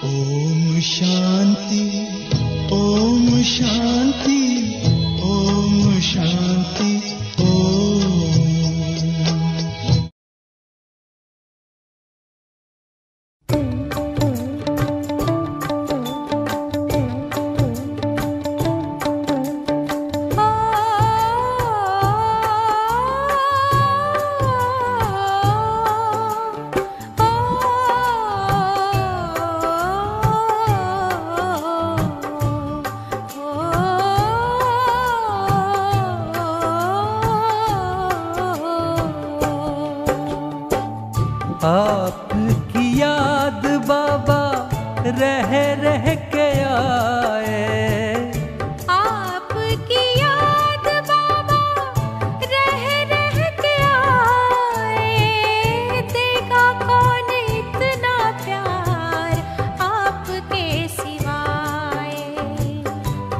ओम शांति, ओम शांति, ओम शांति, ओम। आपकी याद बाबा रह रह के आए, आपकी याद बाबा रह रह के आए। देगा कौन इतना प्यार आपके सिवाय,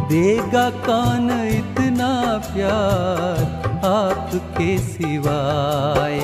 देगा कौन इतना प्यार आपके सिवाय।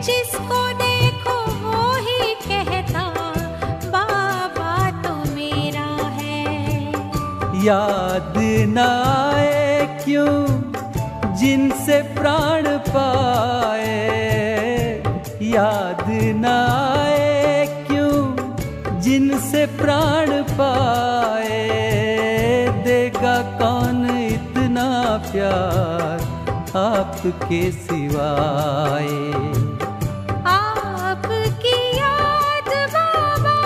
जिसको देखो वो ही कहता बाबा तो मेरा है। याद न आए क्यों जिनसे प्राण पाए, याद न आए क्यों जिनसे प्राण पाए। देगा कौन इतना प्यार आपके सिवाय। आपकी याद बाबा,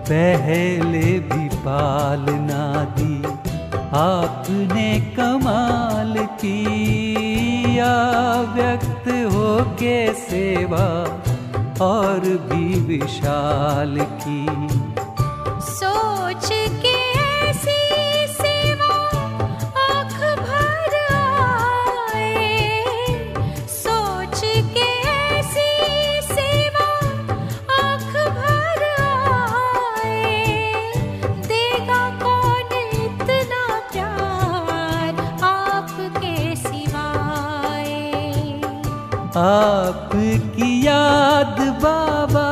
पहले भी पालना दी आपने कमाल की, या व्यक्त हो के सेवा और भी विशाल की। सोच के ऐसी सेवा आँख भर आए, सोच के ऐसी सेवा आँख भर आए। देगा कौन इतना प्यार आपके सिवाय। आपकी याद बाबा,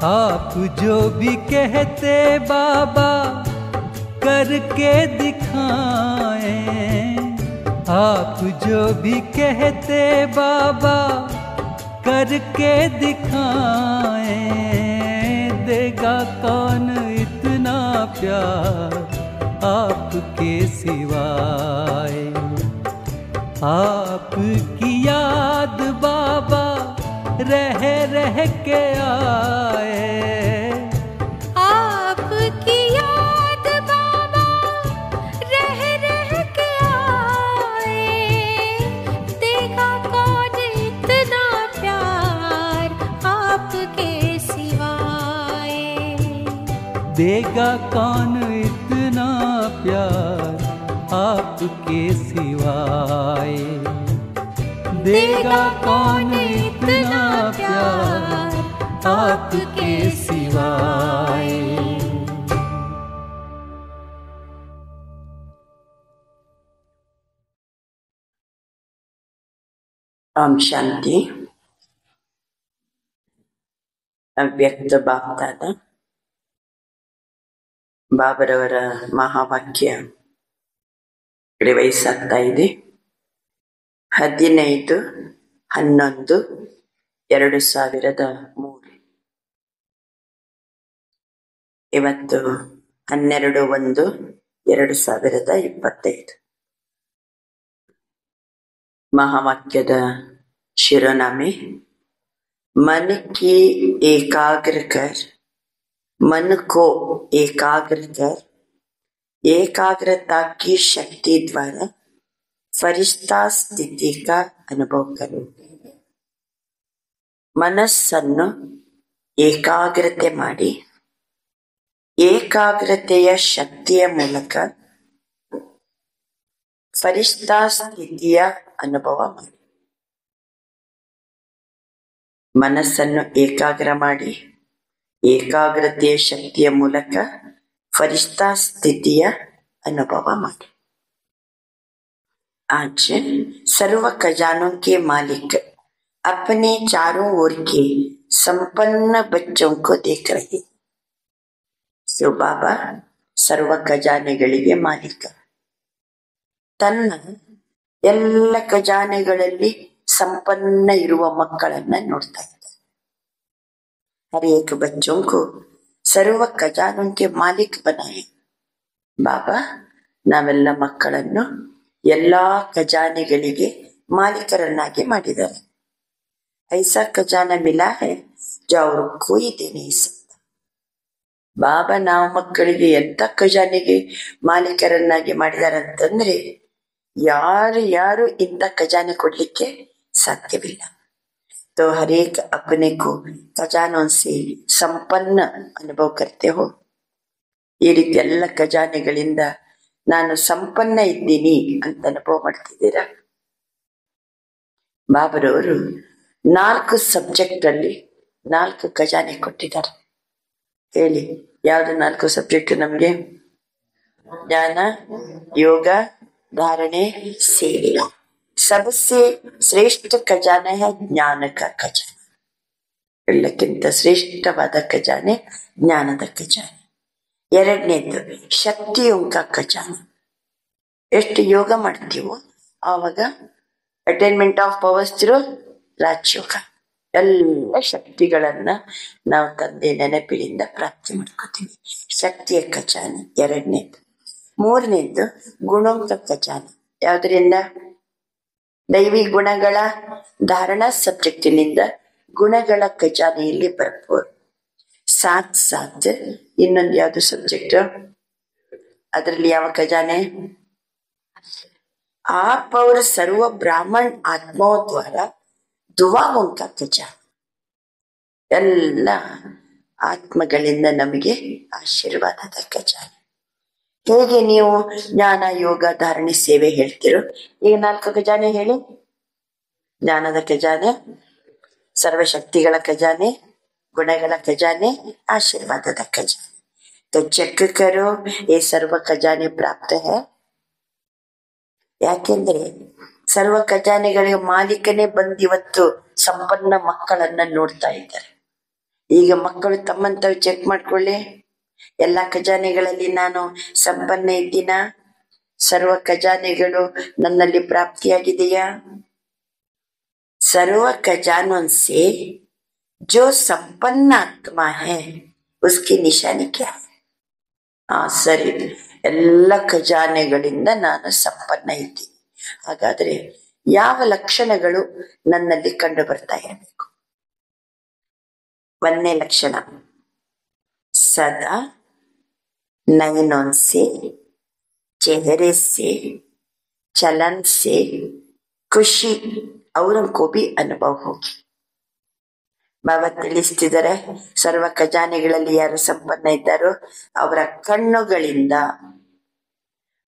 आप जो भी कहते बाबा करके दिखाएं, आप जो भी कहते बाबा करके दिखाएं, देगा कौन इतना प्यार आपके सिवाय। आपकी याद बाबा रह रह के आए, आपकी याद बाबा रह रह के आए, देगा कौन इतना प्यार आपके सिवाय। देगा कौन इतना प्यार आपके सिवाय। देगा कौन इतना प्यार आपके सिवाय। ओम शांति। ಅವ್ಯಕ್ತ ಬಾಪ್ದಾದ ಬಾಬರವರ ಮಹಾವಾಕ್ಯ ರಿವೈಸ್ ಆಗ್ತಾ ಇದೆ. 15/11/2003. ಇವತ್ತು 12/1/2025. ಮಹಾವಾಕ್ಯದ ಶಿರೋನಾಮೆ मन की एकाग्र कर, मन को एकाग्र कर, एकाग्रता की शक्ति द्वारा फरिश्ता स्थिति का अनुभव करो. ಮನಸ್ಸನ್ನು ಏಕಾಗ್ರತೆ ಮಾಡಿ ಏಕಾಗ್ರತೆಯ ಶಕ್ತಿಯ ಮೂಲಕ ಫರಿಶ್ತಾ ಸ್ಥಿತಿಯ ಅನುಭವ ಮಾಡಿ. ಮನಸ್ಸನ್ನು ಏಕಾಗ್ರ ಮಾಡಿ ಏಕಾಗ್ರತೆಯ ಶಕ್ತಿಯ ಮೂಲಕ ಫರಿಶ್ತಾ ಸ್ಥಿತಿಯ ಅನುಭವ ಮಾಡಿ. आज सर्व खजानों के मालिक अपने चारों ओर के संपन्न बच्चों को देख रहे. सो बाबा सर्व ಖಜಾನೆಗಳಿಗೆ ಮಾಲೀಕ. ತನ್ನ ಎಲ್ಲ ಖಜಾನೆಗಳಲ್ಲಿ ಸಂಪನ್ನ ಇರುವ ಮಕ್ಕಳನ್ನ ನೋಡ್ತಾ ಇದ್ದಾರೆ. हर एक बच्चों को सर्व ಖಜಾನों के मालिक बनाए. ಬಾಬಾ ನಾವೆಲ್ಲ ಮಕ್ಕಳನ್ನು ಎಲ್ಲಾ ಖಜಾನೆಗಳಿಗೆ ಮಾಲೀಕರನ್ನಾಗಿ ಮಾಡಿದ್ದಾರೆ. ऐसा खजाना मिला है जो और कोई दे नहीं सकता. ಬಾಬಾ ನಾವು ಮಕ್ಕಳಿಗೆ ಎಂತ ಖಜಾನೆಗೆ ಮಾಲೀಕರನ್ನಾಗಿ ಮಾಡಿದ್ದಾರೆ ಅಂತಂದ್ರೆ ಯಾರು ಇಂಥ ಖಜಾನೆ ಕೊಡ್ಲಿಕ್ಕೆ ಸಾಧ್ಯವಿಲ್ಲ. तो हर एक अपने को ಖಜಾನों से ಸಂಪನ್ನ ಅನುಭವ करते हो. ಈ ರೀತಿ ಎಲ್ಲ ಖಜಾನೆಗಳಿಂದ ನಾನು ಸಂಪನ್ನ ಇದ್ದೀನಿ ಅಂತ ಅನುಭವ ಮಾಡ್ತಿದ್ದೀರಾ? ಬಾಬರವರು 4 ಸಬ್ಜೆಕ್ಟ್ ಅಲ್ಲಿ 4 ಖಜಾನೆ ಕೊಟ್ಟಿದ್ದಾರೆ. ಹೇಳಿ, ಯಾವ್ದು 4 ಸಬ್ಜೆಕ್ಟ್ ನಮ್ಗೆ? ಜ್ಞಾನ, ಯೋಗ, धारणे, ಸೇವೆ. सबसे ಶ್ರೇಷ್ಠ ಖಜಾನೆ है ज्ञान का ಖಜಾನೆ. ಎಲ್ಲಕ್ಕಿಂತ ಶ್ರೇಷ್ಠವಾದ ಖಜಾನೆ ಜ್ಞಾನದ ಖಜಾನೆ. ಎರಡನೇದು ಶಕ್ತಿಯೋಗ ಖಜಾನೆ. ಎಷ್ಟು ಯೋಗ ಮಾಡ್ತೀವೋ ಆವಾಗ ಅಟೈನ್ಮೆಂಟ್ ಆಫ್ ಪವರ್ಸ್ ಥ್ರೂ ರಾಜಯೋಗ. ಎಲ್ಲ ಶಕ್ತಿಗಳನ್ನ ನಾವು ತಂದೆ ನೆನಪಿನಿಂದ ಪ್ರಾಪ್ತಿ ಮಾಡ್ಕೋತೀವಿ. ಶಕ್ತಿಯ ಖಜಾನೆ ಎರಡನೇದು. ಮೂರನೇದು ಗುಣೋಂಕ ಖಜಾನೆ. ಯಾವುದರಿಂದ? ದೈವಿ ಗುಣಗಳ ಧಾರಣಾ ಸಬ್ಜೆಕ್ಟಿನಿಂದ ಗುಣಗಳ ಖಜಾನೆಯಲ್ಲಿ ಭರ್ಪೂರ್. ಸಾತ್ ಇನ್ನೊಂದು ಯಾವ್ದು ಸಬ್ಜೆಕ್ಟ್? ಅದರಲ್ಲಿ ಯಾವ ಖಜಾನೆ? आप और सर्व ब्राह्मण आत्माओं द्वारा दुआओं का ಖಜಾನೆ. ಎಲ್ಲ ಆತ್ಮಗಳಿಂದ ನಮಗೆ ಆಶೀರ್ವಾದದ ಖಜಾನೆ. ಹೇಗೆ ನೀವು ಜ್ಞಾನ, ಯೋಗ, ಧಾರಣೆ, ಸೇವೆ ಹೇಳ್ತಿರೋ, ಈಗ 4 ಖಜಾನೆ ಹೇಳಿ. ಜ್ಞಾನದ ಖಜಾನೆ, ಸರ್ವಶಕ್ತಿಗಳ ಖಜಾನೆ, ಗುಣಗಳ ಖಜಾನೆ, ಆಶೀರ್ವಾದದ ಖಜಾನೆ. तो ಚೆಕ್ ಕರೋ ये सर्व ಖಜಾನೆ ಪ್ರಾಪ್ತ है. ಯಾಕೆಂದ್ರೆ ಸರ್ವ ಖಜಾನೆಗಳಿಗೆ ಮಾಲೀಕನೇ ಬಂದಿವತ್ತು ಸಂಪನ್ನ ಮಕ್ಕಳನ್ನ ನೋಡ್ತಾ ಇದ್ದಾರೆ. ಈಗ ಮಕ್ಕಳು ತಮ್ಮಂತವ್ ಚೆಕ್ ಮಾಡ್ಕೊಳ್ಳಿ. ಎಲ್ಲ ಖಜಾನೆಗಳಲ್ಲಿ ನಾನು ಸಂಪನ್ನ ಇದ್ದೀನ? ಸರ್ವ ಖಜಾನೆಗಳು ನನ್ನಲ್ಲಿ ಪ್ರಾಪ್ತಿಯಾಗಿದೆಯಾ? सर्व खजानों से जो संपन्न आत्मा है उसकी निशानी क्या है? ಸರಿ, ಎಲ್ಲ ಖಜಾನೆಗಳಿಂದ ನಾನು ಸಂಪನ್ನ ಇದ್ದೀನಿ. ಹಾಗಾದ್ರೆ ಯಾವ ಲಕ್ಷಣಗಳು ನನ್ನಲ್ಲಿ ಕಂಡು ಬರ್ತಾ ಇರಬೇಕು? ಒಂದನೇ ಲಕ್ಷಣ, ಸದಾ नयनों से, चेहरे से, चलन से ಖುಷಿ ಅವರಕ್ಕೂ ಬಿ ಅನುಭವ ಹೋಗಿ. ಬಾಬಾ ತಿಳಿಸ್ತಿದ್ದಾರೆ, ಸರ್ವ ಖಜಾನೆಗಳಲ್ಲಿ ಯಾರು ಸಂಪನ್ನ ಇದ್ದಾರೋ ಅವರ ಕಣ್ಣುಗಳಿಂದ,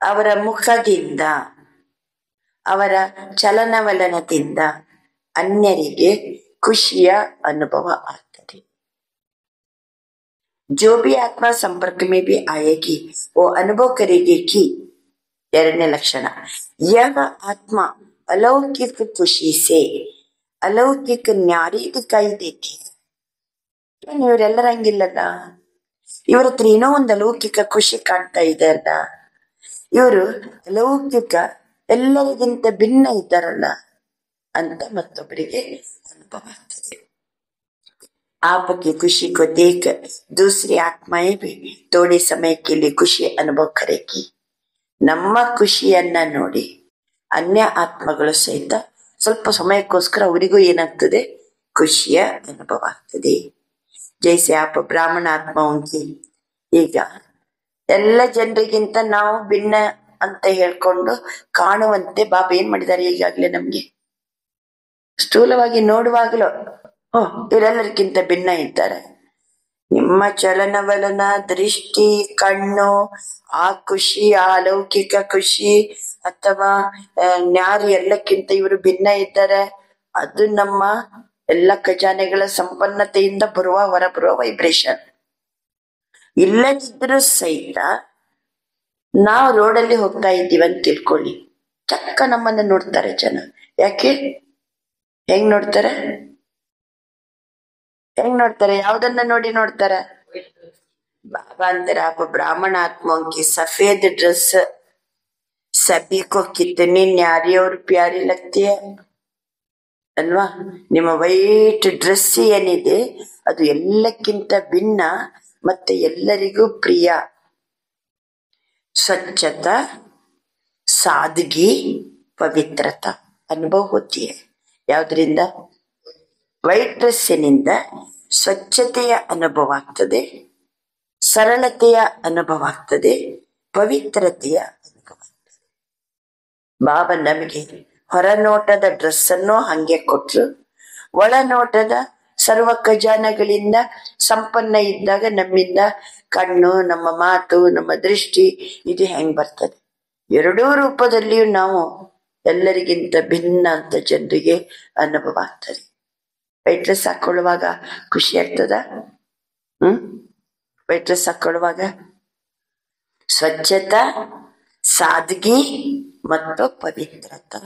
ಅವರ ಮುಖದಿಂದ, ಅವರ ಚಲನವಲನದಿಂದ ಅನ್ಯರಿಗೆ ಖುಷಿಯ ಅನುಭವ ಆಗ್ತದೆ. जो भी आत्मा संपर्क में भी आएगी वो अनुभव करेगी कि ಎರಡನೇ ಲಕ್ಷಣ, यह आत्मा अलौकिक खुशी से अलौकिक न्यारी दिखाई देती है. ಇವರೆಲ್ಲರ ಹಂಗಿಲ್ಲಲ್ಲ, ಇವ್ರ ಹತ್ರ ಏನೋ ಒಂದು ಅಲೌಕಿಕ ಖುಷಿ ಕಾಣ್ತಾ ಇದೆ ಅಲ್ಲ, ಇವರು ಅಲೌಕಿಕ ಎಲ್ಲರಿಗಿಂತ ಭಿನ್ನ ಇದ್ದಾರಲ್ಲ ಅಂತ ಮತ್ತೊಬ್ಬರಿಗೆ ಅನುಭವ ಆಗ್ತದೆ. आपकी खुशी को देख दूसरी आत्माएं भी थोड़े समय के लिए खुशी अनुभव करेगी. ನಮ್ಮ ಖುಷಿಯನ್ನ ನೋಡಿ ಅನ್ಯ ಆತ್ಮಗಳು ಸಹಿತ ಸ್ವಲ್ಪ ಸಮಯಕ್ಕೋಸ್ಕರ ಅವರಿಗೂ ಏನಾಗ್ತದೆ, ಖುಷಿಯ ಅನುಭವ ಆಗ್ತದೆ. ಜೈಸೆ ಆಪ ಬ್ರಾಹ್ಮಣ ಆತ್ಮ ಉಂಕಿ, ಈಗ ಎಲ್ಲ ಜನರಿಗಿಂತ ನಾವು ಭಿನ್ನ ಅಂತ ಹೇಳ್ಕೊಂಡು ಕಾಣುವಂತೆ ಬಾಬಾ ಏನ್ ಮಾಡಿದ್ದಾರೆ ಈಗಾಗ್ಲೇ ನಮ್ಗೆ. ಸ್ಥೂಲವಾಗಿ ನೋಡುವಾಗಲೂ ಇವರೆಲ್ಲರಿಗಿಂತ ಭಿನ್ನ ಇದ್ದಾರೆ. ನಿಮ್ಮ ಚಲನವಲನ, ದೃಷ್ಟಿ, ಕಣ್ಣು, ಆ ಖುಷಿ, ಆ ಅಲೌಕಿಕ ಖುಷಿ ಅಥವಾ ನ್ಯಾರು ಎಲ್ಲಕ್ಕಿಂತ ಇವರು ಭಿನ್ನ ಇದ್ದಾರೆ. ಅದು ನಮ್ಮ ಎಲ್ಲ ಖಜಾನೆಗಳ ಸಂಪನ್ನತೆಯಿಂದ ಹೊರಬರುವ ವೈಬ್ರೇಷನ್. ಇಲ್ಲದಿದ್ರೂ ಸಹಿತ ನಾವು ರೋಡಲ್ಲಿ ಹೋಗ್ತಾ ಇದ್ದೀವಿ ಅಂತ ತಿಳ್ಕೊಳ್ಳಿ, ಚಕ್ಕ ನಮ್ಮನ್ನ ನೋಡ್ತಾರೆ ಜನ. ಯಾಕೆ? ಹೆಂಗ್ ನೋಡ್ತಾರೆ? ಯಾವ್ದನ್ನ ನೋಡಿ ನೋಡ್ತಾರ? बाबा अंदर आप ब्राह्मण आत्माओं की सफेद ड्रेस सभी को कितनी न्यारी और प्यारी लगती है ಅಲ್ವಾ? ನಿಮ್ಮ ವೈಟ್ ಡ್ರೆಸ್ ಏನಿದೆ ಅದು ಎಲ್ಲಕ್ಕಿಂತ ಭಿನ್ನ ಮತ್ತೆ ಎಲ್ಲರಿಗೂ ಪ್ರಿಯ. ಸ್ವಚ್ಛತಾ, ಸಾದಗಿ, ಪವಿತ್ರತಾ ಅನುಭವ ಹೋತಿ ಹೈ. ಯಾವ್ದ್ರಿಂದ? ವೈಟ್ ಡ್ರೆಸ್ಸಿನಿಂದ ಸ್ವಚ್ಛತೆಯ ಅನುಭವ ಆಗ್ತದೆ, ಸರಳತೆಯ ಅನುಭವ ಆಗ್ತದೆ, ಪವಿತ್ರತೆಯ ಅನುಭವ ಆಗ್ತದೆ. ಬಾಬಾ ನಮಗೆ ಹೊರನೋಟದ ಡ್ರೆಸ್ ಅನ್ನು ಹಂಗೆ ಕೊಟ್ರು, ಒಳನೋಟದ ಸರ್ವ ಖಜಾನೆಗಳಿಂದ ಸಂಪನ್ನ ಇದ್ದಾಗ ನಮ್ಮಿಂದ ಕಣ್ಣು, ನಮ್ಮ ಮಾತು, ನಮ್ಮ ದೃಷ್ಟಿ ಇದು ಹೆಂಗ್ ಬರ್ತದೆ? ಎರಡೂ ರೂಪದಲ್ಲಿಯೂ ನಾವು ಎಲ್ಲರಿಗಿಂತ ಭಿನ್ನ ಅಂತ ಜನರಿಗೆ ಅನುಭವ ಆಗ್ತದೆ. ವೈಟ್ ಡ್ರೆಸ್ ಹಾಕೊಳ್ಳುವಾಗ ಖುಷಿ ಆಗ್ತದ? ವೈಟ್ ಡ್ರೆಸ್ ಹಾಕೊಳ್ಳುವಾಗ ಸ್ವಚ್ಛತಾ, ಸಾದಗಿ ಮತ್ತು ಪವಿತ್ರತಾ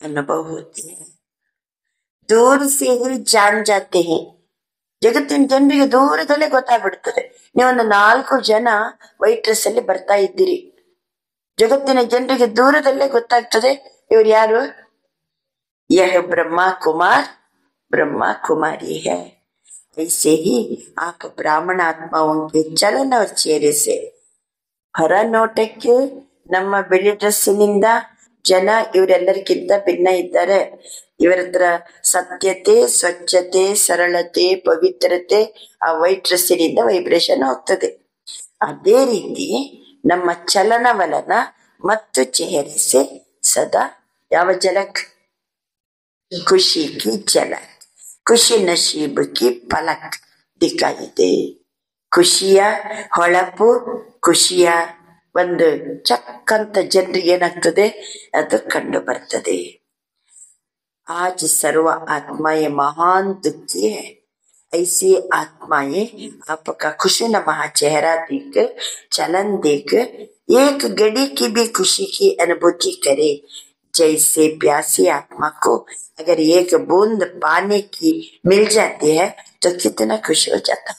ಅನುಭವ ಹೋತಿ ಹೈ. ದೂರ ಸೇ ಹಿ ಜಾನ್ ಜಾತೆ ಹೈ. ಜಗತ್ತಿನ ಜನರಿಗೆ ದೂರದಲ್ಲೇ ಗೊತ್ತಾಗ್ಬಿಡ್ತದೆ. ನೀವೊಂದು 4 ಜನ ವೈಟ್ ಡ್ರೆಸ್ ಅಲ್ಲಿ ಬರ್ತಾ ಇದ್ದೀರಿ, ಜಗತ್ತಿನ ಜನರಿಗೆ ದೂರದಲ್ಲೇ ಗೊತ್ತಾಗ್ತದೆ ಇವ್ರು ಯಾರು. ಯಹ ಬ್ರಹ್ಮ ಕುಮಾರ್, ब्रह्मा कुमारी है. ऐसे ही आप ब्राह्मण आत्माओं के चलन और चेहरे से ಹೊರ ನೋಟಕ್ಕೆ ನಮ್ಮ ಬಿಳಿ ಡ್ರೆಸ್ಸಿನಿಂದ ಜನ ಇವರೆಲ್ಲರಿಗಿಂತ ಭಿನ್ನ ಇದ್ದಾರೆ. ಇವರ ಹತ್ರ ಸತ್ಯತೆ, ಸ್ವಚ್ಛತೆ, ಸರಳತೆ, ಪವಿತ್ರತೆ ಆ ವೈಟ್ ಡ್ರೆಸ್ಸಿನಿಂದ ವೈಬ್ರೇಷನ್ ಹೋಗ್ತದೆ. ಅದೇ ರೀತಿ ನಮ್ಮ ಚಲನವಲನ ಮತ್ತು ಚೆಹರೆಸೆ ಸದಾ ಯಾವ ಜಲಕ್? ಖುಷಿ ಕಿ ಝಲಕ್, ಖುಷಿ ನಶೀಬ್ ಕಿ ಪಲಕ್ ದಿಕ್ಕಾಯಿ ದೇ. ಖುಷಿಯ ಹೊಳಪು, ಖುಷಿಯ ಒಂದು ಚಕ್ಕಂತ ಜನರಿಗೆ ಏನಾಗ್ತದೆ ಅದು ಕಂಡು ಬರ್ತದೆ. आज सर्व आत्माएं महान दुखी है. ऐसी आत्माएं आपका खुशी नमा चेहरा देख, चलन देख एक घड़ी की भी खुशी की अनुभूति करे. जैसे प्यासी आत्मा को अगर एक बूंद पानी की मिल जाती है तो कितना खुशी हो जाता।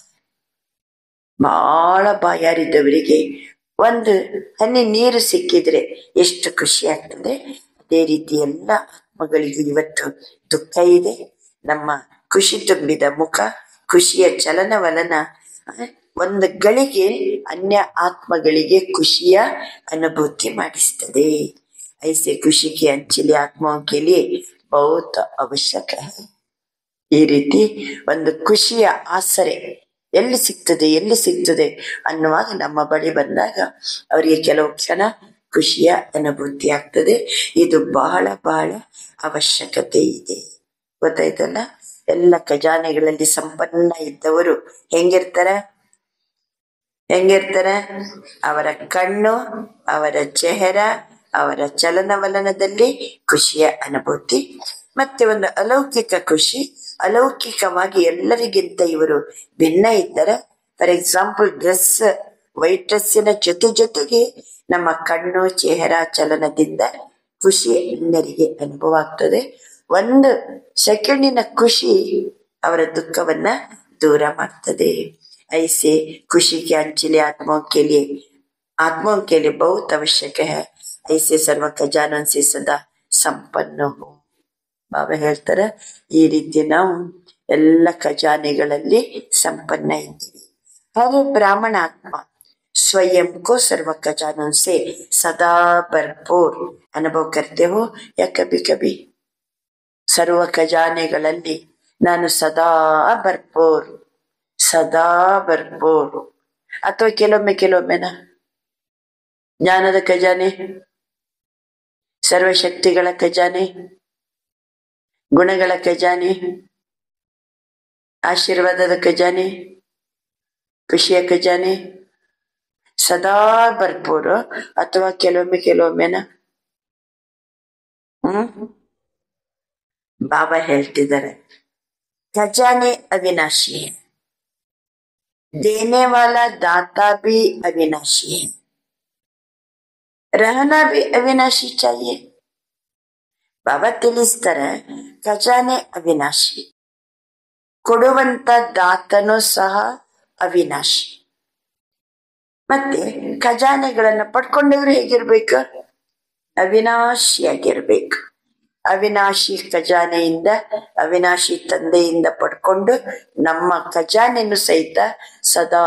ಬಹಳ ಬಾಯಾರಿದ್ದವರಿಗೆ ಒಂದು ಹನಿ ನೀರು ಸಿಕ್ಕಿದ್ರೆ ಎಷ್ಟು ಖುಷಿ ಆಗ್ತದೆ. ಅದೇ ರೀತಿ ಎಲ್ಲ ಆತ್ಮಗಳಿಗೂ ಇವತ್ತು ದುಃಖ ಇದೆ. ನಮ್ಮ ಖುಷಿ ತುಂಬಿದ ಮುಖ, ಖುಷಿಯ ಚಲನವಲನ ಒಂದು ಗಳಿಗೆ ಅನ್ಯ ಆತ್ಮಗಳಿಗೆ ಖುಷಿಯ ಅನುಭೂತಿ ಮಾಡಿಸ್ತದೆ. ऐसे खुशी की अंचली आत्माओं के लिए बहुत आवश्यक है. ಈ ರೀತಿ ಒಂದು ಖುಷಿಯ ಆಸರೆ ಎಲ್ಲಿ ಸಿಗ್ತದೆ ಅನ್ನುವಾಗ ನಮ್ಮ ಬಳಿ ಬಂದಾಗ ಅವರಿಗೆ ಕೆಲವು ಕ್ಷಣ ಖುಷಿಯ ಅನುಭೂತಿ ಆಗ್ತದೆ. ಇದು ಬಹಳ ಬಹಳ ಅವಶ್ಯಕತೆ ಇದೆ. ಗೊತ್ತಾಯ್ತಲ್ಲ. ಎಲ್ಲ ಖಜಾನೆಗಳಲ್ಲಿ ಸಂಪನ್ನ ಇದ್ದವರು ಹೆಂಗಿರ್ತಾರೆ? ಅವರ ಕಣ್ಣು, ಅವರ ಚೆಹರ, ಅವರ ಚಲನವಲನದಲ್ಲಿ ಖುಷಿಯ ಅನುಭೂತಿ, ಮತ್ತೆ ಒಂದು ಅಲೌಕಿಕ ಖುಷಿ. ಅಲೌಕಿಕವಾಗಿ ಎಲ್ಲರಿಗಿಂತ ಇವರು ಭಿನ್ನ ಇದ್ದಾರೆ. ಫಾರ್ ಎಕ್ಸಾಂಪಲ್ ವೈಟ್ ಡ್ರೆಸ್ಸಿನ ಜೊತೆಗೆ ನಮ್ಮ ಕಣ್ಣು, ಚೆಹರ, ಚಲನದಿಂದ ಖುಷಿ ಎಲ್ಲರಿಗೆ ಅನುಭವ ಆಗ್ತದೆ. ಒಂದು ಸೆಕೆಂಡಿನ ಖುಷಿ ಅವರ ದುಃಖವನ್ನ ದೂರ ಮಾಡ್ತದೆ. ऐसे खुशी के अंचले आत्माओं के लिए बहुत आवश्यक है. ऐसे सर्व खजानों से सदा ಸಂಪನ್ನ ಹೋ. ಬಾಬಾ ಹೇಳ್ತಾರೆ, ಈ ರೀತಿ ನಾವು ಎಲ್ಲ ಖಜಾನೆಗಳಲ್ಲಿ ಸಂಪನ್ನ ಇದ್ದೀವಿ. हर ब्राह्मण आत्मा स्वयं को सर्व खजानों से सदा भरपूर अनुभव करते हो या कभी कभी? सर्व ಖಜಾನೆಗಳಲ್ಲಿ ನಾನು ಸದಾ ಭರ್ಪೂರ್ ಅಥವಾ ಕೆಲವೊಮ್ಮೆನ ಜ್ಞಾನದ ಖಜಾನೆ, ಸರ್ವಶಕ್ತಿಗಳ ಖಜಾನೆ, ಗುಣಗಳ ಖಜಾನೆ, ಆಶೀರ್ವಾದದ ಖಜಾನೆ, ಖುಷಿಯ ಖಜಾನೆ ಸದಾ ಭರ್ಪೂರು ಅಥವಾ ಕೆಲವೊಮ್ಮೆನ ಬಾಬಾ ಹೇಳ್ತಿದ್ದಾರೆ, ಖಜಾನೆ ಅವಿನಾಶಿ है, देने वाला दाता भी अविनाशी है, रहना भी अविनाशी चाहिए. ಬಾಬಾ ತಿಳಿಸ್ತಾರೆ, ಖಜಾನೆ ಅವಿನಾಶಿ, ಕೊಡುವಂತ ದಾತನೂ ಸಹ ಅವಿನಾಶಿ. ಮತ್ತೆ ಖಜಾನೆಗಳನ್ನ ಪಡ್ಕೊಂಡವ್ರು ಹೇಗಿರ್ಬೇಕು? ಅವಿನಾಶಿಯಾಗಿರ್ಬೇಕು. ಅವಿನಾಶಿ ಖಜಾನೆಯಿಂದ, ಅವಿನಾಶಿ ತಂದೆಯಿಂದ ಪಡ್ಕೊಂಡು ನಮ್ಮ ಖಜಾನೆಯನ್ನು ಸಹಿತ ಸದಾ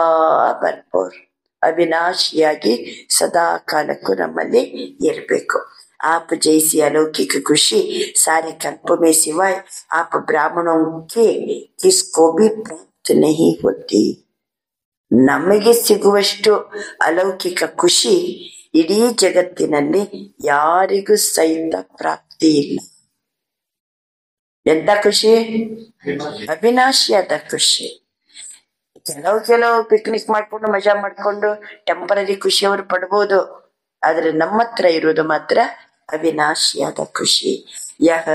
ಭರ್ಪೂರ್ ಅವಿನಾಶಿಯಾಗಿ ಸದಾ ಕಾಲಕ್ಕೂ ನಮ್ಮಲ್ಲಿ ಇರಬೇಕು. आप जैसी अलौकिक खुशी सारे कल्प में सिवाय आप ब्राह्मणों के किसको भी प्राप्त नहीं होती. ನಮಗೆ ಸಿಗುವಷ್ಟು ಅಲೌಕಿಕ ಖುಷಿ ಇಡೀ ಜಗತ್ತಿನಲ್ಲಿ ಯಾರಿಗೂ ಸಹಿತ ಪ್ರಾಪ್ತಿ ಇಲ್ಲ. ಎಂತ ಖುಷಿ? ಅವಿನಾಶಿಯಾದ ಖುಷಿ. ಕೆಲವು ಪಿಕ್ನಿಕ್ ಮಾಡ್ಕೊಂಡು ಮಜಾ ಮಾಡ್ಕೊಂಡು ಟೆಂಪರರಿ ಖುಷಿ ಅವರು ಪಡ್ಬೋದು, ಆದ್ರೆ ನಮ್ಮ ಹತ್ರ ಇರೋದು ಮಾತ್ರ ಅವಿನಾಶಿಯಾದ ಖುಷಿ. ಯಹ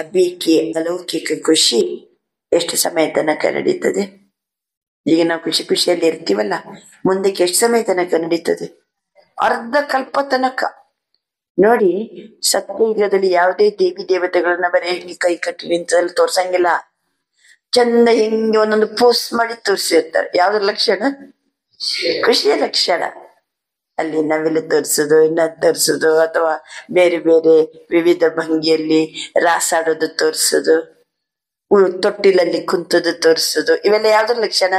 ಅಭಿಕಿ ಅಲೌಕಿಕ ಖುಷಿ ಎಷ್ಟು ಸಮಯ ತನಕ ನಡೀತದೆ? ಈಗ ನಾವು ಖುಷಿಯಲ್ಲಿ ಇರ್ತೀವಲ್ಲ, ಮುಂದಕ್ಕೆ ಎಷ್ಟು ಸಮಯ ತನಕ ನಡೀತದೆ? ಅರ್ಧ ಕಲ್ಪ ತನಕ. ನೋಡಿ, ಸತ್ಯಯುಗದಲ್ಲಿ ಯಾವುದೇ ದೇವಿ ದೇವತೆಗಳನ್ನ ಬರೀ ಕೈ ಕಟ್ಟಿ ನಿಂತಲ್ಲಿ ತೋರ್ಸಂಗಿಲ್ಲ. ಚಂದ ಹಿಂಗೆ ಒಂದೊಂದು ಪೋಸ್ಟ್ ಮಾಡಿ ತೋರಿಸಿರ್ತಾರೆ. ಯಾವ್ದ್ರ ಲಕ್ಷಣ? ಖುಷಿಯ ಲಕ್ಷಣ. ಅಲ್ಲಿ ನವಿಲು ತೋರಿಸೋದು, ತೋರಿಸೋದು, ಅಥವಾ ಬೇರೆ ಬೇರೆ ವಿವಿಧ ಭಂಗಿಯಲ್ಲಿ ರಾಸಾಡೋದು ತೋರಿಸೋದು, ತೊಟ್ಟಿಲಲ್ಲಿ ಕುಂತದ್ದು ತೋರಿಸೋದು, ಇವೆಲ್ಲ ಯಾವ್ದ್ರ ಲಕ್ಷಣ?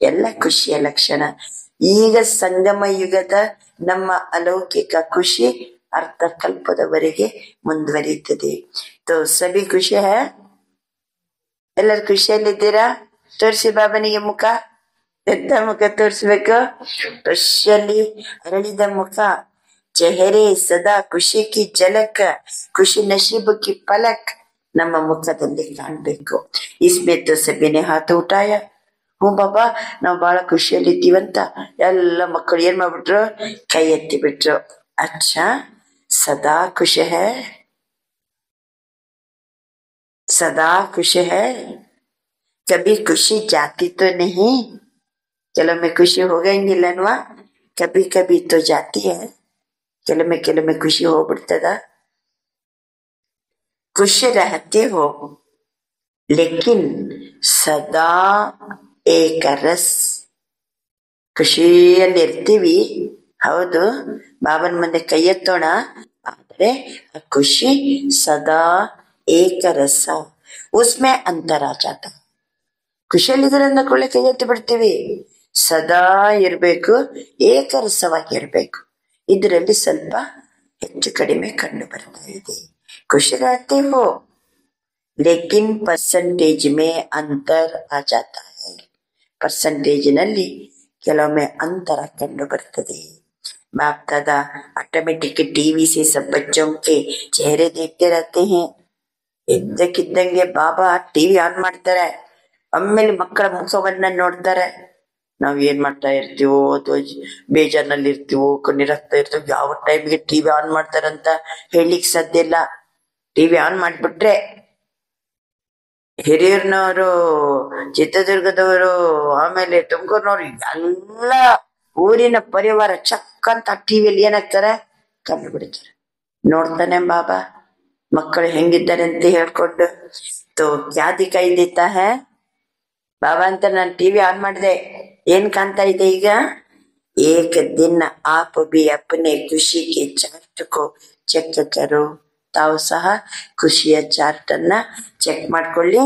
ಎಲ್ಲ ಖುಷಿಯ ಲಕ್ಷಣ. ಈಗ ಸಂಗಮ ಯುಗದ ನಮ್ಮ ಅಲೌಕಿಕ ಖುಷಿ ಅರ್ಧ ಕಲ್ಪದವರೆಗೆ ಮುಂದುವರಿಯುತ್ತದೆ. ತೋ ಸಭಿ ಖುಷಿ ಹೈ? ಎಲ್ಲರೂ ಖುಷಿಯಲ್ಲಿದ್ದೀರಾ? ತೋರಿಸಿ ಬಾಬನಿಗೆ ಮುಖ. ಎಂತ ಮುಖ ತೋರಿಸ್ಬೇಕು? ಖುಷಿಯಲ್ಲಿ ಅರಳಿದ ಮುಖ. ಚೆಹರೆ ಸದಾ ಖುಷಿ ಕಿ ಝಲಕ್, ಖುಷಿ ನಶೀಬ್ ಕಿ ಪಲಕ್ ನಮ್ಮ ಮುಖದಲ್ಲಿ ಕಾಣ್ಬೇಕು. ಇಸ್ಮೇತ್ ಸಭಿನೆ ಹಾತ್ ಉಟಾಯ. ಹ್ಞೂ ಬಾಬಾ, ನಾವು ಬಹಳ ಖುಷಿಯಲ್ಲಿದ್ದೀವಂತ ಎಲ್ಲ ಮಕ್ಕಳು ಏನ್ ಮಾಡ್ಬಿಟ್ರು? ಕೈ ಎತ್ತಿ ಬಿಟ್ರು. ಅಚ್ಚಾ, ಸದಾ ಖುಷಿ ಹೈ? सदा खुश है? कभी खुशी जाती तो नहीं? चलो में खुशी हो गई लनवा, कभी कभी तो जाती है. ಕೆಲವೊಮ್ಮೆ ಖುಷಿ ಹೋಗ್ಬಿಡ್ತದ. खुश रहते हो लेकिन सदा एक रस. ಖುಷಿಯಲ್ಲಿರ್ತೀವಿ, ಹೌದು, ಬಾಬನ್ ಮುಂದೆ ಕೈ ಎತ್ತೋಣ, ಆದ್ರೆ ಆ ಖುಷಿ ಸದಾ ಏಕರಸ, ಉಸ್ಮೆ ಅಂತರ ಜಾತ. ಖುಷಿಯಲ್ಲಿದ್ರೆ ಅಂದಕೊಳ್ಳೆ ಕೈ ಎತ್ತಿ ಬಿಡ್ತೀವಿ. ಸದಾ ಇರ್ಬೇಕು, ಏಕರಸವಾಗಿರ್ಬೇಕು. ಇದರಲ್ಲಿ ಸ್ವಲ್ಪ ಹೆಚ್ಚು ಕಡಿಮೆ ಕಂಡು ಬರ್ತಾ ಇದೆ. ಖುಷಿ रहते हो लेकिन परसेंटेज में अंतर आ जाता है. ಪರ್ಸೆಂಟೇಜಿನಲ್ಲಿ ಕೆಲವೊಮ್ಮೆ ಅಂತರ ಕಂಡು ಬರ್ತದೆ. बाप दादा ऑटोमेटिक टीवी से सब बच्चों के चेहरे देखते रहते हैं. ಇದ್ದಕ್ಕಿದ್ದಂಗೆ ಬಾಬಾ ಟಿವಿ ಆನ್ ಮಾಡ್ತಾರೆ, ಆಮೇಲೆ ಮಕ್ಕಳ ಮುಖವನ್ನ ನೋಡ್ತಾರೆ. ನಾವ್ ಏನ್ ಮಾಡ್ತಾ ಇರ್ತೀವೋ ಅಥವಾ ಬೇಜಾರ್ನಲ್ಲಿ ಇರ್ತೀವೋ, ಕಣ್ಣೀರಾಗ್ತಾ ಇರ್ತೀವೋ, ಯಾವ ಟೈಮ್ಗೆ ಟಿವಿ ಆನ್ ಮಾಡ್ತಾರಂತ ಹೇಳಿಕ್ ಸಾಧ್ಯ ಇಲ್ಲ. ಟಿವಿ ಆನ್ ಮಾಡ್ಬಿಟ್ರೆ ಹಿರಿಯೂರ್ನವರು, ಚಿತ್ರದುರ್ಗದವರು, ಆಮೇಲೆ ತುಮಕೂರ್ನವ್ರು, ಎಲ್ಲ ಊರಿನ ಪರಿವಾರ ಚಕ್ ಅಂತ ಟಿವಿಯಲ್ಲಿ ಏನಾಗ್ತಾರೆ, ಕಂಡು ಬಿಡ್ತಾರೆ. ನೋಡ್ತಾನೆ ಬಾಬಾ ಮಕ್ಕಳು ಹೆಂಗಿದ್ದಾರೆ ಅಂತ ಹೇಳ್ಕೊಂಡು. ತೋ ಕ್ಯಾ ದಿಖಾಯಿ ದೇತಾ ಹೈ ಬಾಬಾ ಅಂತ ನಾನು ಟಿವಿ ಆನ್ ಮಾಡಿದೆ, ಏನ್ ಕಾಣ್ತಾ ಇದೆ ಈಗ? ಏಕ್ ದಿನ ಆಪ್ ಬಿ ಅಪ್ನೆ ಖುಷಿ ಕೆ ಚಾರ್ಟ್ ಕೋ ಚೆಕ್ ಕರೋ. ತಾವು ಸಹ ಖುಷಿಯ ಚಾರ್ಟ್ ಅನ್ನ ಚೆಕ್ ಮಾಡ್ಕೊಳ್ಳಿ.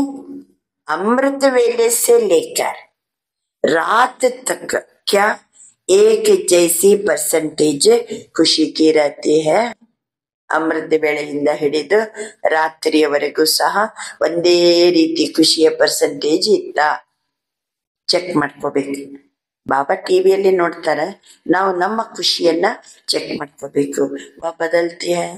ಅಮೃತ ವೇಳೆ से लेकर रात तक क्या एक जैसी परसेंटेज ಖುಷಿ की रहती है. ಅಮೃತ ವೇಳೆಯಿಂದ ಹಿಡಿದು ರಾತ್ರಿಯವರೆಗೂ ಸಹ ಒಂದೇ ರೀತಿ ಖುಷಿಯ ಪರ್ಸೆಂಟೇಜ್ ಇತ್ತ ಚೆಕ್ ಮಾಡ್ಕೋಬೇಕು. ಬಾಬಾ ಟಿವಿಯಲ್ಲಿ ನೋಡ್ತಾರೆ, ನಾವು ನಮ್ಮ ಖುಷಿಯನ್ನ ಚೆಕ್ ಮಾಡ್ಕೋಬೇಕು. ಬದಲ್ತಿ ಹೈ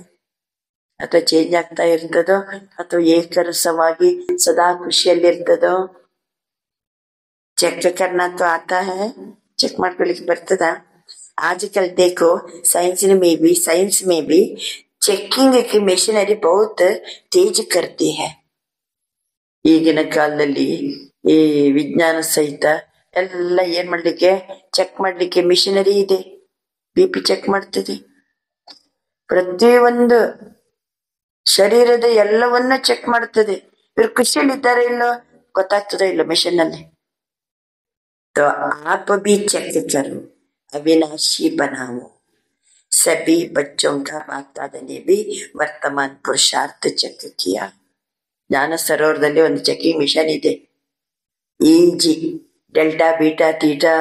ಅಥವಾ ಚೇಂಜ್ ಆಗ್ತಾ ಇರ್ತದೋ, ಅಥವಾ ಏಕರಸವಾಗಿ ಸದಾ ಖುಷಿಯಲ್ಲಿರ್ತದೋ. ಚೆಕ್ करना तो आता है, ಚೆಕ್ ಮಾಡ್ಕೊಳ್ಳಿಕ್ಕೆ ಬರ್ತದ. आजकल देखो साइंस में भी चेकिंग की मशीनरी बहुत तेज करती है. ಈಗಿನ ಕಾಲದಲ್ಲಿ ಈ ವಿಜ್ಞಾನ ಸಹಿತ ಎಲ್ಲ ಏನ್ ಮಾಡ್ಲಿಕ್ಕೆ, ಚೆಕ್ ಮಾಡ್ಲಿಕ್ಕೆ ಮಿಷನರಿ ಇದೆ. BP ಚೆಕ್ ಮಾಡ್ತದೆ, ಪ್ರತಿಯೊಂದು ಶರೀರದ ಎಲ್ಲವನ್ನ ಚೆಕ್ ಮಾಡ್ತದೆ. ಇವ್ರು ಖುಷಿಯಲ್ಲಿದ್ದಾರೆ ಇಲ್ಲೋ ಗೊತ್ತಾಗ್ತದೆ ಇಲ್ಲ ಮಿಷನ್ ನಲ್ಲಿ. तो आप भी चेक करो, अविनाशी बनाओ. सभी बच्चों का बाप दादा ने भी वर्तमान पुरुषार्थ ಚೆಕ್ किया. ಜ್ಞಾನ ಸರೋವರದಲ್ಲಿ ಒಂದು ಚೆಕಿಂಗ್ ಮಿಷನ್ ಇದೆ. EG ಡೆಲ್ಟಾ ಬೀಟಾ ತೀಟಾ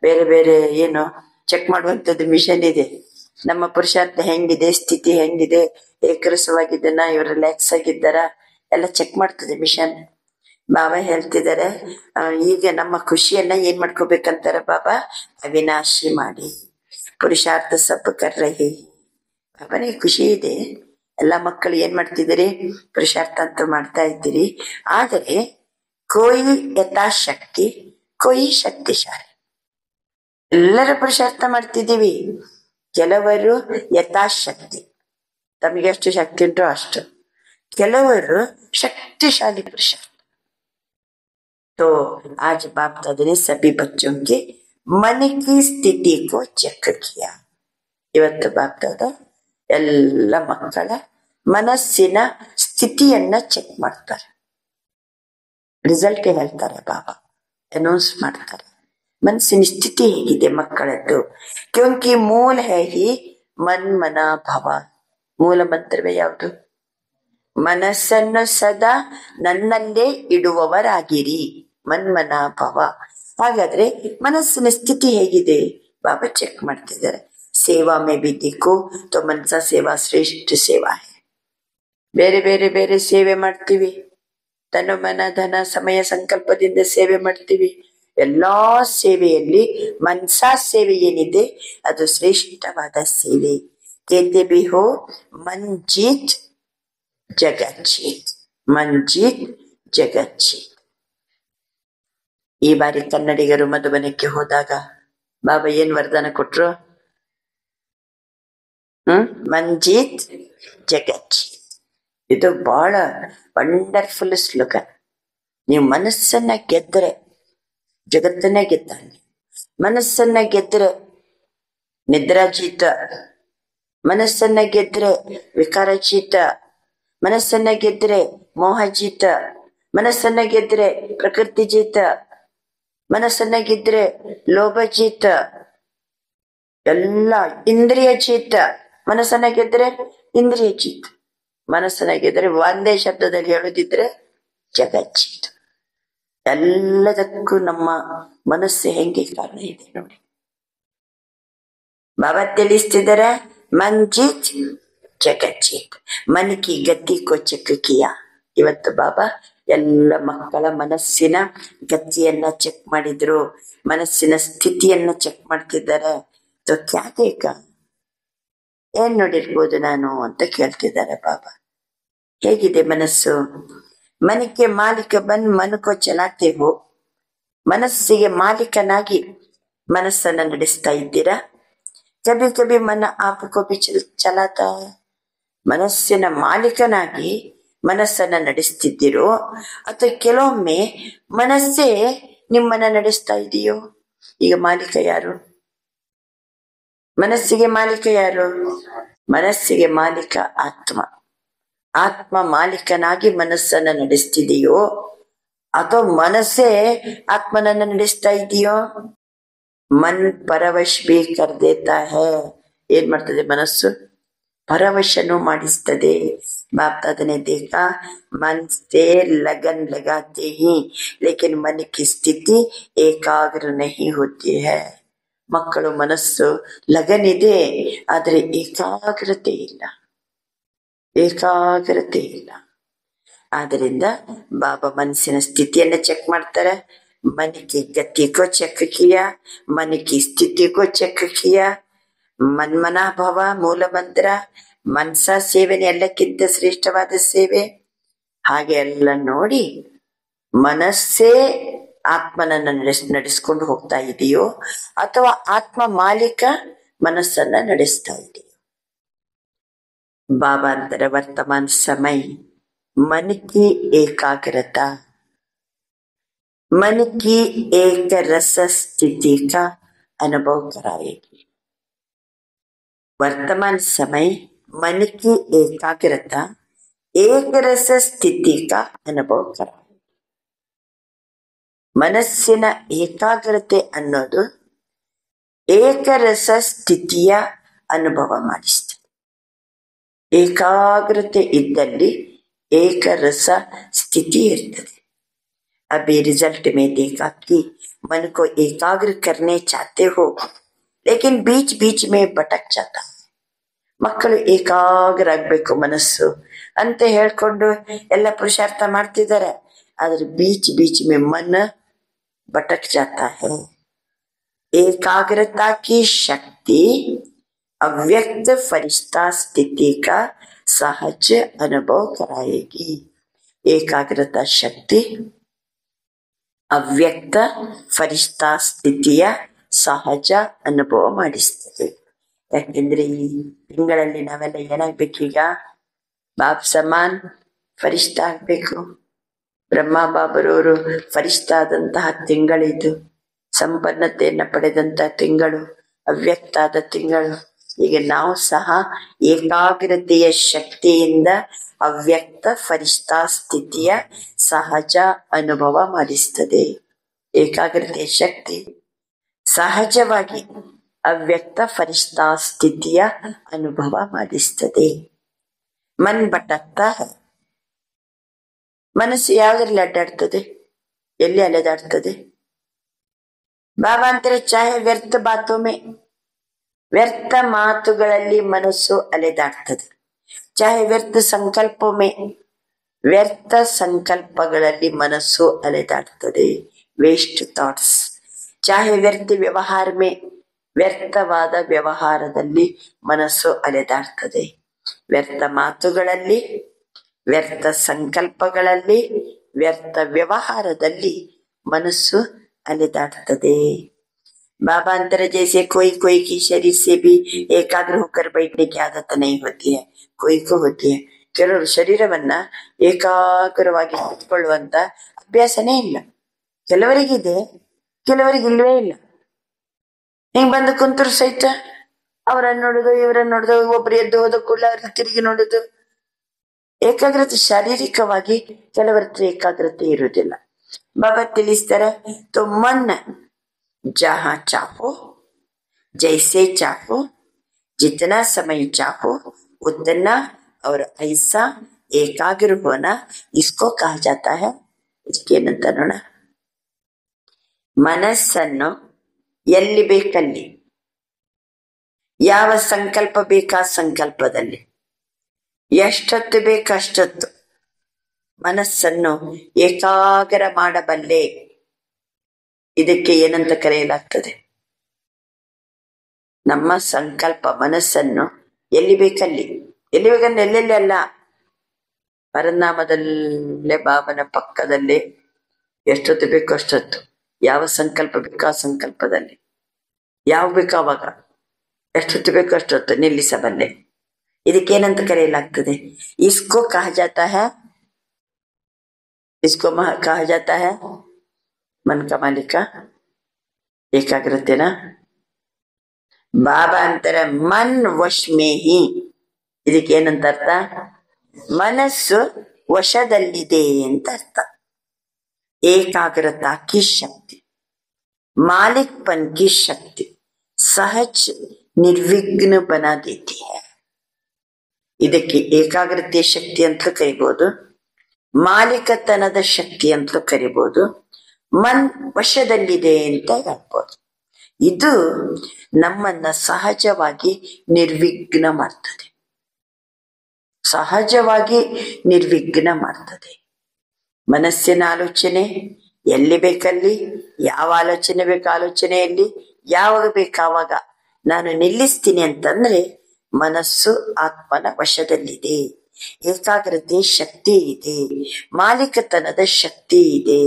ಬೇರೆ ಬೇರೆ ಏನು ಚೆಕ್ ಮಾಡುವಂತದ್ದು ಮಿಷನ್ ಇದೆ. ನಮ್ಮ ಪುರುಷಾರ್ಥ ಹೆಂಗಿದೆ, ಸ್ಥಿತಿ ಹೆಂಗಿದೆ, ಏಕರಸವಾಗಿದ್ದನ, ಇವ್ರು ರಿಲ್ಯಾಕ್ಸ್ ಆಗಿದ್ದಾರ, ಎಲ್ಲ ಚೆಕ್ ಮಾಡ್ತದೆ ಮಿಷನ್. ಬಾಬಾ ಹೇಳ್ತಿದ್ದಾರೆ, ಈಗ ನಮ್ಮ ಖುಷಿಯನ್ನ ಏನ್ ಮಾಡ್ಕೋಬೇಕಂತಾರ ಬಾಬಾ, ಅವಿನಾಶಿ ಮಾಡಿ. ಪುರುಷಾರ್ಥ ಸಬ್ ಕರ್ ರಹಿ. ಬಾಬಾನಿಗೆ ಖುಷಿ ಇದೆ, ಎಲ್ಲಾ ಮಕ್ಕಳು ಏನ್ ಮಾಡ್ತಿದ್ದೀರಿ, ಪುರುಷಾರ್ಥ ಅಂತ ಮಾಡ್ತಾ ಇದ್ದೀರಿ. ಆದರೆ ಕೋಯಿ ಯಥಾಶಕ್ತಿ, ಕೋಯಿ ಶಕ್ತಿಶಾಲಿ. ಎಲ್ಲರೂ ಪುರುಷಾರ್ಥ ಮಾಡ್ತಿದ್ದೀವಿ. ಕೆಲವರು ಯಥಾಶಕ್ತಿ, ತಮಗೆ ಎಷ್ಟು ಶಕ್ತಿ ಉಂಟೋ ಅಷ್ಟು. ಕೆಲವರು ಶಕ್ತಿಶಾಲಿ ಪುರುಷಾರ್ಥ. तो आज बाप दादा ने सभी बच्चों के मन की स्थिति को चेक किया. ಇವತ್ತು ಬಾಪ್ ದಾದ ಎಲ್ಲ ಮಕ್ಕಳ ಮನಸ್ಸಿನ ಸ್ಥಿತಿಯನ್ನ ಚೆಕ್ ಮಾಡ್ತಾರೆ. ರಿಸಲ್ಟ್ ಹೇಳ್ತಾರೆ ಬಾಬಾ, ಅನೌನ್ಸ್ ಮಾಡ್ತಾರೆ. ಮನಸ್ಸಿನ ಸ್ಥಿತಿ ಹೇಗಿದೆ ಮಕ್ಕಳದ್ದು. ಕ್ಯೋಂಕಿ ಮೂಲ ಹೈ ಹಿ ಮನ್ ಮನ ಭವ. ಮೂಲ ಮಂತ್ರವೇ ಯಾವುದು? ಮನಸ್ಸನ್ನು ಸದಾ ನನ್ನಲ್ಲೇ ಇಡುವವರಾಗಿರಿ, ಮನ್ಮನ ಭವ. ಹಾಗಾದ್ರೆ ಮನಸ್ಸಿನ ಸ್ಥಿತಿ ಹೇಗಿದೆ ಬಾಬಾ ಚೆಕ್ ಮಾಡ್ತಿದ್ದಾರೆ. ಸೇವಾ ಮೇ ಬಿ ದಿಕ್ಕು ತೋ ಮನಸ ಸೇವಾ ಶ್ರೇಷ್ಠ ಸೇವಾ ಹೈ. ಬೇರೆ ಬೇರೆ ಬೇರೆ ಸೇವೆ ಮಾಡ್ತೀವಿ, ತನು ಮನ ಧನ ಸಮಯ ಸಂಕಲ್ಪದಿಂದ ಸೇವೆ ಮಾಡ್ತೀವಿ. ಎಲ್ಲಾ ಸೇವೆಯಲ್ಲಿ ಮನಸಾ ಸೇವೆ ಏನಿದೆ ಅದು ಶ್ರೇಷ್ಠವಾದ ಸೇವೆ. ಕೇತೆ ಬಿ ಹೋ ಮಂಜೀತ್ ಜಗಜ್ಜೀತ್, ಮಂಜೀತ್ ಜಗಜ್ಜೀತ್. ಈ ಬಾರಿ ಕನ್ನಡಿಗರು ಮಧುಬನಕ್ಕೆ ಹೋದಾಗ ಬಾಬಾ ಏನ್ ವರದಾನ ಕೊಟ್ರು? ಮಂಜೀತ್ ಜಗಜ್ಜೀತ್. ಇದು ಬಹಳ ವಂಡರ್ಫುಲ್ ಶ್ಲೋಕ. ನೀವು ಮನಸ್ಸನ್ನ ಗೆದ್ರೆ ಜಗತ್ತನ್ನ ಗೆದ್ದಾನೆ. ಮನಸ್ಸನ್ನ ಗೆದ್ರೆ ನಿದ್ರಾಜೀತ, ಮನಸ್ಸನ್ನ ಗೆದ್ರೆ ವಿಕಾರಜೀತ, ಮನಸ್ಸನ್ನ ಗೆದ್ರೆ ಮೋಹ ಜೀತ, ಮನಸ್ಸನ್ನ ಗೆದ್ರೆ ಪ್ರಕೃತಿ ಜೀತ, ಮನಸ್ಸನ್ನ ಗೆದ್ರೆ ಲೋಭ ಜೀತ, ಎಲ್ಲ ಇಂದ್ರಿಯ ಜೀತ. ಮನಸ್ಸನ್ನ ಗೆದ್ರೆ ಇಂದ್ರಿಯ ಜೀತ, ಮನಸ್ಸನ್ನ ಗೆದ್ರೆ ಒಂದೇ ಶಬ್ದದಲ್ಲಿ ಹೇಳುದಿದ್ರೆ ಜಗಜ್ಜೀತ. ಎಲ್ಲದಕ್ಕೂ ನಮ್ಮ ಮನಸ್ಸು ಹೆಂಗೆ ಕಾರಣ ಇದೆ ನೋಡಿ. ಬಾಬಾ ತಿಳಿಸ್ತಿದ್ದಾರೆ, ಮನ್ ಜೀತ್ ಜಗಜ್ಜೀತ್, ಮನ್ ಕಿ ಗತಿ ಕೋ ಚೆಕ್ ಕಿಯಾ. ಇವತ್ತು ಬಾಬಾ ಎಲ್ಲ ಮಕ್ಕಳ ಮನಸ್ಸಿನ ಗತಿಯನ್ನ ಚೆಕ್ ಮಾಡಿದ್ರು, ಮನಸ್ಸಿನ ಸ್ಥಿತಿಯನ್ನ ಚೆಕ್ ಮಾಡ್ತಿದ್ದಾರೆ. ಕ್ಯಾ ಬೇಕ, ಏನ್ ನೋಡಿರ್ಬೋದು ನಾನು ಅಂತ ಕೇಳ್ತಿದ್ದಾರೆ ಬಾಬಾ. ಹೇಗಿದೆ ಮನಸ್ಸು? ಮನಕ್ಕೆ ಮಾಲೀಕ ಬಂದ್ ಮನಕೋ ಚಲಾತೆ ಹೋ. ಮನಸ್ಸಿಗೆ ಮಾಲೀಕನಾಗಿ ಮನಸ್ಸನ್ನ ನಡೆಸ್ತಾ ಇದ್ದೀರಾ? ಕಭಿ ಕಭಿ ಮನ ಆಪಕೋ ಬಿ ಚಲಾತಾ ಹೈ. ಮನಸ್ಸಿನ ಮಾಲೀಕನಾಗಿ ಮನಸ್ಸನ್ನ ನಡೆಸ್ತಿದ್ದೀರೋ ಅಥವಾ ಕೆಲವೊಮ್ಮೆ ಮನಸ್ಸೇ ನಿಮ್ಮನ್ನ ನಡೆಸ್ತಾ ಇದೆಯೋ? ಈಗ ಮಾಲೀಕ ಯಾರು? ಮನಸ್ಸಿಗೆ ಮಾಲೀಕ ಯಾರು? ಮನಸ್ಸಿಗೆ ಮಾಲೀಕ ಆತ್ಮ. ಆತ್ಮ ಮಾಲೀಕನಾಗಿ ಮನಸ್ಸನ್ನ ನಡೆಸ್ತಿದೆಯೋ ಅಥವಾ ಮನಸ್ಸೇ ಆತ್ಮನನ್ನ ನಡೆಸ್ತಾ ಇದೆಯೋ? ಮನ್ ಪರವಶ್ ಬಿ ಕರ್ ದೇತಾ ಹೈ. ಏನ್ ಮಾಡ್ತದೆ ಮನಸ್ಸು? ಪರವಶನು ಮಾಡಿಸ್ತದೆ. ಬಾಪ್ ಅದನ್ನೇ देखा, मन से लगन लगाते ही लेकिन मन की स्थिति एकाग्र नहीं होती है. ಮಕ್ಕಳು ಮನಸ್ಸು ಲಗನಿದೆ, ಆದರೆ ಏಕಾಗ್ರತೆ ಇಲ್ಲ, ಏಕಾಗ್ರತೆ ಇಲ್ಲ. ಆದ್ರಿಂದ ಬಾಬಾ ಮನಸ್ಸಿನ ಸ್ಥಿತಿಯನ್ನ ಚೆಕ್ ಮಾಡ್ತಾರೆ. मन की गति को चेक किया, मन की स्थिति को चेक किया. ಮನ್ಮನಾ ಭವ ಮೂಲ ಮಂತ್ರ. ಮನ್ಸ ಸೇವೆನೇ ಎಲ್ಲಕ್ಕಿಂತ ಶ್ರೇಷ್ಠವಾದ ಸೇವೆ. ಹಾಗೆ ಎಲ್ಲ ನೋಡಿ ಮನಸ್ಸೇ ಆತ್ಮನನ್ನ ನಡೆಸ್ಕೊಂಡು ಹೋಗ್ತಾ ಇದೆಯೋ ಅಥವಾ ಆತ್ಮ ಮಾಲೀಕ ಮನಸ್ಸನ್ನ ನಡೆಸ್ತಾ ಇದೆಯೋ? ಬಾಬಾ ಅಂತಾರೆ, ವರ್ತಮಾನ ಸಮಯ मन की एकाग्रता, मन की एक रस स्थिति का अनुभव कराएगी. वर्तमान समय मन की एकाग्रता एक रस स्थिति का अनुभव कराएगी. ಮನಸ್ಸಿನ ಏಕಾಗ್ರತೆ ಅನ್ನೋದು ಏಕರಸ ಸ್ಥಿತಿಯ ಅನುಭವ ಮಾಡಿಸ್ತದೆ. ಏಕಾಗ್ರತೆ ಇದ್ದಲ್ಲಿ ಏಕರಸ ಸ್ಥಿತಿ ಇರ್ತದೆ. अभी रिजल्ट में देखा कि मन को एकाग्र करने चाहते हो लेकिन बीच बीच में भटक जाता है. ಮಕ್ಕಳು ಏಕಾಗ್ರ ಆಗ್ಬೇಕು ಮನಸ್ಸು ಅಂತ ಹೇಳ್ಕೊಂಡು ಎಲ್ಲ ಪುರುಷಾರ್ಥ ಮಾಡ್ತಿದ್ದಾರೆ, ಆದ್ರೆ ಬೀಚ್ ಬೀಚ್ में मन भटक जाता है. एकाग्रता की शक्ति अव्यक्त फरिश्ता स्थिति का सहज अनुभव कराएगी. ಏಕಾಗ್ರತಾ ಶಕ್ತಿ ಅವ್ಯಕ್ತ ಫರಿಷ್ಠಾ ಸ್ಥಿತಿಯ ಸಹಜ ಅನುಭವ ಮಾಡಿಸ್ತದೆ. ಯಾಕೆಂದ್ರೆ ಈ ತಿಂಗಳಲ್ಲಿ ನಾವೆಲ್ಲ ಏನಾಗ್ಬೇಕೀಗ? ಬಾಬ್ ಸಮಾನ್ ಫರಿಷ್ಠ ಆಗ್ಬೇಕು. ಬ್ರಹ್ಮ ಬಾಬರವರು ಫರಿಷ್ಠ ಆದಂತಹ ತಿಂಗಳಿದು, ಸಂಪನ್ನತೆಯನ್ನ ಪಡೆದಂತಹ ತಿಂಗಳು, ಅವ್ಯಕ್ತ ಆದ ತಿಂಗಳು. ಈಗ ನಾವು ಸಹ ಏಕಾಗ್ರತೆಯ ಶಕ್ತಿಯಿಂದ ಅವ್ಯಕ್ತ ಫರಿಷ್ಠಾ ಸ್ಥಿತಿಯ ಸಹಜ ಅನುಭವ ಮಾಡಿಸ್ತದೆ. ಏಕಾಗ್ರತೆಯ ಶಕ್ತಿ ಸಹಜವಾಗಿ ಅವ್ಯಕ್ತ ಫರಿಷ್ಠಾ ಸ್ಥಿತಿಯ ಅನುಭವ ಮಾಡಿಸ್ತದೆ. ಮನ್ ಭಟಕ್ತಾ ಹೈ. ಮನಸ್ಸು ಯಾವುದ್ರಲ್ಲಿ ಅಡ್ಡಾಡ್ತದೆ? ಎಲ್ಲಿ ಅಲೆದಾಡ್ತದೆ? ಬಾಬಾ ಅಂತಾರೆ, ಚಾಹೆ ವ್ಯರ್ಥ ಬಾತೊಮ್ಮೆ, ವ್ಯರ್ಥ ಮಾತುಗಳಲ್ಲಿ ಮನಸ್ಸು ಅಲೆದಾಡ್ತದೆ. ಚಾಹೆ ವ್ಯರ್ಥ ಸಂಕಲ್ಪೊಮ್ಮೆ, ವ್ಯರ್ಥ ಸಂಕಲ್ಪಗಳಲ್ಲಿ ಮನಸ್ಸು ಅಲೆದಾಡ್ತದೆ. Waste thoughts. ಚಾಹೆ ವ್ಯರ್ಥ ವ್ಯವಹಾರ ಮೇ, ವ್ಯರ್ಥವಾದ ವ್ಯವಹಾರದಲ್ಲಿ ಮನಸ್ಸು ಅಲೆದಾಡ್ತದೆ. ವ್ಯರ್ಥ ಮಾತುಗಳಲ್ಲಿ, ವ್ಯರ್ಥ ಸಂಕಲ್ಪಗಳಲ್ಲಿ, ವ್ಯರ್ಥ ವ್ಯವಹಾರದಲ್ಲಿ ಮನಸ್ಸು ಅಲೆದಾಡ್ತದೆ. बाबा अंतर जैसे कोई कोई की शरीर से भी एकाग्र होकर बैठने की आदत नहीं होती है, कोई को होती है. ಕೆಲವರು ಶರೀರವನ್ನ ಏಕಾಗ್ರವಾಗಿ ಕೂತ್ಕೊಳ್ಳುವಂತ ಅಭ್ಯಾಸನೇ ಇಲ್ಲ. ಕೆಲವರಿಗಿದೆ, ಕೆಲವರಿಗೆ ಇಲ್ವೇ ಇಲ್ಲ. ಹಿಂಗ್ ಬಂದು ಕುಂತರು ಸಹಿತ ಅವರನ್ನ ನೋಡುದು, ಇವರನ್ನ ನೋಡುದು, ಒಬ್ರು ಎದ್ದು ಹೋದ ಕೂಡಲೇ ಅವ್ರನ್ನ ತಿರುಗಿ ನೋಡುದು, ಏಕಾಗ್ರತೆ ಶಾರೀರಿಕವಾಗಿ ಕೆಲವರ ಏಕಾಗ್ರತೆ ಇರುವುದಿಲ್ಲ. ಬಾಬಾ ತಿಳಿಸ್ತಾರೆ, तो मन जहां चाहो जैसे चाहो जितना समय चाहो उतना और ऐसा एकाग्र होना इसको कहा जाता है. ಇದಕ್ಕೆ ಏನಂತ ನೋಡ, ಮನಸ್ಸನ್ನು ಎಲ್ಲಿ ಬೇಕಲ್ಲಿ, ಯಾವ ಸಂಕಲ್ಪ ಬೇಕಾ ಸಂಕಲ್ಪದಲ್ಲಿ, ಎಷ್ಟೊತ್ತು ಬೇಕಷ್ಟೊತ್ತು ಮನಸ್ಸನ್ನು ಏಕಾಗ್ರ ಮಾಡಬಲ್ಲೆ. ಇದಕ್ಕೆ ಏನಂತ ಕರೆಯಲಾಗ್ತದೆ? ನಮ್ಮ ಸಂಕಲ್ಪ ಮನಸ್ಸನ್ನು ಎಲ್ಲಿ ಬೇಕಲ್ಲಿ, ಎಲ್ಲಿ ಬೇಕಂದ್ರೆ ಎಲ್ಲೆಲ್ಲಿ ಅಲ್ಲ, ಪರನಾಮದಲ್ಲೇ ಬಾಬನ ಪಕ್ಕದಲ್ಲೇ ಎಷ್ಟೊತ್ತು ಬೇಕು ಅಷ್ಟೊತ್ತು, ಯಾವ ಸಂಕಲ್ಪ ಬೇಕೋ ಆ ಸಂಕಲ್ಪದಲ್ಲಿ, ಯಾವ ಬೇಕೋ ಅವಾಗ ಎಷ್ಟೊತ್ತು ಬೇಕು ಅಷ್ಟೊತ್ತು ನಿಲ್ಲಿಸಬಲ್ಲೆ. ಇದಕ್ಕೇನಂತ ಕರೆಯಲಾಗ್ತದೆ? इसको कहा जाता है, इसको कहा जाता है मन का मालिक ಏಕಾಗ್ರತೆನ. ಬಾಬಾ ಅಂತಾರೆ ಮನ್ ವಶ್ ಮೇ ಹಿ. ಇದಕ್ಕೆ ಏನಂತ ಅರ್ಥ? ಮನಸ್ಸು ವಶದಲ್ಲಿದೆ ಅಂತ ಅರ್ಥ. ಏಕಾಗ್ರತಾ ಕಿ ಶಕ್ತಿ, ಮಾಲಿಕ್ಪನ್ ಕಿ ಶಕ್ತಿ ಸಹಜ ನಿರ್ವಿಘ್ನ ಬನಾ ದೇತಿ ಹೈ. ಇದಕ್ಕೆ ಏಕಾಗ್ರತೆ ಶಕ್ತಿ ಅಂತಲೂ ಕರಿಬಹುದು, ಮಾಲೀಕತನದ ಶಕ್ತಿ ಅಂತಲೂ ಕರಿಬಹುದು, ಮನ್ ವಶದಲ್ಲಿದೆ ಅಂತ ಹೇಳ್ಬೋದು. ಇದು ನಮ್ಮನ್ನ ಸಹಜವಾಗಿ ನಿರ್ವಿಘ್ನ ಮಾಡ್ತದೆ, ಸಹಜವಾಗಿ ನಿರ್ವಿಘ್ನ ಮಾಡ್ತದೆ. ಮನಸ್ಸಿನ ಆಲೋಚನೆ ಎಲ್ಲಿ ಬೇಕಲ್ಲಿ, ಯಾವ ಆಲೋಚನೆ ಬೇಕು ಆಲೋಚನೆಯಲ್ಲಿ, ಯಾವಾಗ ಬೇಕಾವಾಗ ನಾನು ನಿಲ್ಲಿಸ್ತೀನಿ ಅಂತಂದ್ರೆ ಮನಸ್ಸು ಆತ್ಮನ ವಶದಲ್ಲಿದೆ, ಏಕಾಗ್ರತೆ ಶಕ್ತಿ ಇದೆ, ಮಾಲೀಕತನದ ಶಕ್ತಿ ಇದೆ.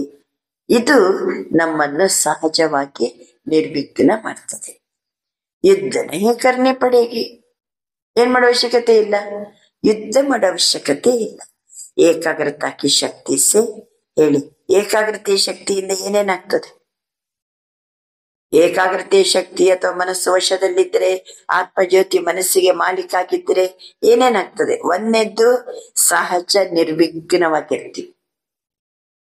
ಇದು ನಮ್ಮನ್ನು ಸಹಜವಾಗಿ ನಿರ್ವಿಘ್ನ ಮಾಡ್ತದೆ. ಯುದ್ಧ ನಹಿ ಕರ್ನೆ ಪಡೇಗಿ, ಏನ್ ಮಾಡೋ ಅವಶ್ಯಕತೆ ಇಲ್ಲ, ಯುದ್ಧ ಮಾಡೋ ಅವಶ್ಯಕತೆ ಇಲ್ಲ. ಏಕಾಗ್ರತಾ ಕಿ ಶಕ್ತಿ ಸೆ ಹೇಳಿ, ಏಕಾಗ್ರತೆ ಶಕ್ತಿಯಿಂದ ಏನೇನಾಗ್ತದೆ? ಏಕಾಗ್ರತೆ ಶಕ್ತಿ ಅಥವಾ ಮನಸ್ಸು ವಶದಲ್ಲಿದ್ದರೆ, ಆತ್ಮಜ್ಯೋತಿ ಮನಸ್ಸಿಗೆ ಮಾಲೀಕ ಆಗಿದ್ದರೆ ಏನೇನಾಗ್ತದೆ? ಒಂದನೇದ್ದು ಸಹಜ ನಿರ್ವಿಘ್ನವಾಗಿರ್ತೀವಿ,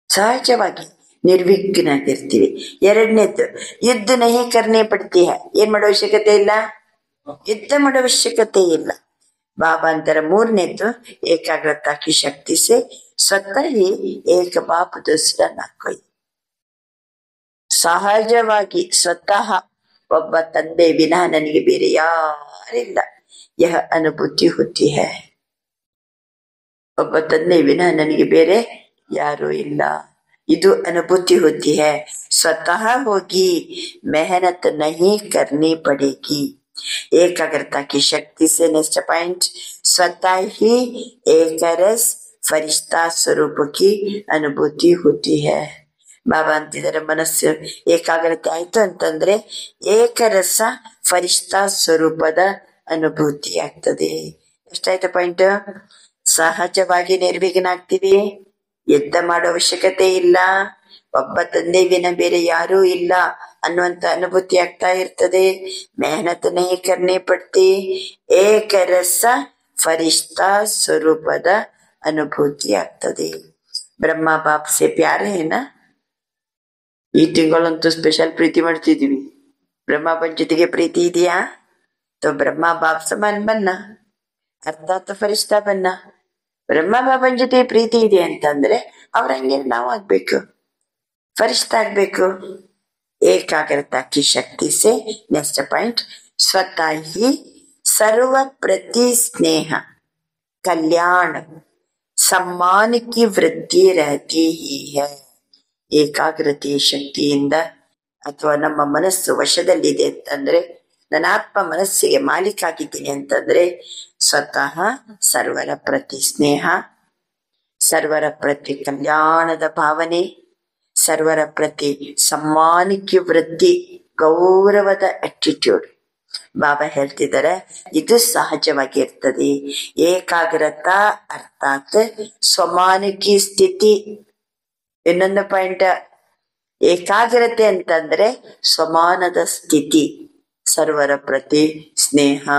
ಸಹಜವಾಗಿ ನಿರ್ವಿಘ್ನಾಗಿರ್ತೀವಿ. ಎರಡನೇದ್ದು ಯುದ್ಧ ನಹಿ ಕರ್ನೆ ಪಡ್ತೀಯ, ಏನ್ ಮಾಡೋ ಅವಶ್ಯಕತೆ ಇಲ್ಲ, ಯುದ್ಧ ಮಾಡೋ ಅವಶ್ಯಕತೆ ಇಲ್ಲ. ಬಾಬಾ ಅಂತರ ಮೂರನೇದ್ದು ಏಕಾಗ್ರತಾ ಕಿ ಶಕ್ತಿ ಸೆ ಸ್ವತಃ ಹಿ ಏಕ ಬಾಪ್ ದೂಸರಾ ನಾ ಕೋಯಿ. ಸಹಜವಾಗಿ ಸ್ವತಃ ಒಬ್ಬ ತಂದೆ ವಿನಾ ನನಗೆ ಬೇರೆ ಯಾರಿಲ್ಲ, ಯಹ ಅನುಭೂತಿ ಹೋತಿ ಹೈ. ಒಬ್ಬ ತಂದೆ ವಿನಾ ನನಗೆ ಬೇರೆ ಯಾರು ಇಲ್ಲ, ಇದು ಅನುಭೂತಿ ಹೋತಿ ಹೈ. ಸ್ವತಃ ಹೋಗಿ मेहनत नहीं करनी पड़ेगी. ಏಕಾಗ್ರತಾ ಕಿ ಶಕ್ತಿ ಸೆ ನೆಕ್ಸ್ಟ್ ಪಾಯಿಂಟ್, ಸ್ವತಃ ಹಿ ಏಕರಸ್ ಫರಿಷ್ಠಾ ಸ್ವರೂಪ ಕಿ ಅನುಭೂತಿ ಹೋತಿ ಹೈ. ಬಾಬಾ ಅಂತಿದ್ದಾರೆ, ಮನಸ್ಸು ಏಕಾಗ್ರತೆ ಆಯ್ತು ಅಂತಂದ್ರೆ ಏಕರಸ ಫರಿಷ್ಠಾ ಸ್ವರೂಪದ ಅನುಭೂತಿ ಆಗ್ತದೆ. ಎಷ್ಟಾಯ್ತು ಪಾಯಿಂಟ್? ಸಹಜವಾಗಿ ನಿರ್ವಿಘ್ನ ಆಗ್ತೀವಿ, ಯುದ್ಧ ಮಾಡೋ ಅವಶ್ಯಕತೆ ಇಲ್ಲ, ಒಬ್ಬ ತಂದೆ ವಿನ ಬೇರೆ ಯಾರೂ ಇಲ್ಲ ಅನ್ನುವಂತ ಅನುಭೂತಿ ಆಗ್ತಾ ಇರ್ತದೆ. ಮೆಹನತ್ ನಹಿ ಕರ್ನೆ ಪಡ್ತಿ, ಏಕರಸ ಫರಿಷ್ಠಾ ಸ್ವರೂಪದ ಅನುಭೂತಿ ಆಗ್ತದೆ. ಬ್ರಹ್ಮ ಬಾಪ್ ಸೆ ಪ್ಯಾರ ಏನ. ಈ ತಿಂಗಳಂತೂ ಸ್ಪೆಷಲ್ ಪ್ರೀತಿ ಮಾಡ್ತಿದೀವಿ. ಬ್ರಹ್ಮ ಬಾಪ್ ಜೊತೆಗೆ ಪ್ರೀತಿ ಇದೆಯಾ? तो ಬ್ರಹ್ಮ ಬಾಪ್ ಸಮಾನ್ ಬನ್ನ, ಅರ್ಥಾತ್ ಫರಿಷ್ಠಾ ಬನ್ನ. ಬ್ರಹ್ಮ ಬಾಬನ್ ಜೊತೆ ಪ್ರೀತಿ ಇದೆ ಅಂತಂದ್ರೆ ಅವ್ರ ಹಂಗೆ ನಾವು ಆಗ್ಬೇಕು, ಫರಿಷ್ಠ ಆಗ್ಬೇಕು. ಏಕಾಗ್ರತಾ ಕಿ ಶಕ್ತಿ ಸೆ ನೆಕ್ಸ್ಟ್ ಪಾಯಿಂಟ್, ಸ್ವತಃ ಹಿ ಸರ್ವ ಪ್ರತಿ ಸ್ನೇಹ ಕಲ್ಯಾಣ सम्मान की वृद्धि रहती ही है. ಏಕಾಗ್ರತೆಯ ಶಕ್ತಿಯಿಂದ ಅಥವಾ ನಮ್ಮ ಮನಸ್ಸು ವಶದಲ್ಲಿದೆ ಅಂತಂದ್ರೆ, ನನ್ನ ಆತ್ಮ ಮನಸ್ಸಿಗೆ ಮಾಲೀಕ ಆಗಿದ್ದೀನಿ ಅಂತಂದ್ರೆ ಸ್ವತಃ ಸರ್ವರ ಪ್ರತಿ ಸ್ನೇಹ, ಸರ್ವರ ಪ್ರತಿ ಕಲ್ಯಾಣದ ಭಾವನೆ, ಸರ್ವರ ಪ್ರತಿ ಸಮ್ಮಾನಕ್ಕೆ ವೃದ್ಧಿ, ಗೌರವದ ಅಟಿಟ್ಯೂಡ್. ಬಾಬಾ ಹೇಳ್ತಿದ್ದಾರೆ ಇದು ಸಹಜವಾಗಿ ಇರ್ತದೆ. ಏಕಾಗ್ರತಾ ಅರ್ಥಾತ್ ಸ್ವಮಾನಕಿ ಸ್ಥಿತಿ. ಇನ್ನೊಂದು ಪಾಯಿಂಟ್, ಏಕಾಗ್ರತೆ ಅಂತಂದ್ರೆ ಸ್ವಮಾನದ ಸ್ಥಿತಿ, ಸರ್ವರ ಪ್ರತಿ ಸ್ನೇಹ,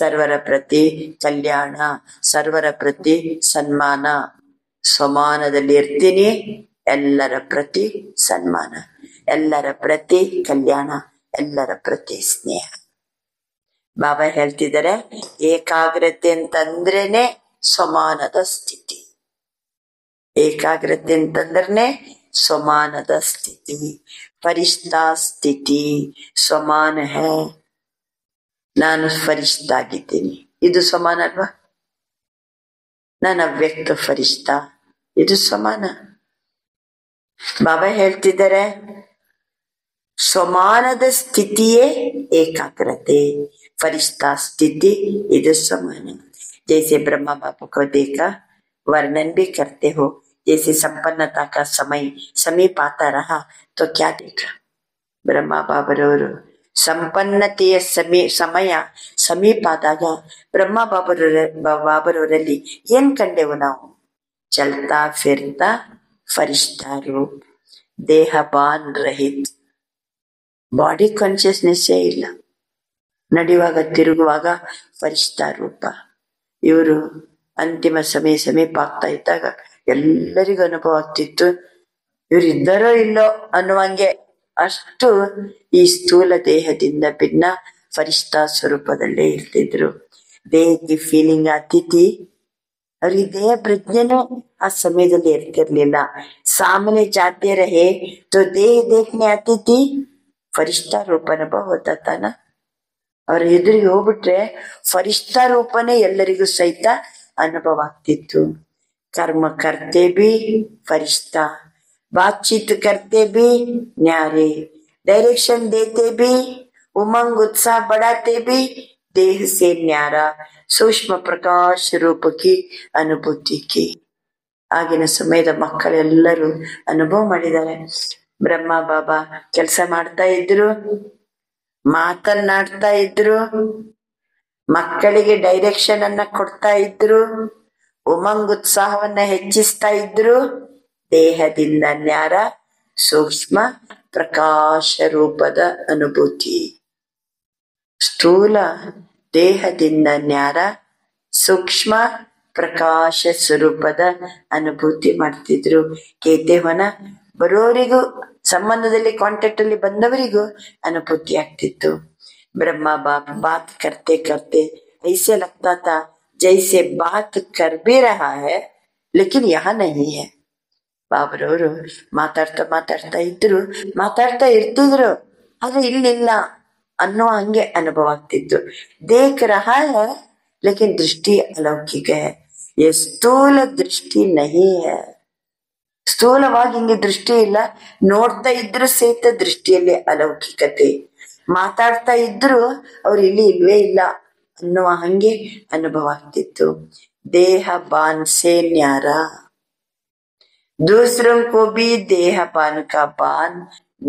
ಸರ್ವರ ಪ್ರತಿ ಕಲ್ಯಾಣ, ಸರ್ವರ ಪ್ರತಿ ಸನ್ಮಾನ. ಸ್ವಮಾನದಲ್ಲಿ ಇರ್ತೀನಿ, ಎಲ್ಲರ ಪ್ರತಿ ಸನ್ಮಾನ, ಎಲ್ಲರ ಪ್ರತಿ ಕಲ್ಯಾಣ, ಎಲ್ಲರ ಪ್ರತಿ ಸ್ನೇಹ. ಬಾಬಾ ಹೇಳ್ತಿದ್ದಾರೆ, ಏಕಾಗ್ರತೆ ಅಂತಂದ್ರೇನೆ ಸ್ವಮಾನದ ಸ್ಥಿತಿ. ಏಕಾಗ್ರತೆ ಅಂತಂದ್ರೆ ಸ್ವಮಾನದ ಸ್ಥಿತಿ, ಫರಿಷ್ಠಾ ಸ್ಥಿತಿ. ಸ್ವಮಾನ ಹೇ, ನಾನು ಫರಿಷ್ಠ ಆಗಿದ್ದೀನಿ, ಇದು ಸ್ವಮಾನ ಅಲ್ವಾ? ನಾನು ಅವ್ಯಕ್ತ ಫರಿಷ್ಠ, ಇದು ಸ್ವಮಾನ. ಬಾಬಾ ಹೇಳ್ತಿದ್ದಾರೆ, ಸ್ವಮಾನದ ಸ್ಥಿತಿಯೇ ಏಕಾಗ್ರತೆ, फरिश्ता स्थिति इधर समान है। जैसे ब्रह्मा बाबा को देखा, वर्णन भी करते हो, जैसे संपन्नता का समय समीप आता रहा तो क्या देखा? ब्रह्मा बाबरವರು ಸಂಪನ್ನತೆಯ ಸಮಯ ಸಮೀಪ ಆದಾಗ ಬ್ರಹ್ಮ ಬಾಬರವರಲ್ಲಿ ಏನ್ ಕಂಡೆವು ನಾವು? ಚಲ್ತಾ ಫಿರ್ತಾ ಫರಿಷ್ಠಾ ರೂಪ್, ದೇಹಬಾನ್ ರಹಿತ್, ಬಾಡಿ ಕಾನ್ಶಿಯಸ್ನೆಸ್ಸೇ ಇಲ್ಲ. ನಡೆಯುವಾಗ ತಿರುಗುವಾಗ ಫರಿಷ್ಠಾ ರೂಪ. ಇವರು ಅಂತಿಮ ಸಮೀಪ ಆಗ್ತಾ ಇದ್ದಾಗ ಎಲ್ಲರಿಗೂ ಅನುಭವ ಆಗ್ತಿತ್ತು, ಇವ್ರು ಇದ್ದಾರೋ ಇಲ್ಲೋ ಅನ್ನುವಂಗೆ. ಅಷ್ಟು ಈ ಸ್ಥೂಲ ದೇಹದಿಂದ ಭಿನ್ನ ಫರಿಷ್ಠಾ ಸ್ವರೂಪದಲ್ಲೇ ಇರ್ತಿದ್ರು. ದೇಹಕ್ಕೆ ಫೀಲಿಂಗ್ ಅತಿಥಿ, ಅವ್ರಿಗೆ ದೇಹ ಪ್ರಜ್ಞೆನೂ ಆ ಸಮಯದಲ್ಲಿ ಇರ್ತಿರ್ಲಿಲ್ಲ. ಸಾಮನೆ ಜಾತೆ ರಹೆ ತೋ ದೇಹ ದೇಖ್ನೆ ಅತಿಥಿ ಫರಿಷ್ಠಾ ರೂಪ ಅನುಭವ ಹೋತಾ ತಾನ. ಅವ್ರ ಎದುರಿಗೆ ಹೋಗ್ಬಿಟ್ರೆ ಫರಿಷ್ಠಾ ರೂಪನೇ ಎಲ್ಲರಿಗೂ ಸಹಿತ ಅನುಭವ ಆಗ್ತಿತ್ತು. कर्म करते भी फरिश्ता, बातचीत करते भी न्यारे, डायरेक्शन देते भी, उमंग उत्साह बढ़ाते भी देह से न्यारा, सूक्ष्म प्रकाश रूप की अनुभूति की. ಆಗಿನ ಸಮಯದ ಮಕ್ಕಳೆಲ್ಲರೂ ಅನುಭವ ಮಾಡಿದ್ದಾರೆ. ಬ್ರಹ್ಮ ಬಾಬಾ ಕೆಲಸ ಮಾಡ್ತಾ ಇದ್ರು, ಮಾತನ್ನಾಡ್ತಾ ಇದ್ರು, ಮಕ್ಕಳಿಗೆ ಡೈರೆಕ್ಷನ್ ಅನ್ನ ಕೊಡ್ತಾ ಇದ್ರು, ಉಮಂಗ್ ಉತ್ಸಾಹವನ್ನ ಹೆಚ್ಚಿಸ್ತಾ ಇದ್ರು. ದೇಹದಿಂದ ನ್ಯಾರ ಸೂಕ್ಷ್ಮ ಪ್ರಕಾಶ ರೂಪದ ಅನುಭೂತಿ. ಸ್ಥೂಲ ದೇಹದಿಂದ ನ್ಯಾರ ಸೂಕ್ಷ್ಮ ಪ್ರಕಾಶ ಸ್ವರೂಪದ ಅನುಭೂತಿ ಮಾಡ್ತಿದ್ರು. ಕೇತೇವನ ಬರೋರಿಗೂ, ಸಂಬಂಧದಲ್ಲಿ ಕಾಂಟ್ಯಾಕ್ಟ್ ಅಲ್ಲಿ ಬಂದವರಿಗೂ ಅನುಭೂತಿ ಆಗ್ತಿತ್ತು. ಬ್ರಹ್ಮ ಬಾಬಾ ಬಾತ್ ಕರ್ತೆ ಕರ್ತೆ ऐसे लगता था जैसे बात कर भी रहा है लेकिन यहाँ नहीं है. ಬಾಬರವರು ಮಾತಾಡ್ತಾ ಇದ್ರು, ಮಾತಾಡ್ತಾ ಇರ್ತಿದ್ರು, ಆದ್ರೆ ಇಲ್ಲಿಲ್ಲ ಅನ್ನೋ ಹಂಗೆ ಅನುಭವ ಆಗ್ತಿತ್ತು. ದೇಖ್ ರಹಾ ಹೈ ಲೇಕಿನ್ ದೃಷ್ಟಿ ಅಲೌಕಿಕ ಹೈ, ये ಸ್ಥೂಲ ದೃಷ್ಟಿ ನಹಿ ಹೈ. ಸ್ಥೂಲವಾಗಿ ಹಿಂಗೆ ದೃಷ್ಟಿ ಇಲ್ಲ, ನೋಡ್ತಾ ಇದ್ರು ಸಹಿತ ದೃಷ್ಟಿಯಲ್ಲಿ ಅಲೌಕಿಕತೆ. ಮಾತಾಡ್ತಾ ಇದ್ರು ಅವ್ರು ಇಲ್ಲಿ ಇಲ್ವೇ ಇಲ್ಲ ಅನ್ನುವ ಹಂಗೆ ಅನುಭವ ಆಗ್ತಿತ್ತು. ದೇಹ ಬಾನ್ ಸೇ ನ್ಯಾರ, दूसरों को भी देह पान का पान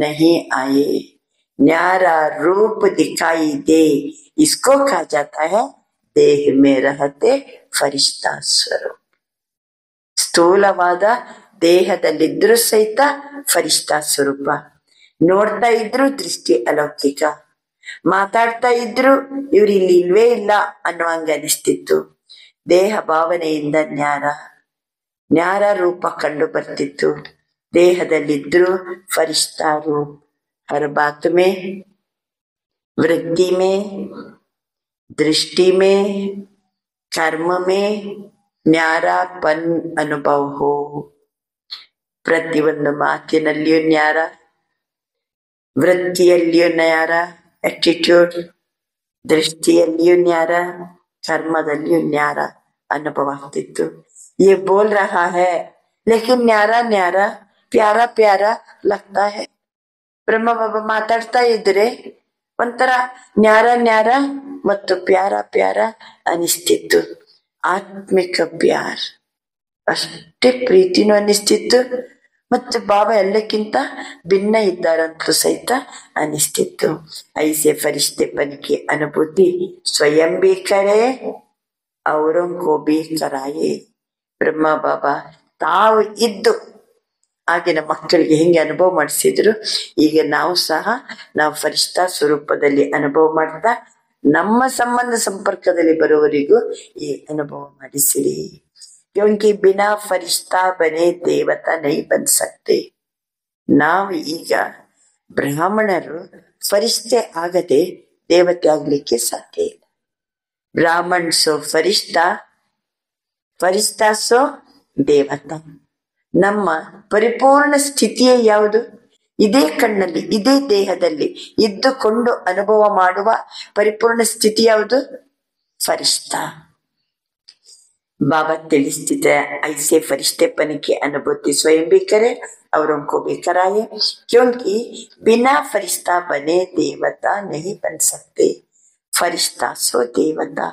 नहीं आए. न्यारा रूप दिखाई दे, इसको कहा जाता है देह में रहते फरिश्ता स्वरूप. ಸ್ಥೂಲವಾದ ದೇಹದಲ್ಲಿದ್ರು ಸಹಿತ ಫರಿಷ್ಠಾ ಸ್ವರೂಪ. ನೋಡ್ತಾ ಇದ್ರು ದೃಷ್ಟಿ ಅಲೌಕಿಕ, ಮಾತಾಡ್ತಾ ಇದ್ರು ಇವ್ರು ಇಲ್ಲಿ ಇಲ್ವೇ ಇಲ್ಲ ಅನ್ನುವಂಗ ಅನಿಸ್ತಿತ್ತು. ದೇಹ ಭಾವನೆಯಿಂದ ನ್ಯಾರ ರೂಪ ಕಂಡು ಬರ್ತಿತ್ತು. ದೇಹದಲ್ಲಿದ್ರು ಫರಿಷ್ಠಾ ರೂಪ. ಹರ್ ಬಾತ್ ಮೇ, ವೃತ್ತಿ ಮೇ, ದೃಷ್ಟಿ ಮೇ, ಕರ್ಮ ಮೇ ನ್ಯಾರಪನ್ ಅನುಭವ ಹೋ. ಪ್ರತಿಯೊಂದು ಮಾತಿನಲ್ಲಿಯೂ ನ್ಯಾರ, ವೃತ್ತಿಯಲ್ಲಿಯೂ ನ್ಯಾರ ಆಟಿಟ್ಯೂಡ್, ದೃಷ್ಟಿಯಲ್ಲಿಯೂ ನ್ಯಾರ, ಕರ್ಮದಲ್ಲಿಯೂ ನ್ಯಾರ ಅನುಭವ ಆಗ್ತಿತ್ತು. ये बोल रहा है लेकिन न्यारा न्यारा प्यारा प्यारा लगता है. ಬ್ರಹ್ಮ ಬಾಬಾ ಮಾತಾಡ್ತಾ ಇದ್ರೆ ಒಂಥರ ನ್ಯಾರ ಮತ್ತು ಪ್ಯಾರ ಅನಿಸ್ತಿತ್ತು. ಆತ್ಮಿಕ ಪ್ಯಾರ್, ಅಷ್ಟೇ ಪ್ರೀತಿನೂ ಅನಿಸ್ತಿತ್ತು. ಮತ್ತು ಬಾಬಾ ಎಲ್ಲಕ್ಕಿಂತ ಭಿನ್ನ ಇದ್ದಾರಂತೂ ಸಹಿತ ಅನಿಸ್ತಿತ್ತು. ಐಸೆ ಫರಿಷ್ಠೆ ಪನಿಕೆ ಅನುಭೂತಿ ಸ್ವಯಂ ಬಿ ಕರೆ ಔರೋಂ ಕೋ ಬಿ ಕರಾಯೆ. ಬ್ರಹ್ಮ ಬಾಬಾ ತಾವು ಇದ್ದು ಆಗಿನ ಮಕ್ಕಳಿಗೆ ಹೆಂಗೆ ಅನುಭವ ಮಾಡಿಸಿದ್ರು, ಈಗ ನಾವು ಸಹ ನಾವು ಫರಿಷ್ಠಾ ಸ್ವರೂಪದಲ್ಲಿ ಅನುಭವ ಮಾಡ್ತಾ ನಮ್ಮ ಸಂಬಂಧ ಸಂಪರ್ಕದಲ್ಲಿ ಬರುವವರಿಗೂ ಈ ಅನುಭವ ಮಾಡಿಸಿರಿ. ಕ್ಯೋಂಕಿ ಬಿನಾ ಫರಿಷ್ಠಾ ಬನೆ ದೇವತಾ ನೈ ಬನ್ ಸಕ್ತೆ. ನಾವು ಈಗ ಬ್ರಾಹ್ಮಣರು ಫರಿಷ್ಠೆ ಆಗದೆ ದೇವತೆ ಆಗ್ಲಿಕ್ಕೆ ಸಾಧ್ಯ ಇಲ್ಲ. ಬ್ರಾಹ್ಮಣ್ ಸೋ ಫರಿಷ್ಠಾ, ಫರಿಷ್ಠಾ ಸೋ ದೇವತಾ. ನಮ್ಮ ಪರಿಪೂರ್ಣ ಸ್ಥಿತಿಯೇ ಯಾವುದು? ಇದೇ ಕಣ್ಣಲ್ಲಿ ಇದೇ ದೇಹದಲ್ಲಿ ಇದ್ದುಕೊಂಡು ಅನುಭವ ಮಾಡುವ ಪರಿಪೂರ್ಣ ಸ್ಥಿತಿ ಯಾವುದು? ಫರಿಷ್ಠಾ. बाबा ತಿಳಿಸ್ತಿದ್ದೆ, ऐसे फरिश्तेपन की अनुभूति स्वयं भी करे और उनको भी कराए, क्योंकि बिना फरिश्ता बने देवता नहीं बन सकते. फरिश्ता सो देवता.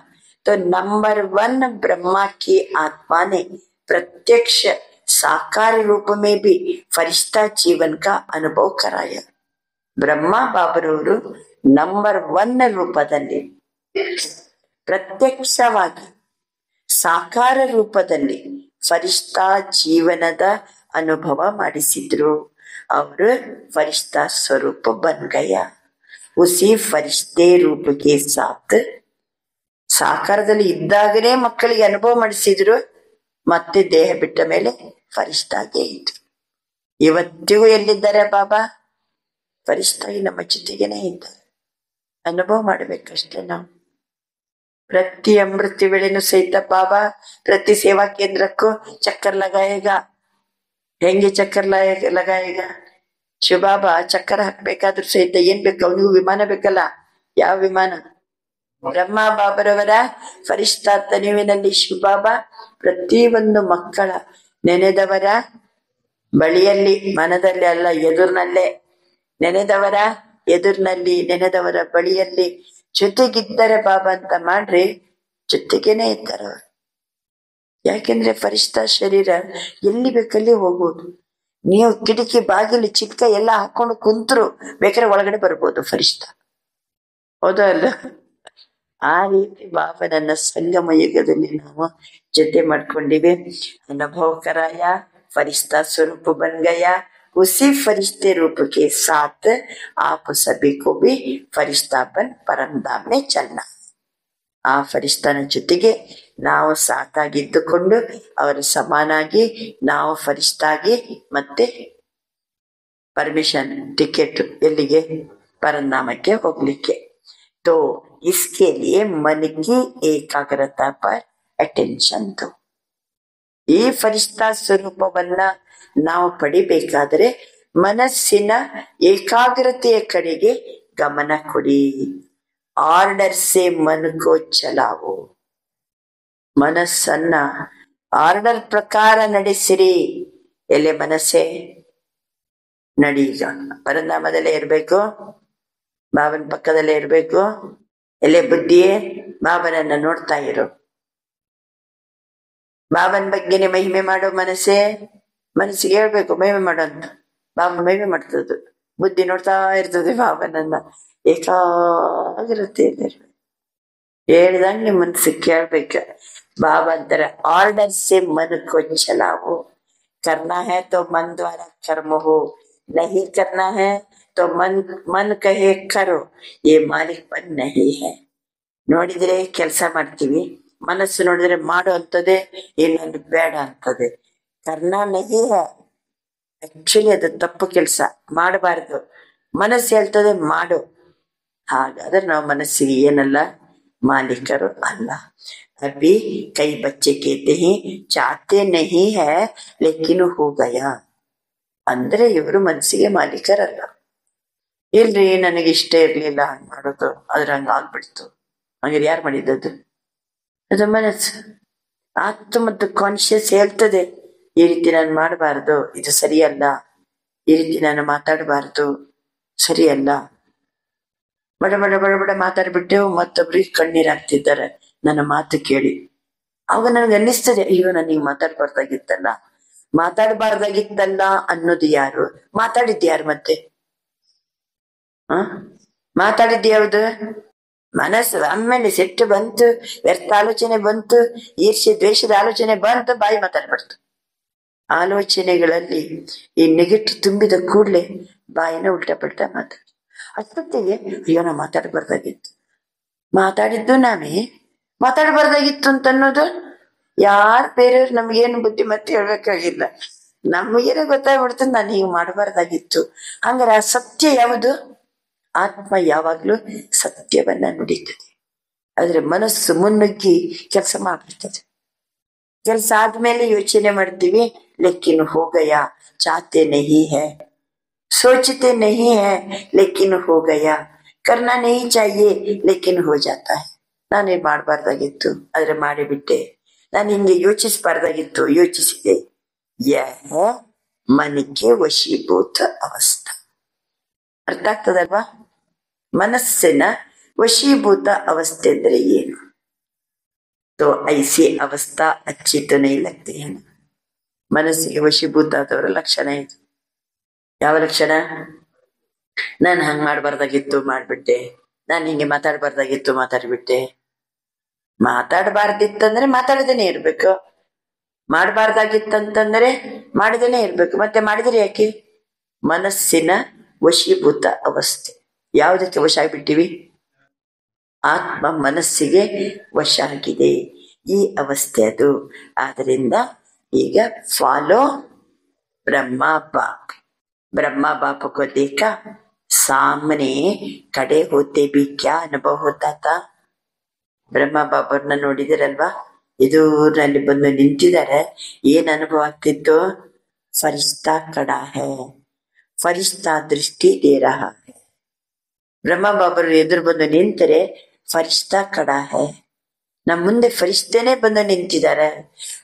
तो नंबर 1 ब्रह्मा की आत्मा ने प्रत्यक्ष साकार रूप में भी फरिश्ता जीवन का अनुभव कराया. ब्रह्मा बाबरವರು ನಂಬರ್ 1 ರೂಪದಲ್ಲಿ ಪ್ರತ್ಯಕ್ಷವಾಗಿ ಸಾಕಾರ ರೂಪದಲ್ಲಿ ಫರಿಷ್ಠಾ ಜೀವನದ ಅನುಭವ ಮಾಡಿಸಿದ್ರು. ಅವರು ಫರಿಷ್ಠಾ ಸ್ವರೂಪ ಬನ್ ಗಯ. ಉಸಿ ಫರಿಷ್ಠೆ ರೂಪಕ್ಕೆ ಸಾಥ್ ಸಾಕಾರದಲ್ಲಿ ಇದ್ದಾಗಲೇ ಮಕ್ಕಳಿಗೆ ಅನುಭವ ಮಾಡಿಸಿದ್ರು. ಮತ್ತೆ ದೇಹ ಬಿಟ್ಟ ಮೇಲೆ ಫರಿಷ್ಠಾಗೆ ಇದ್ರು. ಇವತ್ತಿಗೂ ಎಲ್ಲಿದ್ದಾರೆ ಬಾಬಾ? ಫರಿಷ್ಠಾಗಿ ನಮ್ಮ ಜೊತೆಗೇನೆ ಇದ್ದಾರೆ. ಅನುಭವ ಮಾಡ್ಬೇಕಷ್ಟೇ ನಾವು. ಪ್ರತಿ ಅಮೃತ ವೇಳೆನೂ ಸಹಿತ ಬಾಬಾ ಪ್ರತಿ ಸೇವಾ ಕೇಂದ್ರಕ್ಕೂ ಚಕ್ಕರ್ ಲಗಾಯೇಗ. ಹೆಂಗೆ ಚಕ್ಕರ್ ಲಗಾಯೇಗ? ಶಿವಬಾಬಾ ಚಕ್ಕರ್ ಹಾಕ್ಬೇಕಾದ್ರೂ ಸಹಿತ ಏನ್ ಬೇಕು? ಅವನಿಗೂ ವಿಮಾನ ಬೇಕಲ್ಲ. ಯಾವ ವಿಮಾನ? ಬ್ರಹ್ಮ ಬಾಬರವರ ಫರಿಷ್ಠಾ ತನುವಿನಲ್ಲಿ ಶಿವಬಾಬಾ ಪ್ರತಿಯೊಂದು ಮಕ್ಕಳ ನೆನೆದವರ ಬಳಿಯಲ್ಲಿ, ಮನದಲ್ಲಿ ಅಲ್ಲ ಎದುರಿನಲ್ಲೇ, ನೆನೆದವರ ಎದುರಿನಲ್ಲಿ, ನೆನೆದವರ ಬಳಿಯಲ್ಲಿ ಜೊತೆಗಿದ್ದಾರೆ ಬಾಬಾ ಅಂತ ಮಾಡ್ರಿ, ಜೊತೆಗೇನೆ ಇದ್ದಾರೆ ಅವರು. ಯಾಕೆಂದ್ರೆ ಫರಿಷ್ಠಾ ಶರೀರ ಎಲ್ಲಿ ಬೇಕಲ್ಲಿ ಹೋಗ್ಬೋದು. ನೀವು ಕಿಟಕಿ ಬಾಗಿಲು ಚಿಕ್ಕ ಎಲ್ಲ ಹಾಕೊಂಡು ಕುಂತ್ರು ಬೇಕಾದ್ರೆ ಒಳಗಡೆ ಬರ್ಬೋದು ಫರಿಷ್ಠಾ. ಹೌದಾ ಅಲ್ಲ? ಆ ರೀತಿ ಬಾಬನನ್ನ ಸಂಗಮ ಯುಗದಲ್ಲಿ ನಾವು ಜೊತೆ ಮಾಡ್ಕೊಂಡಿವಿ. ಅನುಭವ ಕರಾಯ, फरिश्ता स्वरूप बन गया. उसी फरिश्ते रूप के साथ आप सभी को भी फरिश्तापन परम धाम में चलना. ಆ ಫರಿಷ್ಠನ ಜೊತೆಗೆ ನಾವು ಸಾಕಾಗಿದ್ದುಕೊಂಡು ಅವರ ಸಮಾನಾಗಿ ನಾವು ಫರಿಷ್ಠಾಗಿ ಮತ್ತೆ ಪರ್ಮಿಷನ್ ಟಿಕೆಟ್ ಎಲ್ಲಿಗೆ? ಪರಂಧಾಮಕ್ಕೆ ಹೋಗ್ಲಿಕ್ಕೆ. तो इसके लिए मन की एकाग्रता पर अटेंशन दो. ಈ ಫರಿಷ್ಠಾ ಸ್ವರೂಪವನ್ನ ನಾವು ಪಡಿಬೇಕಾದ್ರೆ ಮನಸ್ಸಿನ ಏಕಾಗ್ರತೆಯ ಕಡೆಗೆ ಗಮನ ಕೊಡಿ. ಆರ್ಡರ್ ಸೆ ಮನ್ ಕೋ ಚಲಾವೋ. ಮನಸ್ಸನ್ನ ಆರ್ಡರ್ ಪ್ರಕಾರ ನಡೆಸಿರಿ. ಎಲೆ ಮನಸ್ಸೇ ನಡೀಗ ಪರಂಧಾಮದಲ್ಲೇ ಇರ್ಬೇಕು, ಬಾಬನ ಪಕ್ಕದಲ್ಲೇ ಇರ್ಬೇಕು. ಎಲೆ ಬುದ್ಧಿಯೇ ಬಾಬನನ್ನ ನೋಡ್ತಾ ಇರು. ಬಾಬನ ಬಗ್ಗೆನೆ ಮಹಿಮೆ ಮಾಡೋ ಮನಸ್ಸೇ, ಮನಸ್ಸಿಗೆ ಹೇಳ್ಬೇಕು ಮಹಿಮೆ ಮಾಡೋ ಅಂತ. ಬಾಬಾ ಮಹಿಮೆ ಮಾಡ್ತದ್ದು, ಬುದ್ಧಿ ನೋಡ್ತಾ ಇರ್ತದೆ ಬಾಬನನ್ನ. ಏಕಾಗಿರುತ್ತೆ ಹೇಳ್ದಂಗ್ ನಿಮ್ ಮನ್ಸಿಗೆ ಕೇಳ್ಬೇಕ. ಬಾಬಾ ಅಂತಾರೆ ಆರ್ಡರ್ ಸೆ ಮನ್ ಕೋ ಚಲಾವೋ. करना है तो मन द्वारा कर्म हो, नहीं करना है तो मन कहे करो. ये मालिकपन नहीं है. ನೋಡಿದ್ರೆ ಕೆಲಸ ಮಾಡ್ತೀವಿ, ಮನಸ್ಸು ನೋಡಿದ್ರೆ ಮಾಡು ಅಂತದೆ, ಇನ್ನೊಂದು ಬೇಡ ಅಂತದೆ. ಕರ್ಣ ನಹಿ ಹೈ. ಆಕ್ಚುಲಿ ಅದು ತಪ್ಪು ಕೆಲಸ, ಮಾಡಬಾರ್ದು. ಮನಸ್ಸು ಹೇಳ್ತದೆ ಮಾಡು. ಹಾಗಾದ್ರೆ ನಾವು ಮನಸ್ಸಿಗೆ ಏನಲ್ಲ, ಮಾಲೀಕರು ಅಲ್ಲ. ಅಭಿ ಕೈ ಬಚ್ಚೆ ಕೇತೆ ಹಿ ಚಾತೆ ನಹಿ ಹೈ ಲೇಕಿನ್ ಹೋ ಗಯಾ. ಅಂದ್ರೆ ಇವರು ಮನಸ್ಸಿಗೆ ಮಾಲೀಕರಲ್ಲ. ಇಲ್ರಿ ನನಗೆ ಇಷ್ಟ ಇರ್ಲಿಲ್ಲ ಹಂಗ್ ಮಾಡೋದು, ಅದ್ರ ಹಂಗ ಆಗ್ಬಿಡ್ತು. ಹಂಗಾರೆ ಯಾರು ಮಾಡಿದ್ದದು? ಅದು ಮನಸ್ಸು. ಆತ್ಮ ಮತ್ತು ಕಾನ್ಶಿಯಸ್ ಹೇಳ್ತದೆ ಈ ರೀತಿ ನಾನು ಮಾಡಬಾರ್ದು, ಇದು ಸರಿಯಲ್ಲ, ಈ ರೀತಿ ನಾನು ಮಾತಾಡಬಾರ್ದು, ಸರಿಯಲ್ಲ. ಬಡ ಬಡ ಬಡ ಬಡ ಮಾತಾಡ್ಬಿಟ್ಟೆವು, ಮತ್ತೊಬ್ರಿಗೆ ಕಣ್ಣೀರಾಗ್ತಿದ್ದಾರೆ ನನ್ನ ಮಾತು ಕೇಳಿ. ಅವಾಗ ನನಗೆ ಅನ್ನಿಸ್ತದೆ, ಅಯ್ಯೋ ನನಗೆ ಮಾತಾಡಬಾರ್ದಾಗಿತ್ತಲ್ಲ ಅನ್ನೋದು ಯಾರು? ಮಾತಾಡಿದ್ಯಾರು? ಮತ್ತೆ ಮಾತಾಡಿದ್ದು ಯಾವುದು? ಮನಸ್ಸು. ಆಮೇಲೆ ಸಿಟ್ಟು ಬಂತು, ವ್ಯರ್ಥ ಆಲೋಚನೆ ಬಂತು, ಈರ್ಷ್ಯ ದ್ವೇಷದ ಆಲೋಚನೆ ಬಂತು, ಬಾಯಿ ಮಾತಾಡ್ಬಾರ್ದು. ಆಲೋಚನೆಗಳಲ್ಲಿ ಈ ನೆಗೆಟಿವ್ ತುಂಬಿದ ಕೂಡ್ಲೆ ಬಾಯಿನ ಉಲ್ಟಾ ಪಲ್ಟಾ ಮಾತಾಡಿ. ಅಷ್ಟೊತ್ತಿಗೆ ಅಯ್ಯೋ ನಾ ಮಾತಾಡಬಾರ್ದಾಗಿತ್ತು, ಮಾತಾಡಿದ್ದು ನಾವೇ, ಮಾತಾಡಬಾರ್ದಾಗಿತ್ತು ಅಂತ ಅನ್ನೋದು ಯಾರು ಬೇರೆಯವ್ರು ನಮ್ಗೇನು ಬುದ್ಧಿಮತ್ತೆ ಹೇಳ್ಬೇಕಾಗಿಲ್ಲ, ನಮಗೇನೋ ಗೊತ್ತಾಗ್ಬಿಡ್ತದೆ ನಾನು ಹೀಗೆ ಮಾಡಬಾರ್ದಾಗಿತ್ತು. ಹಂಗಾರೆ ಆ ಸತ್ಯ ಯಾವುದು? ಆತ್ಮ ಯಾವಾಗ್ಲೂ ಸತ್ಯವನ್ನ ನುಡಿತದೆ. ಆದ್ರೆ ಮನಸ್ಸು ಮುನ್ನುಗ್ಗಿ ಕೆಲಸ ಮಾಡ್ಬಿಡ್ತದೆ. ಕೆಲಸ ಆದ್ಮೇಲೆ ಯೋಚನೆ ಮಾಡ್ತೀವಿ, ಲೇಕಿನ್ ಹೋ ಗಯಾ, ಚಾಹತೆ ನಹೀ ಹೈ, सोचते नहीं है लेकिन हो गया, करना नहीं चाहिए लेकिन हो जाता है. ನಾನೇ ಮಾಡಬಾರ್ದಾಗಿತ್ತು ಆದ್ರೆ ಮಾಡಿಬಿಟ್ಟೆ, ನಾನು ಹಿಂಗೆ ಯೋಚಿಸಬಾರ್ದಾಗಿತ್ತು ಯೋಚಿಸಿದೆ. ಯಹ ಮನಕ್ಕೆ ವಶೀಭೂತ ಅವಸ್ಥಾ. ಅರ್ಥ ಆಗ್ತದಲ್ವಾ? ಮನಸ್ಸಿನ ವಶೀಭೂತ ಅವಸ್ಥೆ ಅಂದ್ರೆ ಏನು? तो ऐसी अवस्था अच्छी तो नहीं लगती है ना. ಮನಸ್ಸಿಗೆ ವಶೀಭೂತ ಆದವರ ಲಕ್ಷಣ ಇದು. ಯಾವ ಲಕ್ಷಣ? ನಾನು ಹಂಗ್ ಮಾಡ್ಬಾರ್ದಾಗಿತ್ತು ಮಾಡ್ಬಿಟ್ಟೆ, ನಾನು ಹಿಂಗೆ ಮಾತಾಡ್ಬಾರ್ದಾಗಿತ್ತು ಮಾತಾಡ್ಬಿಟ್ಟೆ. ಮಾತಾಡಬಾರ್ದಿತ್ತಂದ್ರೆ ಮಾತಾಡದೇನೆ ಇರ್ಬೇಕು, ಮಾಡಬಾರ್ದಾಗಿತ್ತಂತಂದ್ರೆ ಮಾಡದೇನೆ ಇರ್ಬೇಕು. ಮತ್ತೆ ಮಾಡಿದ್ರೆ ಯಾಕೆ? ಮನಸ್ಸಿನ ವಶೀಭೂತ ಅವಸ್ಥೆ. ಯಾವುದಕ್ಕೆ ವಶ ಆಗ್ಬಿಟ್ಟಿವಿ? ಆತ್ಮ ಮನಸ್ಸಿಗೆ ವಶ ಆಗಿದೆ, ಈ ಅವಸ್ಥೆ ಅದು. ಆದ್ರಿಂದ ಈಗ ಫಾಲೋ ಬ್ರಹ್ಮ ಬಾಪ್. ब्रह्मा बाप को देखा, सामने खड़े होते भी क्या अनुभव होता था? ಬ್ರಹ್ಮ ಬಾಬರ್ನ ನೋಡಿದಿರಲ್ವಾ? ಎದುರಲ್ಲಿ ಬಂದು ನಿಂತಿದ್ದಾರೆ, ಏನ್ ಅನುಭವ ಆಗ್ತಿತ್ತು? ಫರಿಷ್ಠಾ ಕಡಾ ಹೈ, ಫರಿಷ್ಠಾ ದೃಷ್ಟಿ ದೇ ರಹಾ ಹೈ. ಬ್ರಹ್ಮ ಬಾಬರು ಎದುರು ಬಂದು ನಿಂತರೆ ಫರಿಷ್ಠಾ ಕಡಾ ಹೈ, ನಮ್ಮ ಮುಂದೆ ಫರಿಷ್ಠೇನೆ ಬಂದು ನಿಂತಿದ್ದಾರೆ,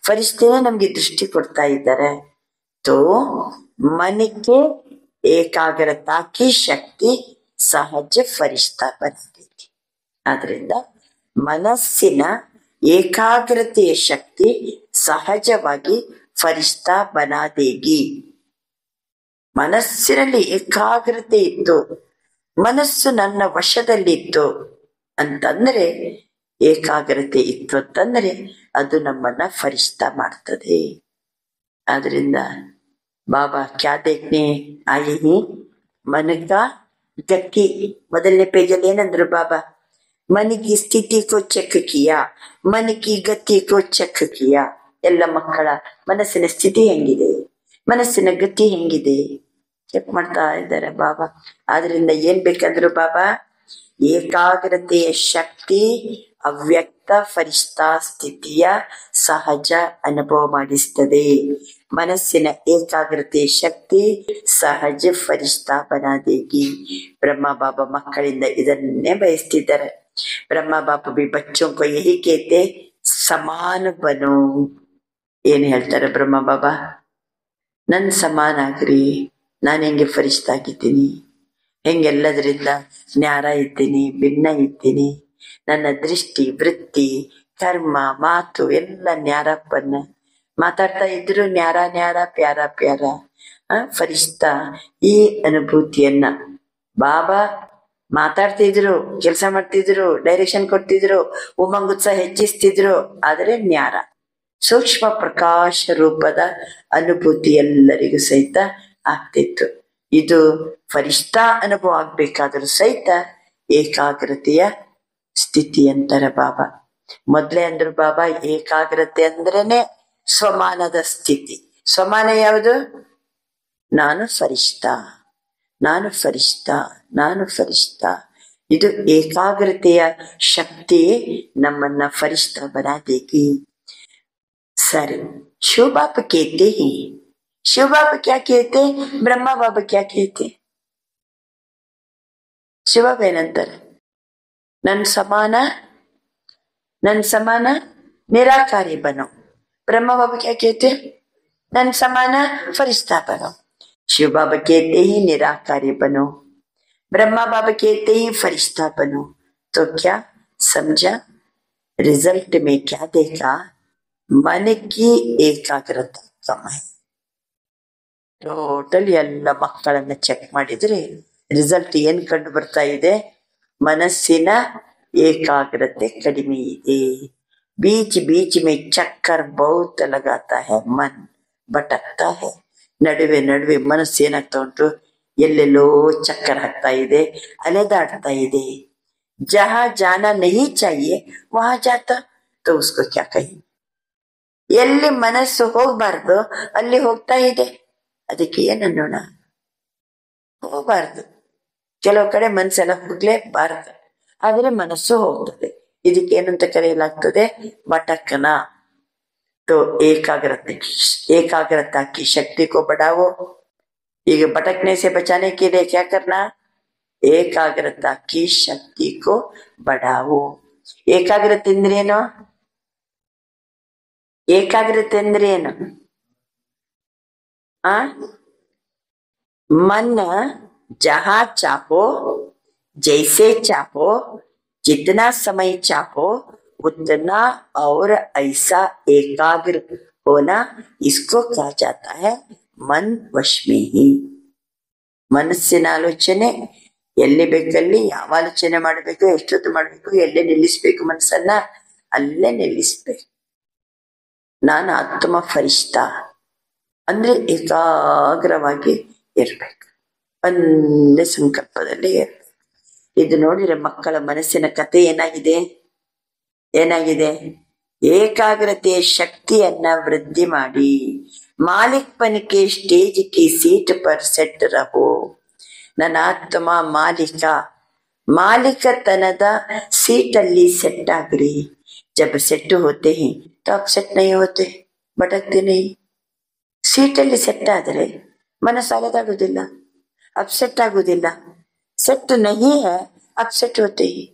ಫರಿಷ್ಠೇನೆ ನಮ್ಗೆ ದೃಷ್ಟಿ ಕೊಡ್ತಾ ಇದ್ದಾರೆ. तो मन के एकाग्रता की शक्ति सहज फरिश्ता बना देगी. आद्रिंद ಮನಸ್ಸಿನ ಏಕಾಗ್ರತೆಯ ಶಕ್ತಿ ಸಹಜವಾಗಿ ಫರಿಷ್ಠಾ ಬನಾ ದೇಗಿ. ಮನಸ್ಸಿನಲ್ಲಿ ಏಕಾಗ್ರತೆ ಇತ್ತು, ಮನಸ್ಸು ನನ್ನ ವಶದಲ್ಲಿತ್ತು ಅಂತಂದ್ರೆ, ಏಕಾಗ್ರತೆ ಇತ್ತು ಅಂತಂದ್ರೆ ಅದು ನಮ್ಮನ್ನ ಫರಿಷ್ಠಾ ಮಾಡ್ತದೆ. ಆದ್ರಿಂದ बाबा क्या देखने आए हैं? मन का गति. ಮೊದಲನೇ ಪೇಜಲ್ಲಿ ಏನಂದ್ರು ಬಾಬಾ? मन की स्थिति को ಚೆಕ್ किया, मन की गति को ಚೆಕ್ किया. ಎಲ್ಲ ಮಕ್ಕಳ ಮನಸ್ಸಿನ ಸ್ಥಿತಿ ಹೆಂಗಿದೆ, ಮನಸ್ಸಿನ ಗತಿ ಹೆಂಗಿದೆ ಚೆಕ್ ಮಾಡ್ತಾ ಇದ್ದಾರೆ ಬಾಬಾ. ಆದ್ರಿಂದ ಏನ್ ಬೇಕಂದ್ರು ಬಾಬಾ? ಏಕಾಗ್ರತೆಯ ಶಕ್ತಿ ಅವ್ಯಕ್ತ ಫರಿಷ್ಠಾ ಸ್ಥಿತಿಯ ಸಹಜ ಅನುಭವ ಮಾಡಿಸ್ತದೆ. ಮನಸ್ಸಿನ ಏಕಾಗ್ರತೆಯ ಶಕ್ತಿ ಸಹಜ ಫರಿಷ್ಠಾ ಬನಾ ದೇಗಿ. ಬ್ರಹ್ಮ ಬಾಬಾ ಮಕ್ಕಳಿಂದ ಇದನ್ನೇ ಬಯಸ್ತಿದ್ದಾರೆ. ಬ್ರಹ್ಮ ಬಾಬಾ ಬಿ ಬಚ್ಚೋं को यही कहते, ಸಮಾನ ಬನೋ. ಏನ್ ಹೇಳ್ತಾರೆ ಬ್ರಹ್ಮ ಬಾಬಾ? ನನ್ ಸಮಾನ ಆಗ್ರಿ, ನಾನು ಹೆಂಗೆ ಫರಿಷ್ಠಾ ಆಗಿದ್ದೀನಿ, ಹೆಂಗೆಲ್ಲದ್ರಿಂದ ನ್ಯಾರ ಇದ್ದೀನಿ, ಭಿನ್ನ ಇದ್ದೀನಿ, ನನ್ನ ದೃಷ್ಟಿ ವೃತ್ತಿ ಕರ್ಮ ಮಾತು ಎಲ್ಲ ನ್ಯಾರಪ್ಪನ್ನ. ಮಾತಾಡ್ತಾ ಇದ್ರು ನ್ಯಾರ ನ್ಯಾರ ಪ್ಯಾರ ಪ್ಯಾರ. ಫರಿಷ್ಠಾ ಈ ಅನುಭೂತಿಯನ್ನ ಬಾಬಾ ಮಾತಾಡ್ತಿದ್ರು, ಕೆಲಸ ಮಾಡ್ತಿದ್ರು, ಡೈರೆಕ್ಷನ್ ಕೊಡ್ತಿದ್ರು, ಉಮಂಗುತ್ಸಾಹ ಹೆಚ್ಚಿಸ್ತಿದ್ರು. ಆದ್ರೆ ನ್ಯಾರ ಸೂಕ್ಷ್ಮ ಪ್ರಕಾಶ ರೂಪದ ಅನುಭೂತಿ ಎಲ್ಲರಿಗೂ ಸಹಿತ ಆಗ್ತಿತ್ತು. ಇದು ಫರಿಷ್ಠಾ ಅನುಭವ ಆಗ್ಬೇಕಾದ್ರೂ ಸಹಿತ ಏಕಾಗ್ರತೆಯ ಸ್ಥಿತಿ ಅಂತಾರೆ ಬಾಬಾ. ಮೊದ್ಲೇ ಅಂದ್ರು ಬಾಬಾ, ಏಕಾಗ್ರತೆ ಅಂದ್ರೇನೆ ಸ್ವಮಾನದ ಸ್ಥಿತಿ. ಸ್ವಮಾನ ಯಾವುದು? ನಾನು ಫರಿಷ್ಠಾ, ನಾನು ಫರಿಷ್ಠಾ, ನಾನು ಫರಿಷ್ಠಾ. ಇದು ಏಕಾಗ್ರತೆಯ ಶಕ್ತಿ ನಮ್ಮನ್ನ ಫರಿಷ್ಠಾ ಬನಾ ದೇಗಿ. ಸರಿ, ಶಿವ ಬಾಬಾ कहते हैं, शिव बाबा क्या कहते, ब्रह्मा बाबा क्या कहते? ಶಿವ ಬಾಬಾ ಏನಂತಾರೆ? ನನ್ ಸಮಾನ ನಿರಾಕಾರಿ ಬನೋ. ब्रह्मा बाबा क्या कहते? नन समान फरिश्ता बनो. शिव बाबा कहते ही निराकारी बनो, ब्रह्मा बाबा कहते ही फरिश्ता बनो. तो क्या समझा? रिजल्ट में क्या देखा? मन की ಏಕಾಗ್ರತೆ ಕಮ. ಟೋಟಲ್ ಎಲ್ಲ ಮಕ್ಕಳನ್ನ ಚೆಕ್ ಮಾಡಿದ್ರೆ ರಿಸಲ್ಟ್ ಏನ್ ಕಂಡು ಬರ್ತಾ ಇದೆ? ಮನಸ್ಸಿನ ಏಕಾಗ್ರತೆ ಕಡಿಮೆ ಇದೆ. बीच बीच में चक्कर बहुत लगाता है, मन भटकता है. ನಡುವೆ ನಡುವೆ ಮನಸ್ಸು ಏನಾಗ್ತಾ ಉಂಟು? ಎಲ್ಲೆಲ್ಲೋ ಚಕ್ಕರ್ ಹಾಕ್ತಾ ಇದೆ, ಅಲೆದಾಡ್ತಾ ಇದೆ. जहां जाना नहीं चाहिए वहां जाता तो उसको क्या कहेंगे? ಎಲ್ಲಿ ಮನಸ್ಸು ಹೋಗ್ಬಾರ್ದು ಅಲ್ಲಿ ಹೋಗ್ತಾ ಇದೆ, ಅದಕ್ಕೆ ಏನನ್ನೋಣ? ಹೋಗ್ಬಾರ್ದು. ಕೆಲವು ಕಡೆ ಮನಸ್ಸೆಲ್ಲ ಹೋಗ್ಲೇಬಾರ್ದು, ಆದ್ರೆ ಮನಸ್ಸು ಹೋಗ್ತದೆ. ಇದಕ್ಕೆ ಏನಂತ ಕರೆಯಲಾಗ್ತದೆ? भटकना। तो एकाग्रता की शक्ति को बढ़ाओ। ये भटकने से बचाने के लिए क्या करना? एकाग्रता की शक्ति को बढ़ाओ। ಏಕಾಗ್ರತೆ ಅಂದ್ರೇನು? ಏಕಾಗ್ರತೆ ಅಂದ್ರೇನು? मन जहां चाहो, जैसे चाहो, जितना समय चाहो उतना और ऐसा एकाग्र होना, इसको कहा जाता है मन वश में ही। ಮನಸ್ಸಿನ ಆಲೋಚನೆ ಎಲ್ಲಿ ಬೇಕಲ್ಲಿ ಯಾವ ಆಲೋಚನೆ ಮಾಡಬೇಕು, ಎಷ್ಟೊತ್ತು ಮಾಡಬೇಕು, ಎಲ್ಲೇ ನಿಲ್ಲಿಸ್ಬೇಕು, ಮನಸ್ಸನ್ನ ಅಲ್ಲೇ ನಿಲ್ಲಿಸ್ಬೇಕು. ನಾನು ಆತ್ಮ ಫರಿಷ್ಠ ಅಂದ್ರೆ ಏಕಾಗ್ರವಾಗಿ ಇರ್ಬೇಕು, ಒಂದೇ ಸಂಕಲ್ಪದಲ್ಲಿ ಇರ್ಬೇಕು. ಇದು ನೋಡಿದ್ರೆ ಮಕ್ಕಳ ಮನಸ್ಸಿನ ಕತೆ ಏನಾಗಿದೆ? ಏಕಾಗ್ರತೆಯ ಶಕ್ತಿಯನ್ನ ವೃದ್ಧಿ ಮಾಡಿ ಮಾಲಿಕ್ಪನಿಕೆ ಸ್ಟೇಜ್ ಕಿ ಸೀಟ್ ಪರ್ ಸೆಟ್ ರಹೋ. ನನ್ನ ಆತ್ಮ ಮಾಲಿಕತನದ सीटಲ್ಲಿ सेट ಆಗ್ರಿ. जब सेट होते हैं तो आप सेट नहीं होते, भटकते नहीं. सीटಲ್ಲಿ सेट ಆದರೆ ಮನಸ್ಸು ಅಲೆದಾಡುವುದಿಲ್ಲ, ಅಪ್ಸೆಟ್ ಆಗುವುದಿಲ್ಲ. सेट नहीं है, ಅಪ್ಸೆಟ್ होते हैं.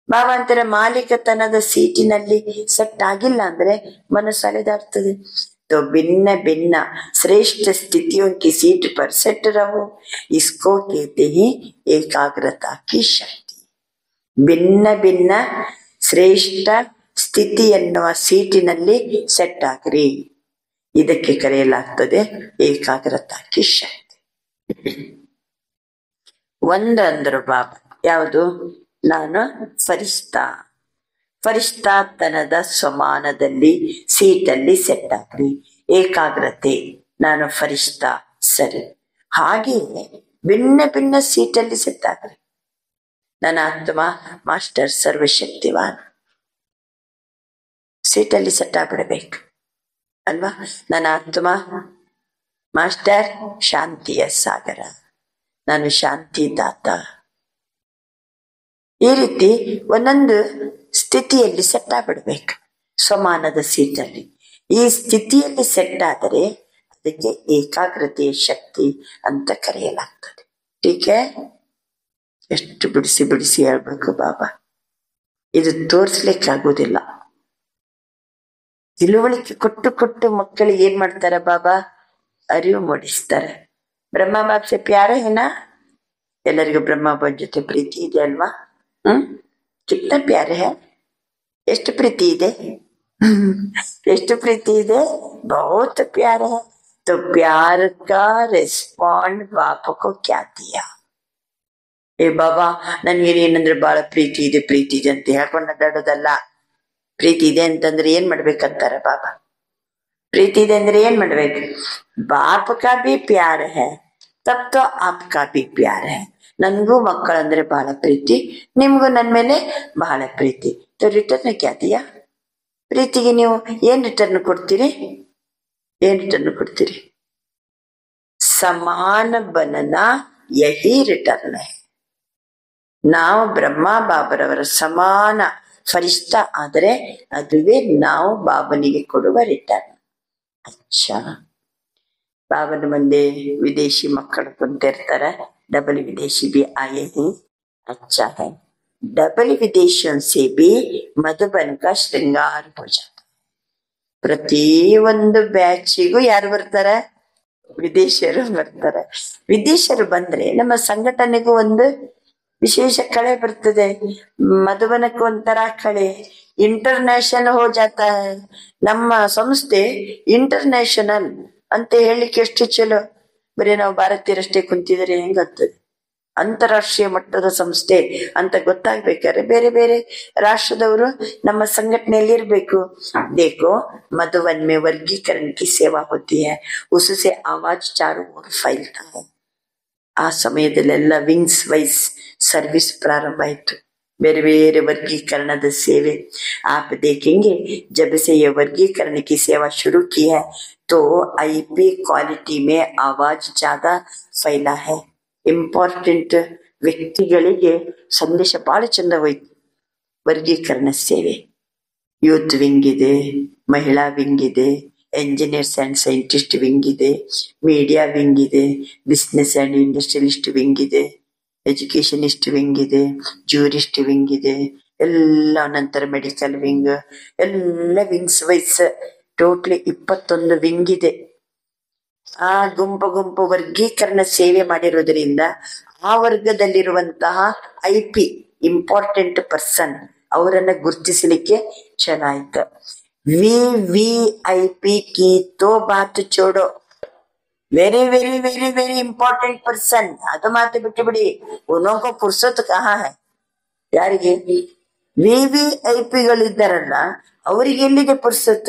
ಬಾಬಾ ಅಂತಾರೆ ಮಾಲಿಕತನದ ಸೀಟಿನಲ್ಲಿ ಸೆಟ್ ಆಗಿಲ್ಲ ಅಂದ್ರೆ ಮನಸ್ಸು ಅಲೆದಾಡ್ತದೆ. तो भिन्न भिन्न श्रेष्ठ स्थितियों की सीट पर सेट रहो, इसको कहते हैं एकाग्रता की शक्ति. भिन्न भिन्न ಶ್ರೇಷ್ಠ ಸ್ಥಿತಿ ಎನ್ನುವ ಸೀಟಿನಲ್ಲಿ ಸೆಟ್ ಆಗ್ರಿ, ಇದಕ್ಕೆ ಕರೆಯಲಾಗ್ತದೆ ಏಕಾಗ್ರತಾ ಕಿ ಶಕ್ತಿ. ಒಂದಂದ್ರು ಬಾಬಾ ಯಾವುದು? ನಾನು ಫರಿಷ್ಠಾತನದ ಸಮಾನದಲ್ಲಿ ಸೀಟಲ್ಲಿ ಸೆಟ್ ಆಗ್ರಿ. ಏಕಾಗ್ರತೆ, ನಾನು ಫರಿಷ್ಠ, ಸರಿ. ಹಾಗೆಯೇ ಭಿನ್ನ ಭಿನ್ನ ಸೀಟಲ್ಲಿ ಸೆಟ್ ಆಗ್ರಿ. ನನ್ನ ಆತ್ಮ ಮಾಸ್ಟರ್ ಸರ್ವಶಕ್ತಿವಾನ್, ಸೀಟಲ್ಲಿ ಸೆಟ್ ಆಗ್ಬಿಡ್ಬೇಕು ಅಲ್ವಾ? ನನ್ನ ಆತ್ಮ ಮಾಸ್ಟರ್ ಶಾಂತಿಯ ಸಾಗರ, ನಾನು ಶಾಂತಿ ದಾತ. ಈ ರೀತಿ ಒಂದೊಂದು ಸ್ಥಿತಿಯಲ್ಲಿ ಸೆಟ್ ಆಗ್ಬಿಡ್ಬೇಕು, ಸಮಾನದ ಸೀಟಲ್ಲಿ. ಈ ಸ್ಥಿತಿಯಲ್ಲಿ ಸೆಟ್ ಆದರೆ ಅದಕ್ಕೆ ಏಕಾಗ್ರತೆಯ ಶಕ್ತಿ ಅಂತ ಕರೆಯಲಾಗ್ತದೆ. ಟೀಕೆ ಎಷ್ಟು ಬಿಡಿಸಿ ಬಿಡಿಸಿ ಹೇಳ್ಬೇಕು ಬಾಬಾ, ಇದು ತೋರಿಸ್ಲಿಕ್ಕೆ ಆಗುದಿಲ್ಲ. ತಿಳುವಳಿಕೆ ಕೊಟ್ಟು ಕೊಟ್ಟು ಮಕ್ಕಳಿಗೆ ಏನ್ ಮಾಡ್ತಾರೆ ಬಾಬಾ? ಅರಿವು ಮೂಡಿಸ್ತಾರೆ. ಬ್ರಹ್ಮ ಬಾಬ್ ಸೆ ಪ್ಯಾರ ಹೇನಾ? ಎಲ್ಲರಿಗೂ ಬ್ರಹ್ಮ ಬಾಬ್ ಜೊತೆ ಪ್ರೀತಿ ಇದೆ ಅಲ್ವಾ? ಕಿತ್ನ ಪ್ಯಾರ ಹೇ? ಎಷ್ಟು ಪ್ರೀತಿ ಇದೆ? ಎಷ್ಟು ಪ್ರೀತಿ ಇದೆ? ಬಹುತ್ ಪ್ಯಾರ ಹೇ. तो प्यार का रिस्पॉन्ड बाप को क्या दिया? ಏ ಬಾಬಾ ನನ್ಗೇನೇನಂದ್ರೆ ಬಹಳ ಪ್ರೀತಿ ಇದೆ ಅಂತ ಹೇಳ್ಕೊಂಡು ಅಡ್ಡಾಡೋದಲ್ಲ. ಪ್ರೀತಿ ಇದೆ ಅಂತಂದ್ರೆ ಏನ್ ಮಾಡ್ಬೇಕಂತಾರೆ ಬಾಬಾ? ಪ್ರೀತಿ ಇದೆ ಅಂದ್ರೆ ಏನ್ ಮಾಡ್ಬೇಕು? ಬಾಪ್ ಕಾ ಬಿ ಪ್ಯಾರ ಹೇ ತಬ್ ತೋ ಆಪ್ಕಾ ಬಿ ಪ್ಯಾರ ಹೇ. ನನ್ಗೂ ಮಕ್ಕಳಂದ್ರೆ ಬಹಳ ಪ್ರೀತಿ, ನಿಮ್ಗೂ ನನ್ ಮೇಲೆ ಬಹಳ ಪ್ರೀತಿ. तो ರಿಟರ್ನ್ ಕ್ಯಾ ದಿಯಾ? ಪ್ರೀತಿಗೆ ನೀವು ಏನ್ ರಿಟರ್ನ್ ಕೊಡ್ತೀರಿ? ಸಮಾನ ಬನನ ಯಹಿ ರಿಟರ್ನ್ ಹೇ. ನಾವು ಬ್ರಹ್ಮ ಬಾಬರವರ ಸಮಾನ ಫರಿಷ್ಠ ಆದರೆ ಅದುವೇ ನಾವು ಬಾಬನಿಗೆ ಕೊಡುವ ರಿಟರ್ನ್. ಅಚ್ಚಾ, ಬಾಬನ ಮುಂದೆ ವಿದೇಶಿ ಮಕ್ಕಳು ಕುಂತಿರ್ತಾರೆ. ಡಬಲ್ ವಿದೇಶಿ ಬಿ ಆಯೇ ಹೈ, ಅಚ್ಚಾ ಹೈ. ಡಬಲ್ ವಿದೇಶಿಯೋं से भी मधुबन का श्रृंगार हो जाता. ಪ್ರತಿ ಒಂದು ಬ್ಯಾಚಿಗೂ ಯಾರು ಬರ್ತಾರೆ? ವಿದೇಶಿಯರು ಬರ್ತಾರೆ. ವಿದೇಶಿಯರು ಬಂದ್ರೆ ನಮ್ಮ ಸಂಘಟನೆಗೂ ಒಂದು ವಿಶೇಷ ಕಳೆ ಬರ್ತದೆ. ಮಧುಬನಕ್ಕೆ ಒಂಥರ ಕಳೆ. ಇಂಟರ್ನ್ಯಾಷನಲ್ ಹೋ ಜಾತಾ ಹೈ. ನಮ್ಮ ಸಂಸ್ಥೆ ಇಂಟರ್ನ್ಯಾಷನಲ್ ಅಂತ ಹೇಳಿಕ್ಕೆ ಎಷ್ಟು ಚಲೋ. ಬರೀ ನಾವು ಭಾರತೀಯರಷ್ಟೇ ಕುಂತಿದ್ರೆ ಹೆಂಗಾಗ್ತದೆ? ಅಂತಾರಾಷ್ಟ್ರೀಯ ಮಟ್ಟದ ಸಂಸ್ಥೆ ಅಂತ ಗೊತ್ತಾಗ್ಬೇಕಾದ್ರೆ ಬೇರೆ ಬೇರೆ ರಾಷ್ಟ್ರದವರು ನಮ್ಮ ಸಂಘಟನೆಯಲ್ಲಿ ಇರ್ಬೇಕು. देखो मधुबन में वर्गीकरण की सेवा होती है, उससे आवाज चारों ओर फैलता है. ಆ ಸಮಯದಲ್ಲೆಲ್ಲ ವಿಂಗ್ಸ್ ವೈಸ್ सर्विस प्रारंभ आयतु ಬೇರೆ ಬೇರೆ वर्गीकरणದ ಸೇವೆ आप देखेंगे जब से ये वर्गीकरण की सेवा शुरू की है तो आईपी क्वालिटी में आवाज ज्यादा फैला है इंपॉर्टेंट ವ್ಯಕ್ತಿಗಳಿಗೆ ಸಂದೇಶ ಬಹಳ ಚಂದ ಹೋಯ್ತು ವರ್ಗೀಕರಣ ಸೇವೆ ಯೂತ್ ವಿಂಗ್ ಇದೆ ಮಹಿಳಾ ವಿಂಗ್ ಇದೆ ಎಂಜಿನಿಯರ್ಸ್ ಅಂಡ್ ಸೈಂಟಿಸ್ಟ್ ವಿಂಗ್ ಇದೆ ಮೀಡಿಯಾ ವಿಂಗ್ ಇದೆ ಬಿಸಿನೆಸ್ ಅಂಡ್ ಇಂಡಸ್ಟ್ರಿಯಲಿಸ್ಟ್ ವಿಂಗ್ ಇದೆ ಎಜುಕೇಶನಿಸ್ಟ್ ವಿಂಗ್ ಇದೆ ಜೂರಿಸ್ಟ್ ವಿಂಗ್ ಇದೆ ಎಲ್ಲ ನಂತರ ಮೆಡಿಕಲ್ ವಿಂಗ್ ಎಲ್ಲ ವಿಂಗ್ಸ್ ವೈಸ್ ಟೋಟಲಿ 21 ವಿಂಗ್ ಇದೆ ಆ ಗುಂಪು ವರ್ಗೀಕರಣ ಸೇವೆ ಮಾಡಿರೋದ್ರಿಂದ ಆ ವರ್ಗದಲ್ಲಿರುವಂತಹ ಐಪಿ ಇಂಪಾರ್ಟೆಂಟ್ ಪರ್ಸನ್ ಅವರನ್ನ ಗುರುತಿಸಲಿಕ್ಕೆ ಚೆನ್ನಾಯ್ತು वीवीआईपी की तो बात छोड़ो very very very very important person ಅದು ಮಾತು ಬಿಟ್ಟು ಬಿಡಿ उनको फुर्सत कहाँ है ಯಾರಿಗೆ वीवीआईपी ಗಳಿದ್ದಾರಲ್ಲ ಅವರಿಗೆ ಎಲ್ಲಿದೆ फुर्सत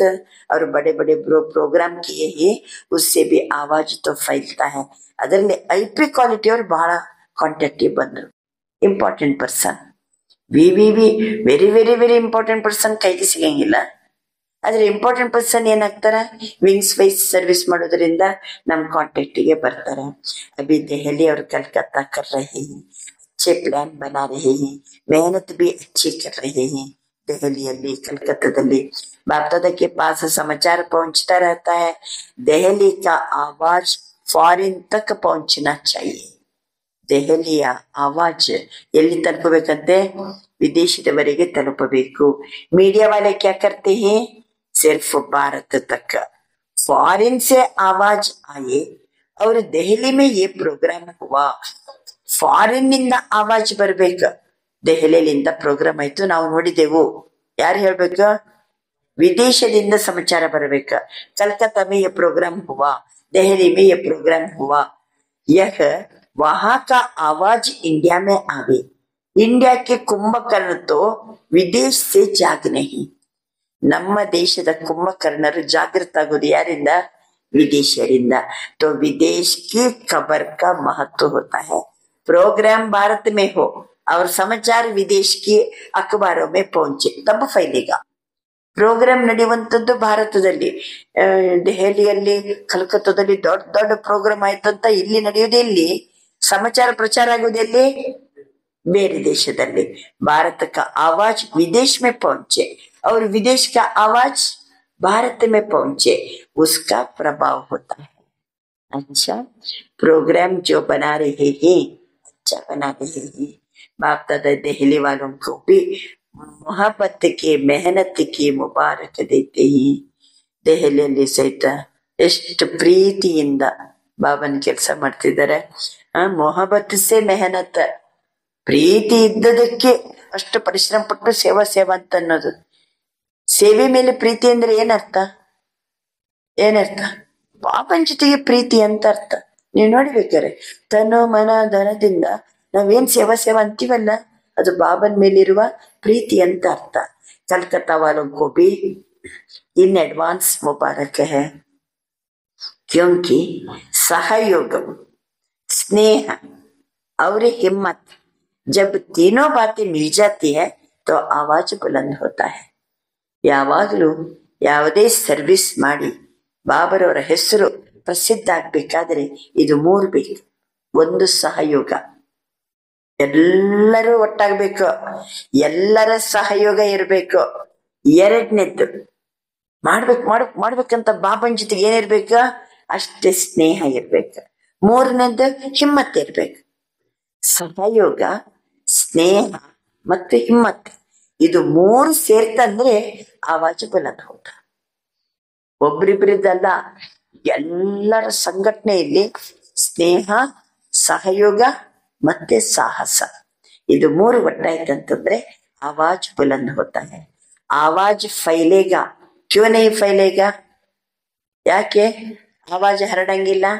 और बड़े बड़े प्रोग्राम किए ही उससे भी आवाज तो फैलता है ಅದರಲ್ಲಿ ಐಪಿ ಕ್ವಾಲಿಟಿ ಅವರು ಬಹಳ ಕಾಂಟ್ಯಾಕ್ಟಿವ್ ಬಂದರು important person V very very very important person ಕೈಗೆ ಸಿಗಂಗಿಲ್ಲ ಆದ್ರೆ ಇಂಪಾರ್ಟೆಂಟ್ ಪರ್ಸನ್ ಏನಾಗ್ತಾರ ವಿಂಗ್ಸ್ ವೈಸ್ ಸರ್ವಿಸ್ ಮಾಡೋದ್ರಿಂದ ನಮ್ ಕಾಂಟ್ಯಾಕ್ಟ್ ಗೆ ಬರ್ತಾರೆ ಅಭಿ ದೆಹಲಿ और कलकत्ता कर रहे हैं अच्छे प्लान बना रहे हैं मेहनत भी अच्छी कर रहे हैं दहली कलकत्ताದಲ್ಲಿ बापदादा के पास समाचार पहुंचता रहता है दहली का आवाज फॉरेन तक पहुंचना चाहिए ದೆಹಲಿಯ ಆವಾಜ್ ಎಲ್ಲಿ ತಲುಪಬೇಕಂತೆ ವಿದೇಶದವರೆಗೆ ತಲುಪಬೇಕು मीडिया वाले क्या करते हैं सिर्फ भारत तक फॉरेन से आवाज आए और दहली में ये प्रोग्राम हुआ फॉरेन निंದ आवाज ಬರ್ಬೇಕು ದೆಹಲಿಯಿಂದ ಪ್ರೋಗ್ರಾಮ್ ಆಯ್ತು ನಾವು ನೋಡಿದೆವು ಯಾರು ಹೇಳ್ಬೇಕು ವಿದೇಶದಿಂದ ಸಮಾಚಾರ ಬರಬೇಕು कलकत्ता में ये प्रोग्राम हुआ दहली में ये प्रोग्राम हुआ यह वहां का आवाज इंडिया में आवे इंडिया के कुंभकर्ण तो विदेश से जाग नहीं ನಮ್ಮ ದೇಶದ ಕುಂಭಕರ್ಣರು ಜಾಗೃತ ಆಗೋದು ಯಾರಿಂದ विदेशियरिंदा तो विदेश की खबर का महत्व होता है प्रोग्राम भारत में हो और समाचार विदेश की अखबारों में पहुंचे तब फैलेगा ಪ್ರೋಗ್ರಾಮ್ ನಡೆಯುವಂತದ್ದು ಭಾರತದಲ್ಲಿ ದೆಹಲಿಯಲ್ಲಿ ಕಲ್ಕತ್ತಾದಲ್ಲಿ ದೊಡ್ಡ ದೊಡ್ಡ ಪ್ರೋಗ್ರಾಮ್ ಆಯ್ತಂತ ಇಲ್ಲಿ ನಡೆಯುವುದೇ ಇಲ್ಲಿ समाचार प्रचार आगोदे बेरे देशदल्ली भारत का आवाज विदेश में पहुंचे और विदेश का आवाज भारत में पहुंचे उसका प्रभाव होता है अच्छा प्रोग्राम जो बना रहे हैं अच्छा बना रहे हैं बाप दादा दहली वालों को भी मोहब्बत की मेहनत की मुबारक देते हैं ದೆಹಲಿಯಲ್ಲಿ ಸಹಿತ ಎಷ್ಟು ಪ್ರೀತಿಯಿಂದ ಬಾಬನ್ ಕೆಲಸ ಮಾಡ್ತಿದ್ದಾರೆ ಮೊಹಬ್ಬತ್ ಸೆ ಮೆಹನತ್ ಪ್ರೀತಿ ಇದ್ದದಕ್ಕೆ ಅಷ್ಟು ಪರಿಶ್ರಮ ಪಟ್ಟು ಸೇವಾ ಅಂತ ಅನ್ನೋದು ಸೇವೆ ಮೇಲೆ ಪ್ರೀತಿ ಅಂದ್ರೆ ಏನರ್ಥ ಬಾಬನ್ ಜೊತೆಗೆ ಪ್ರೀತಿ ಅಂತ ಅರ್ಥ ನೀವು ನೋಡ್ಬೇಕಾರೆ ತನು ಮನ ಧನದಿಂದ ನಾವೇನ್ ಸೇವಾ ಅಂತೀವಲ್ಲ ಅದು ಬಾಬನ್ ಮೇಲಿರುವ ಪ್ರೀತಿ ಅಂತ ಅರ್ಥ कलकत्ता वालों को भी इन एडवांस मुबारक है क्योंकि सहयोग स्नेह और हिम्मत जब तीनों बातें मिल जाती है तो आवाज बुलंद होता है ಯಾವಾಗಲೂ ಯಾವುದೇ ಸರ್ವಿಸ್ ಮಾಡಿ ಬಾಬರವರ ಹೆಸರು ಪ್ರಸಿದ್ಧ ಆಗ್ಬೇಕಾದ್ರೆ ಇದು 3 ಬೇಕು ಒಂದು ಸಹಯೋಗ ಎಲ್ಲರೂ ಒಟ್ಟಾಗಬೇಕು ಎಲ್ಲರ ಸಹಯೋಗ ಇರಬೇಕು ಎರಡನೇದ್ದು ಮಾಡ್ಬೇಕಂತ ಬಾಬನ್ ಜೊತೆಗೆ ಏನಿರ್ಬೇಕು ಅಷ್ಟೇ ಸ್ನೇಹ ಇರ್ಬೇಕು ಮೂರನೇದ್ದು ಹಿಮ್ಮತ್ ಇರ್ಬೇಕು ಸಹಯೋಗ ಸ್ನೇಹ ಮತ್ತು ಹಿಮ್ಮತ್ ಇದು 3 ಸೇರ್ತಂದ್ರೆ ಆವಾಜ ಬಲದ ಹೋದ ಒಬ್ರಿಬ್ರಿದ್ದಲ್ಲ ಎಲ್ಲರ ಸಂಘಟನೆಯಲ್ಲಿ ಸ್ನೇಹ ಸಹಯೋಗ ಮತ್ತೆ ಸಾಹಸ ಇದು 3 ಒಟ್ಟಾಯ್ತಂತಂದ್ರೆ ಆವಾಜ್ ಬುಲಂದ್ ಹೋತಾ है आवाज फैलेगा क्यों नहीं फैलेगा याके आवाज हरडंगिल्ला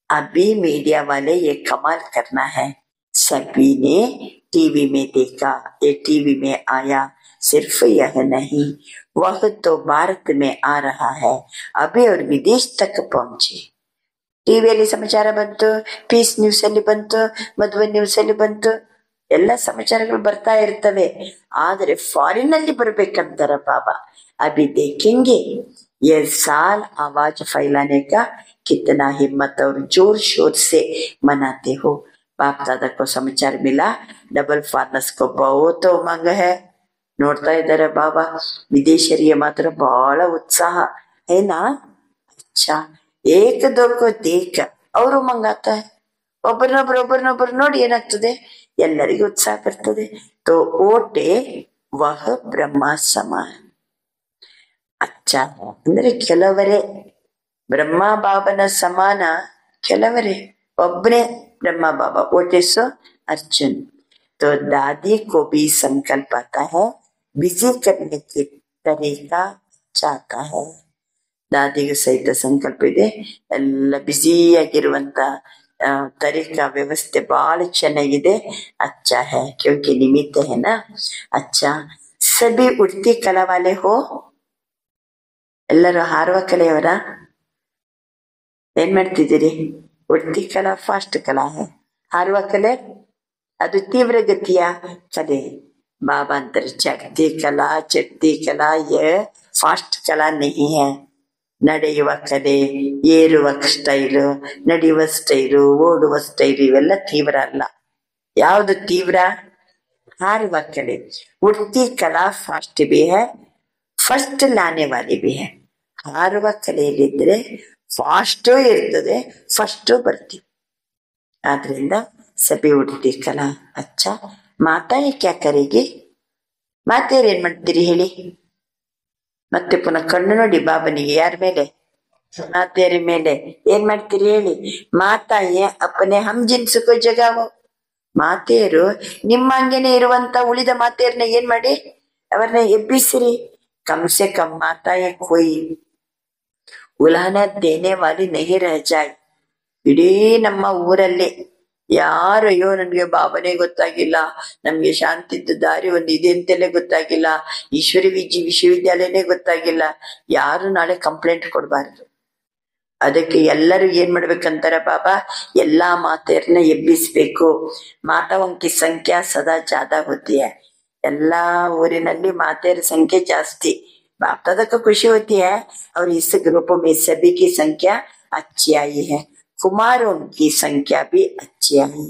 अभी मीडिया वाले ये कमाल करना है सभी ने टीवी में देखा ये टीवी में आया सिर्फ यह नहीं वह तो भारत में आ रहा है अभी और विदेश तक पहुंचे ಟಿವಿಯಲ್ಲಿ ಸಮಾಚಾರ ಬಂತು, ಪೀಸ್ ನ್ಯೂಸ್ ಅಲ್ಲಿ ಬಂತು, ಮಧುವನ್ ನ್ಯೂಸ್ ಅಲ್ಲಿ ಬಂತು, ಎಲ್ಲ ಸಮಾಚಾರಗಳು ಬರ್ತಾ ಇರ್ತವೆ. ಆದ್ರೆ ಫಾರಿನ್ ಅಲ್ಲಿ ಬರ್ಬೇಕಂತಾರ ಬಾಬಾ. अभी देखेंगे ये साल आवाज फैलाने का कितना हिम्मत और जोर शोर से मनाते हो. बाप दादा को समाचार मिला, डबल फार्नस को बहुत उमंग है. ನೋಡ್ತಾ ಇದ್ದಾರೆ ಬಾಬಾ, ವಿದೇಶರಿಗೆ ಮಾತ್ರ ಬಹಳ ಉತ್ಸಾಹ ಏನಾ. ಅಚ್ಚಾ ಏಕ ದೋಕೋ ದೇಕ ಅವರು ಮಂಗಾತ ಒಬ್ಬರನ್ನೊಬ್ರು ನೋಡಿ ಏನಾಗ್ತದೆ, ಎಲ್ಲರಿಗೂ ಉತ್ಸಾಹ ಬರ್ತದೆ. ತೋ ಓಟೆ ವಹ ಬ್ರಹ್ಮ ಸಮಾನ. ಅಚ್ಚಾ ಅಂದ್ರೆ ಕೆಲವರೇ ಬ್ರಹ್ಮ ಬಾಬನ ಸಮಾನ, ಕೆಲವರೇ, ಒಬ್ಬನೇ ಬ್ರಹ್ಮ ಬಾಬಾ. ಓಟಿಸೋ अर्जुन. तो दादी को भी संकल्प आता है, बिजी करने की तरीका चाहता है. ದಾದಿಗೂ ಸಹಿತ ಸಂಕಲ್ಪ ಇದೆ, ಎಲ್ಲ ಬ್ಯುಸಿಯಾಗಿರುವಂತ ತರೀಕಾ ವ್ಯವಸ್ಥೆ ಬಹಳ ಚೆನ್ನಾಗಿದೆ. अच्छा है क्योंकि निमित्त है ना. अच्छा सभी उड़ती कला वाले हो, ಎಲ್ಲರೂ ಹಾರುವ ಕಲೆಯವರ? ಏನ್ ಮಾಡ್ತಿದ್ದೀರಿ? ಉಡ್ತಿ ಕಲಾ ಫಾಸ್ಟ್ ಕಲಾ ಹೇ, ಹಾರುವ ಕಲೆ ಅದು ತೀವ್ರ ಗತಿಯ ಕಲೆ. ಬಾಬಾ ಅಂತಾರೆ ಚಡ್ತಿ ಕಲಾ, ಚಡ್ತಿ ಕಲಾ ಯೇ ಫಾಸ್ಟ್ ಕಲಾ ನಹಿ ಹೈ. ನಡೆಯುವ ಕಲೆ, ಏರುವ ಸ್ಟೈಲು, ನಡೆಯುವ ಸ್ಟೈಲು, ಓಡುವ ಸ್ಟೈಲು ಇವೆಲ್ಲ ತೀವ್ರ ಅಲ್ಲ. ಯಾವುದು ತೀವ್ರ? ಹಾರುವ ಕಲೆ. ಉಡ್ತಿ ಕಲಾ fast be high, first ಲಾನೆ Vali be high. ಹಾರುವ ಕಲೆಯಲ್ಲಿದ್ರೆ ಫಾಸ್ಟು ಇರ್ತದೆ, ಫಸ್ಟು ಬರ್ತೀವಿ. ಆದ್ರಿಂದ ಸಭೆ ಉಡ್ತಿ ಕಲಾ. ಅಚ್ಚಾ ಮಾತಾ ಕ್ಯಾ ಕರೆಗಿ? ಮಾತೇರು ಏನ್ ಮಾಡ್ತೀರಿ ಹೇಳಿ? ಮತ್ತೆ ಪುನಃ ಕಣ್ಣು ನೋಡಿ ಬಾಬನಿಗೆ. ಯಾರ ಮೇಲೆ? ಮಾತೆಯರ ಮೇಲೆ. ಏನ್ ಮಾಡ್ತೀರಿ ಹೇಳಿ? ಮಾತಾಯೇ ಅಪ್ಪನೆ ಹಮ್ ಜಿನ್ಸುಕೋ ಜಗಾವೋ. ಮಾತೆಯರು ನಿಮ್ಮ ಹಂಗೇನೆ ಇರುವಂತ ಉಳಿದ ಮಾತೆಯರ್ನ ಏನ್ ಮಾಡಿ? ಅವ್ರನ್ನ ಎಬ್ಬಿಸಿರಿ. ಕಮ್ ಸೆ ಕಮ್ ಮಾತಾಯೇ ಕೋಯಿ ಉಲ್ಹಾನ ದೇನೆ ವಾಲಿ ನಹಿ ರಹ ಜಾಯ್. ಇಡೀ ನಮ್ಮ ಊರಲ್ಲಿ ಯಾರು ಅಯ್ಯೋ ನನ್ಗೆ ಬಾಬನೇ ಗೊತ್ತಾಗಿಲ್ಲ, ನಮ್ಗೆ ಶಾಂತಿದ್ದು ದಾರಿ ಒಂದು ಇದೆ ಅಂತೆಲ್ಲೇ ಗೊತ್ತಾಗಿಲ್ಲ, ಈಶ್ವರಿ ವಿಶ್ವವಿದ್ಯಾಲಯನೇ ಗೊತ್ತಾಗಿಲ್ಲ, ಯಾರು ನಾಳೆ ಕಂಪ್ಲೇಂಟ್ ಕೊಡ್ಬಾರ್ದು. ಅದಕ್ಕೆ ಎಲ್ಲರೂ ಏನ್ ಮಾಡ್ಬೇಕಂತಾರ ಬಾಬಾ? ಎಲ್ಲಾ ಮಾತೆಯರನ್ನ ಎಬ್ಬಿಸ್ಬೇಕು. ಮಾತಾವಂಕಿ ಸಂಖ್ಯಾ ಸದಾ ಜಾದಾ ಹೋತಿ ಹೈ. ಎಲ್ಲಾ ಊರಿನಲ್ಲಿ ಮಾತೆಯರ ಸಂಖ್ಯೆ ಜಾಸ್ತಿ. बाप दादा को खुशी होती है और इस ग्रुप में सभी की संख्या अच्छी आई है. कुमारों की संख्या भी अच्छी आई.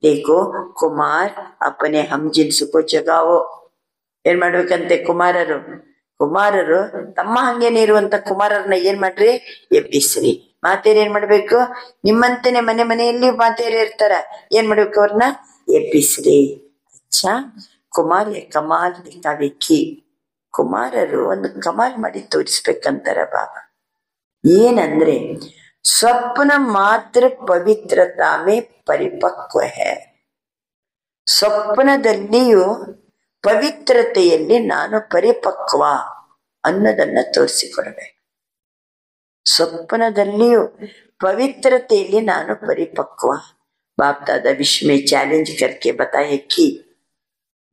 देखो कुमार अपने हम जिन्स को जगाओ. ಏನ್ ಮಾಡ್ಬೇಕಂತೆ ಕುಮಾರರು ತಮ್ಮ ಹಂಗೇನೆ ಇರುವಂತ ಕುಮಾರರನ್ನ ಏನ್ ಮಾಡ್ರಿ? ಎಬ್ಬಿಸ್ರಿ. ಮಾತೆಯರು ಏನ್ ಮಾಡ್ಬೇಕು? ನಿಮ್ಮಂತೆನೆ ಮನೆಯಲ್ಲಿ ಮಾತೆಯರು ಇರ್ತಾರ, ಏನ್ ಮಾಡ್ಬೇಕು? ಅವ್ರನ್ನ ಎಬ್ಬಿಸ್ರಿ. ಅಚ್ಚಾ ಕುಮಾರ್ ಕಮಾಲ್ ದಿಕ್ಕಾವಿಕ್ಕಿ. ಕುಮಾರರು ಒಂದು ಕಮಾಲ್ ಮಾಡಿ ತೋರಿಸ್ಬೇಕಂತಾರ ಬಾಬಾ. ಏನಂದ್ರೆ ಸ್ವಪ್ನ ಮಾತ್ರ ಪವಿತ್ರತಾ ಮೇ ಪರಿಪಕ್ವ ಹೈ. ಸ್ವಪ್ನದಲ್ಲಿಯೂ ಪವಿತ್ರತೆಯಲ್ಲಿ ನಾನು ಪರಿಪಕ್ವ ಅನ್ನೋದನ್ನ ತೋರಿಸಿಕೊಡ್ಬೇಕು. ಸ್ವಪ್ನದಲ್ಲಿಯೂ ಪವಿತ್ರತೆಯಲ್ಲಿ ನಾನು ಪರಿಪಕ್ವ. ಬಾಪ್ ದಾದಾ ವಿಶ್ವ ಮೇ ಚಾಲೆಂಜ್ ಕರ್ಕೆ ಬತಾಯೆ ಕಿ.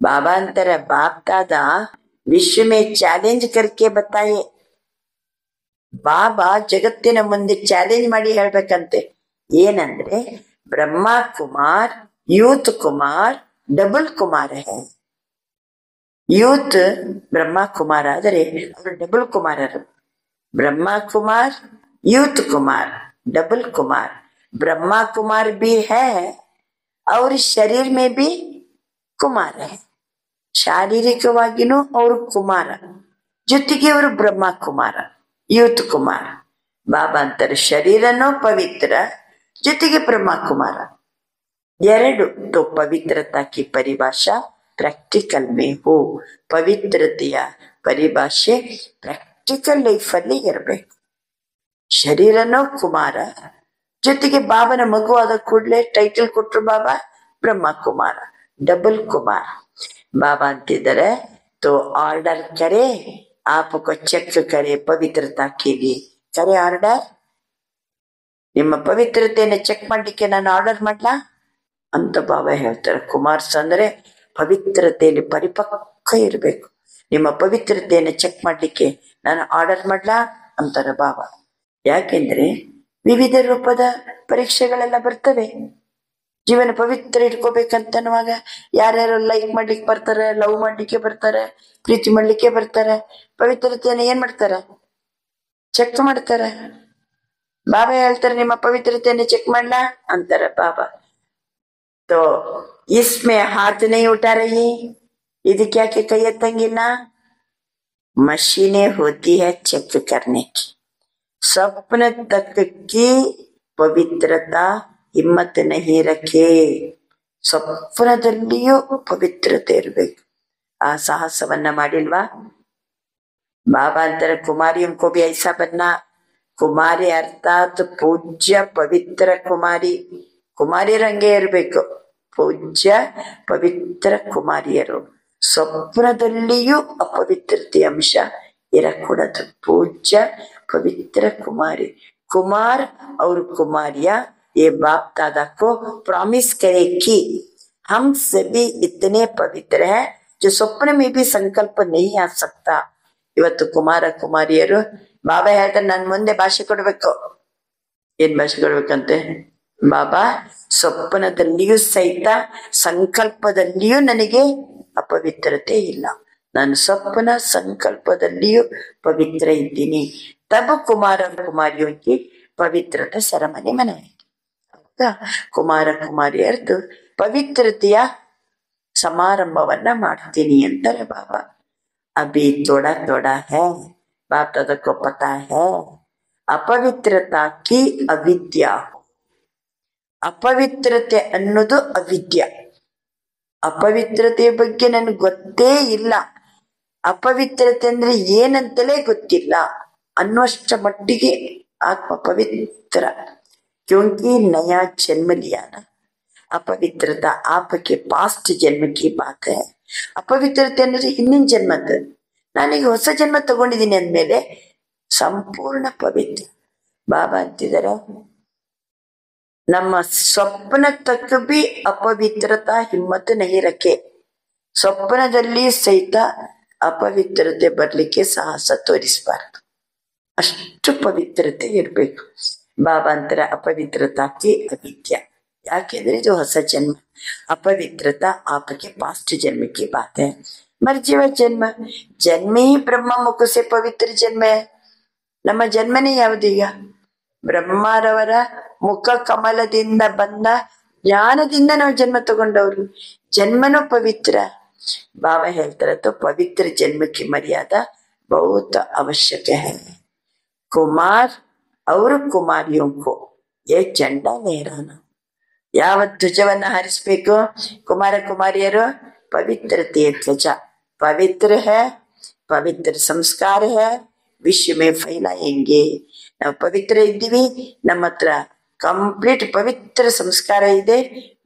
ಬಾಬಾ ಅಂತಾರ ಬಾಪ್ ದಾದಾ ವಿಶ್ವ ಮೇ ಚಾಲೆಂಜ್ ಕರ್ಕೆ ಬತಾಯೆ. ಬಾಬಾ ಜಗತ್ತಿನ ಮುಂದೆ ಚಾಲೆಂಜ್ ಮಾಡಿ ಹೇಳ್ಬೇಕಂತೆ. ಏನಂದ್ರೆ ಬ್ರಹ್ಮ ಕುಮಾರ್, ಯೂತ್ ಕುಮಾರ್, ಡಬಲ್ ಕುಮಾರ್ ಹೈ. ಯೂತ್ ಬ್ರಹ್ಮ ಕುಮಾರ್ ಆದರೆ ಅವರು ಡಬಲ್ ಕುಮಾರರು. Brahma Kumar, youth Kumar, double Kumar. ब्रह्मा कुमार भी है और शरीर में भी कुमार है. ಶಾರೀರಿಕವಾಗಿನೂ ಅವರು ಕುಮಾರ, ಜೊತೆಗೆ ಅವರು ಬ್ರಹ್ಮ ಕುಮಾರ, ಯೂತ್ ಕುಮಾರ. ಬಾಬಾ ಅಂತಾರೆ ಶರೀರನೂ ಪವಿತ್ರ, ಜೊತೆಗೆ ಬ್ರಹ್ಮ ಕುಮಾರ. ಎರಡು. तो पवित्रता की परिभाषा प्रैक्टिकल में हो. ಪವಿತ್ರತೆಯ ಪರಿಭಾಷೆ ಪ್ರಾಕ್ಟಿಕಲ್ ಲೈಫ್ ಅಲ್ಲಿ ಇರಬೇಕು. ಶರೀರನೂ ಕುಮಾರ, ಜೊತೆಗೆ ಬಾಬನ ಮಗು ಆದ ಕೂಡಲೇ ಟೈಟಲ್ ಕೊಟ್ರು ಬಾಬಾ ಬ್ರಹ್ಮ ಕುಮಾರ, ಡಬಲ್ ಕುಮಾರ. बाबा अंतिदरे तो ऑर्डर करे, आपको चेक करे पवित्रता के लिए. करे ऑर्डर, ನಿಮ್ಮ ಪವಿತ್ರತೆಯನ್ನು ಚೆಕ್ ಮಾಡ್ಲಿಕ್ಕೆ ನಾನು ಆರ್ಡರ್ ಮಾಡ್ಲಾ ಅಂತ ಬಾಬಾ ಹೇಳ್ತಾರೆ. ಕುಮಾರ್ಸ್ ಅಂದ್ರೆ ಪವಿತ್ರತೆಯಲ್ಲಿ ಪರಿಪಕ್ವ ಇರಬೇಕು. ನಿಮ್ಮ ಪವಿತ್ರತೆಯನ್ನು ಚೆಕ್ ಮಾಡ್ಲಿಕ್ಕೆ ನಾನು ಆರ್ಡರ್ ಮಾಡ್ಲಾ ಅಂತಾರೆ ಬಾಬಾ. ಯಾಕೆಂದ್ರೆ ವಿವಿಧ ರೂಪದ ಪರೀಕ್ಷೆಗಳೆಲ್ಲ ಬರ್ತವೆ. ಜೀವನ ಪವಿತ್ರ ಇಟ್ಕೋಬೇಕಂತನ್ನುವಾಗ ಯಾರ್ಯಾರು ಲೈಕ್ ಮಾಡ್ಲಿಕ್ಕೆ ಬರ್ತಾರೆ, ಲವ್ ಮಾಡ್ಲಿಕ್ಕೆ ಬರ್ತಾರೆ, ಪ್ರೀತಿ ಮಾಡ್ಲಿಕ್ಕೆ ಬರ್ತಾರೆ. ಪವಿತ್ರತೆಯನ್ನು ಏನ್ ಮಾಡ್ತಾರೆ? ಚೆಕ್ ಮಾಡ್ತಾರೆ. ಬಾಬಾ ಹೇಳ್ತಾರೆ, ನಿಮ್ಮ ಪವಿತ್ರತೆಯನ್ನು ಚೆಕ್ ಮಾಡ್ಲಾ ಅಂತಾರ ಬಾಬಾ. तो इसमें हाथ नहीं उठा रही, ಇದಕ್ಕೆ ಯಾಕೆ ಕೈ ಎತ್ತಂಗಿಲ್ಲ? मशीनें होती है चेक करने की. स्वप्न तक की पवित्रता हिम्मत नहीं रखे. ಸ್ವಪ್ನದಲ್ಲಿಯೂ ಪವಿತ್ರತೆ ಇರ್ಬೇಕು. ಆ ಸಾಹಸವನ್ನ ಮಾಡಿಲ್ವಾ? ಬಾಬಾ ಅಂತಾರೆ ಕುಮಾರಿಯಂ ಕೋ ಭಿ ಐಸಾ ಬನ್ನ. ಕುಮಾರಿ ಅರ್ಥಾತ್ ಪೂಜ್ಯ ಪವಿತ್ರ ಕುಮಾರಿ. ಕುಮಾರಿಯರಂಗೆ ಇರ್ಬೇಕು, ಪೂಜ್ಯ ಪವಿತ್ರ ಕುಮಾರಿಯರು. ಸ್ವಪ್ನದಲ್ಲಿಯೂ ಅಪವಿತ್ರತೆ ಅಂಶ ಇರಕೂಡದು. ಪೂಜ್ಯ ಪವಿತ್ರ ಕುಮಾರಿ. कुमार और कुमारियां ये बाप दादा को प्रॉमिस करे कि हम सभी इतने पवित्र हैं जो स्वप्न में भी संकल्प नहीं आ सकता. ಇವತ್ತು ಕುಮಾರ ಕುಮಾರಿಯರು ಬಾಬಾ ಹೇಳ್ತಾರೆ, ನನ್ ಮುಂದೆ ಭಾಷೆ ಕೊಡ್ಬೇಕು. ಏನ್ ಭಾಷೆ ಕೊಡ್ಬೇಕಂತೆ? ಬಾಬಾ ಸ್ವಪ್ನದಲ್ಲಿಯೂ ಸಹಿತ ಸಂಕಲ್ಪದಲ್ಲಿಯೂ ನನಗೆ ಅಪವಿತ್ರತೆ ಇಲ್ಲ. ನಾನು ಸ್ವಪ್ನ ಸಂಕಲ್ಪದಲ್ಲಿಯೂ ಪವಿತ್ರ ಇದ್ದೀನಿ. तब कुमार कुमारियों की पवित्रता सेरेमनी मनाएंगे. ಕುಮಾರ ಕುಮಾರಿಯರ್ದು ಪವಿತ್ರತೆಯ ಸಮಾರಂಭವನ್ನ ಮಾಡ್ತೀನಿ ಅಂತಾರೆ ಬಾಬಾ. ಅಭಿ ಥೋಡಾ ಥೋಡಾ ಹೈ, ಬಾಪ್ दादा को पता है ಅಪವಿತ್ರತಾ ಕಿ ಅವಿದ್ಯಾ. ಅಪವಿತ್ರತೆ ಅನ್ನೋದು ಅವಿದ್ಯ. ಅಪವಿತ್ರತೆಯ ಬಗ್ಗೆ ನನಗೆ ಗೊತ್ತೇ ಇಲ್ಲ, ಅಪವಿತ್ರತೆ ಅಂದ್ರೆ ಏನಂತಲೇ ಗೊತ್ತಿಲ್ಲ ಅನ್ನುವಷ್ಟ ಮಟ್ಟಿಗೆ ಆತ್ಮ ಪವಿತ್ರ. क्योंकि नया जन्म लिया ना. अपवित्रता आपके पास्ट जन्म की बात है. ಅಪವಿತ್ರತೆ ಅನ್ನೋದು ಹಿಂದಿನ ಜನ್ಮದ್ದು. ನಾನೀಗ ಹೊಸ ಜನ್ಮ ತಗೊಂಡಿದ್ದೀನಿ ಅಂದ್ಮೇಲೆ ಸಂಪೂರ್ಣ ಪವಿತ್ರ. ಬಾಬಾ ಅಂತಿದ್ದಾರೆ, ನಮ್ಮ ಸ್ವಪ್ನ ತಕ್ಕ ಬಿ ಅಪವಿತ್ರತಾ ಹಿಮ್ಮತ್ ನಹಿ ರಖೆ. ಸ್ವಪ್ನದಲ್ಲಿ ಸಹಿತ ಅಪವಿತ್ರತೆ ಬರ್ಲಿಕ್ಕೆ ಸಾಹಸ ತೋರಿಸಬಾರದು. ಅಷ್ಟು ಪವಿತ್ರತೆ ಇರ್ಬೇಕು. ಬಾಬಾ ಅಂತರ ಅಪವಿತ್ರತಾಕ್ಕೆ ಅವಿದ್ಯ. ಯಾಕೆಂದ್ರೆ ಇದು ಹೊಸ ಜನ್ಮ. ಅಪವಿತ್ರತಾ ಆಪಕ್ಕೆ ಪಾಸ್ಟ್ ಜನ್ಮ की बात है. ಮರ್ಜಿವ ಜನ್ಮ ಜನ್ಮ ही ಬ್ರಹ್ಮ ಮುಖ से ಪವಿತ್ರ ಜನ್ಮ. ನಮ್ಮ ಜನ್ಮನೇ ಯಾವುದೀಗ? ಬ್ರಹ್ಮರವರ ಮುಖ ಕಮಲದಿಂದ ಬಂದ ಜ್ಞಾನದಿಂದ ನಾವು ಜನ್ಮ ತಗೊಂಡವ್ರು. ಜನ್ಮನೂ ಪವಿತ್ರ. ಬಾಬಾ ಹೇಳ್ತಾರೆ, तो पवित्र जन्म की मर्यादा बहुत आवश्यक है. कुमार और कुमारियों को ये झंडा लहराना. ಯಾವ ಧ್ವಜವನ್ನ ಹಾರಿಸ್ಬೇಕು? ಕುಮಾರ ಕುಮಾರಿಯರು ಪವಿತ್ರತೆಯ ಧ್ವಜ. ಪವಿತ್ರ है, ಪವಿತ್ರ ಸಂಸ್ಕಾರ है, ವಿಶ್ವ में फैलाएंगे. ನಾವು ಪವಿತ್ರ ಇದ್ದೀವಿ, ನಮ್ಮ ಹತ್ರ ಕಂಪ್ಲೀಟ್ ಪವಿತ್ರ ಸಂಸ್ಕಾರ ಇದೆ,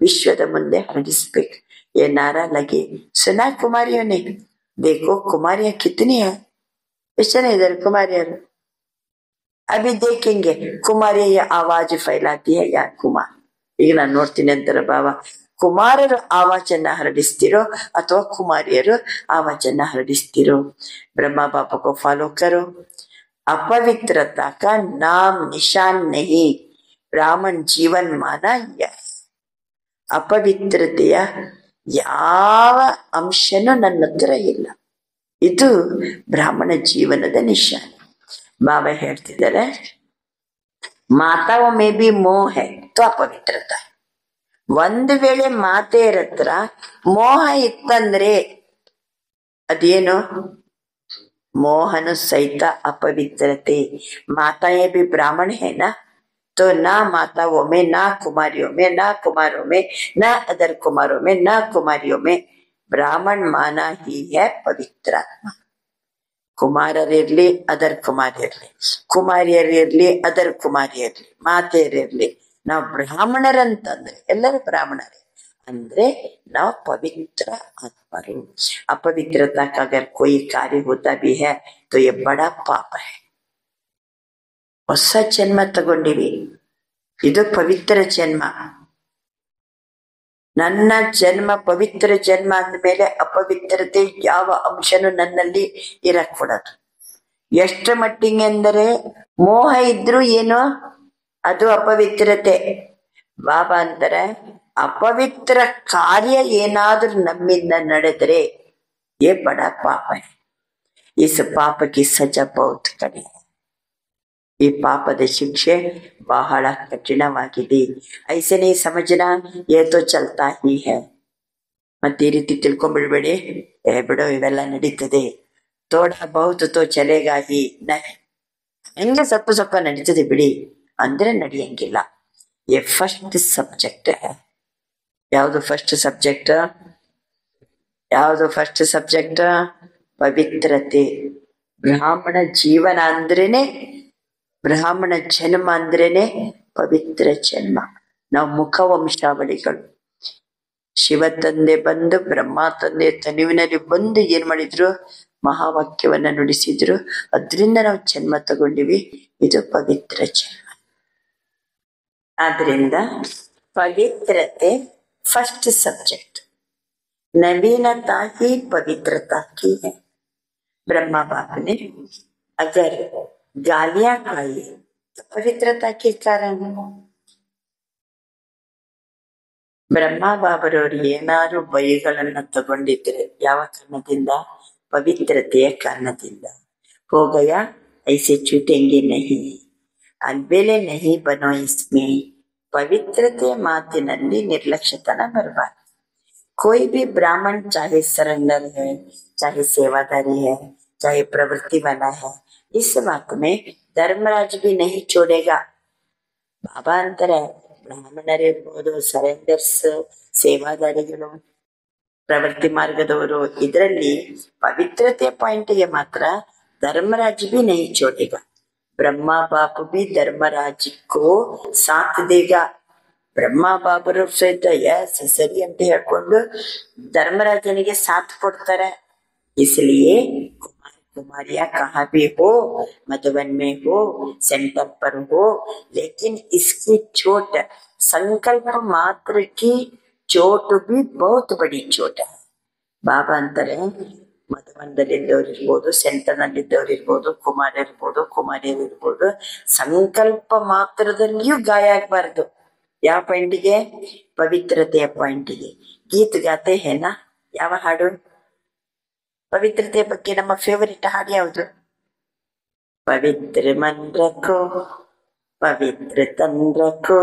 ವಿಶ್ವದ ಮುಂದೆ ಹರಡಿಸ್ಬೇಕು. ये नारा लगे सुना कुमारियों ने. देखो कुमारियां कितनी है, ಎಷ್ಟು ಜನ ಇದ್ದಾರೆ ಕುಮಾರಿಯರು? अभी देखेंगे कुमारियां ये आवाज फैलाती है या कुमार. ಈಗ ನಾನು ನೋಡ್ತೀನಿ ಅಂತಾರೆ ಬಾಬಾ. ಕುಮಾರರು ಆವಾಜನ್ನ ಹರಡಿಸ್ತಿರೋ ಅಥವಾ ಕುಮಾರಿಯರು ಆವಾಜನ್ನ ಹರಡಿಸ್ತಿರೋ? ಬ್ರಹ್ಮ ಬಾಬಾ को फॉलो करो. अपवित्रता का नाम निशान नहीं ब्राह्मण जीवन माना यह. ಅಪವಿತ್ರತೆಯ ಯಾವ ಅಂಶನೂ ನನ್ನ ಹತ್ರ ಇಲ್ಲ. ಇದು ಬ್ರಾಹ್ಮಣ ಜೀವನದ ನಿಶಾನ. ಬಾಬಾ ಹೇಳ್ತಿದ್ದಾರೆ, ಮಾತಾओं में भी मोह है तो अपवित्रता. ಒಂದು ವೇಳೆ ಮಾತೆಯರ ಹತ್ರ ಮೋಹ ಇತ್ತಂದ್ರೆ ಅದೇನು? ಮೋಹನ ಸಹಿತ ಅಪವಿತ್ರತೆ. ಮಾತಾಯೇ भी ब्राह्मण है ना, तो ना माताओं में, ना कुमारियों में, ना कुमारों में, ना अदर कुमारों में, ना कुमारियों में ब्राह्मण माना ही है पवित्र आत्मा. ಕುಮಾರರಿರ್ಲಿ ಅದರ್ ಕುಮಾರಿಯರ್ಲಿ, ಕುಮಾರಿಯರಿರ್ಲಿ ಅದರ್ ಕುಮಾರಿಯರ್ಲಿ, ಮಾತೆಯರಿರ್ಲಿ, ನಾವು ಬ್ರಾಹ್ಮಣರಂತಂದ್ರೆ ಎಲ್ಲರೂ ಬ್ರಾಹ್ಮಣರೇ ಅಂದ್ರೆ ನಾವು ಪವಿತ್ರ ಆತ್ಮರು. अपवित्रता का अगर कोई कार्य होता भी है तो ये बड़ा पाप है. ಹೊಸ ಜನ್ಮ ತಗೊಂಡಿವಿ, ಇದು ಪವಿತ್ರ ಜನ್ಮ. ನನ್ನ ಜನ್ಮ ಪವಿತ್ರ ಜನ್ಮ ಅಂದ್ಮೇಲೆ ಅಪವಿತ್ರತೆ ಯಾವ ಅಂಶನೂ ನನ್ನಲ್ಲಿ ಇರಕೂಡದು. ಎಷ್ಟರ ಮಟ್ಟಿಗೆ ಅಂದರೆ ಮೋಹ ಇದ್ರು ಏನೋ ಅದು ಅಪವಿತ್ರತೆ. ಬಾಬಾ ಅಂತಾರೆ ಅಪವಿತ್ರ ಕಾರ್ಯ ಏನಾದ್ರೂ ನಮ್ಮಿಂದ ನಡೆದರೆ ये बड़ा पाप है, इस पाप की सजा बहुत कड़ी है, ಈ ಪಾಪದ ಶಿಕ್ಷೆ ಬಹಳ ಕಠಿಣವಾಗಿದೆ. ಐಸೆ ನೀ ಸಮझना ये तो चलता ही है. ಮತ್ತೆ ಈ ರೀತಿ ತಿಳ್ಕೊಂಡ್ಬಿಡ್ಬೇಡಿ, ಬಿಡೋ ಇವೆಲ್ಲ ನಡೀತದೆ, ತೋಡ ಬಹುತ್ ತೋ ಚಲೇಗಾ ಹಿ, ಹೆಂಗೆ ಸ್ವಲ್ಪ ಸ್ವಲ್ಪ ನಡೀತದೆ ಬಿಡಿ ಅಂದ್ರೆ ನಡೆಯಂಗಿಲ್ಲ. ये ಫಸ್ಟ್ ಸಬ್ಜೆಕ್ಟ್ है. ಯಾವುದು ಫಸ್ಟ್ ಸಬ್ಜೆಕ್ಟ್? ಯಾವುದು ಫಸ್ಟ್ ಸಬ್ಜೆಕ್ಟ್? ಪವಿತ್ರತೆ. ಬ್ರಾಹ್ಮಣ ಜೀವನ ಅಂದ್ರೇನೆ, ಬ್ರಾಹ್ಮಣ ಜನ್ಮ ಅಂದ್ರೇನೆ ಪವಿತ್ರ ಜನ್ಮ. ನಾವು ಮುಖವಂಶಾವಳಿಗಳು. ಶಿವ ತಂದೆ ಬಂದು ಬ್ರಹ್ಮ ತಂದೆ ತನುವಿನಲ್ಲಿ ಬಂದು ಏನ್ ಮಾಡಿದ್ರು? ಮಹಾವಾಕ್ಯವನ್ನ ನುಡಿಸಿದ್ರು. ಅದರಿಂದ ನಾವು ಜನ್ಮ ತಗೊಂಡಿವಿ. ಇದು ಪವಿತ್ರ ಜನ್ಮ. ಆದ್ರಿಂದ ಪವಿತ್ರತೆ फर्स्ट सब्जेक्ट. नवीनता ही पवित्रता की है. ब्रह्मा बाप ने अगर गालियां खाई तो पवित्रता के कारण. ಬ್ರಹ್ಮ ಬಾಬರವರು ಏನಾದ್ರು ಬೈಗಳನ್ನ ತಗೊಂಡಿದ್ರೆ ಯಾವ ಕಾರಣದಿಂದ? ಪವಿತ್ರತೆಯ ಕಾರಣದಿಂದ. ಹೋಗಯ ಐಸೆ ಚೂಟೆಂಗೆ ನಹಿ, ಅಲ್ಬೇಲೆ ನಹಿ ಬನೋ ಇಸ್ಮೆ. ಪವಿತ್ರತೆಯ ಮಾತಿನಲ್ಲಿ ನಿರ್ಲಕ್ಷ್ಯತನ ಬರಬಾರ್ದು. कोई भी ब्राह्मण चाहे सरेंडर है, चाहे सेवादारी है, चाहे प्रवृत्ति वाला है, इस बात में धर्मराज भी नहीं छोड़ेगा. बाबा अंतर है. ಬ್ರಾಹ್ಮಣರಿರ್ಬೋದು, ಸರೆಂಡರ್ಸ್, ಸೇವಾದಾರಿಗಳು, ಪ್ರವೃತ್ತಿ ಮಾರ್ಗದವರು, ಇದರಲ್ಲಿ ಪವಿತ್ರತೆಯ ಪಾಯಿಂಟ್ಗೆ ಮಾತ್ರ ಧರ್ಮರಾಜ್ भी नहीं छोड़ेगा. ब्रह्मा बाप भी धर्मराज को साथ देगा. ಬ್ರಹ್ಮ ಬಾಬರು ಸಹಿತ ಸರಿ ಅಂತ ಹೇಳ್ಕೊಂಡು ಧರ್ಮರಾಜನಿಗೆ ಸಾಥ್ ಕೊಡ್ತಾರೆ. इसलिए कुमार कुमारिया कहाँ भी हो, मधुबन में हो, सेंटर पर हो, लेकिन इसकी चोट, संकल्प मात्र की चोट भी बहुत बड़ी चोट है. ಬಾಬಾ ಅಂತಾರೆ ಮಧುಬನದಲ್ಲಿದ್ದವ್ರು ಇರ್ಬೋದು, ಸೆಂಟರ್ ನಲ್ಲಿದ್ದವ್ರು ಇರ್ಬೋದು, ಕುಮಾರಿಯರು ಇರ್ಬೋದು, ಸಂಕಲ್ಪ ಮಾತ್ರದಲ್ಲಿಯೂ ಗಾಯ ಆಗ್ಬಾರ್ದು. ಯಾವ ಪಾಯಿಂಟಿಗೆ? ಪವಿತ್ರತೆಯ ಪಾಯಿಂಟಿಗೆ. ಗೀತ್ ಗಾತೆ ಹೇನಾ? ಯಾವ ಹಾಡು? ಪವಿತ್ರತೆಯ ಬಗ್ಗೆ ನಮ್ಮ ಫೇವರಿಟ್ ಹಾಡು ಯಾವುದು? ಪವಿತ್ರ ಮನ್ ರಖೋ ಪವಿತ್ರ ತನ್ ರಖೋ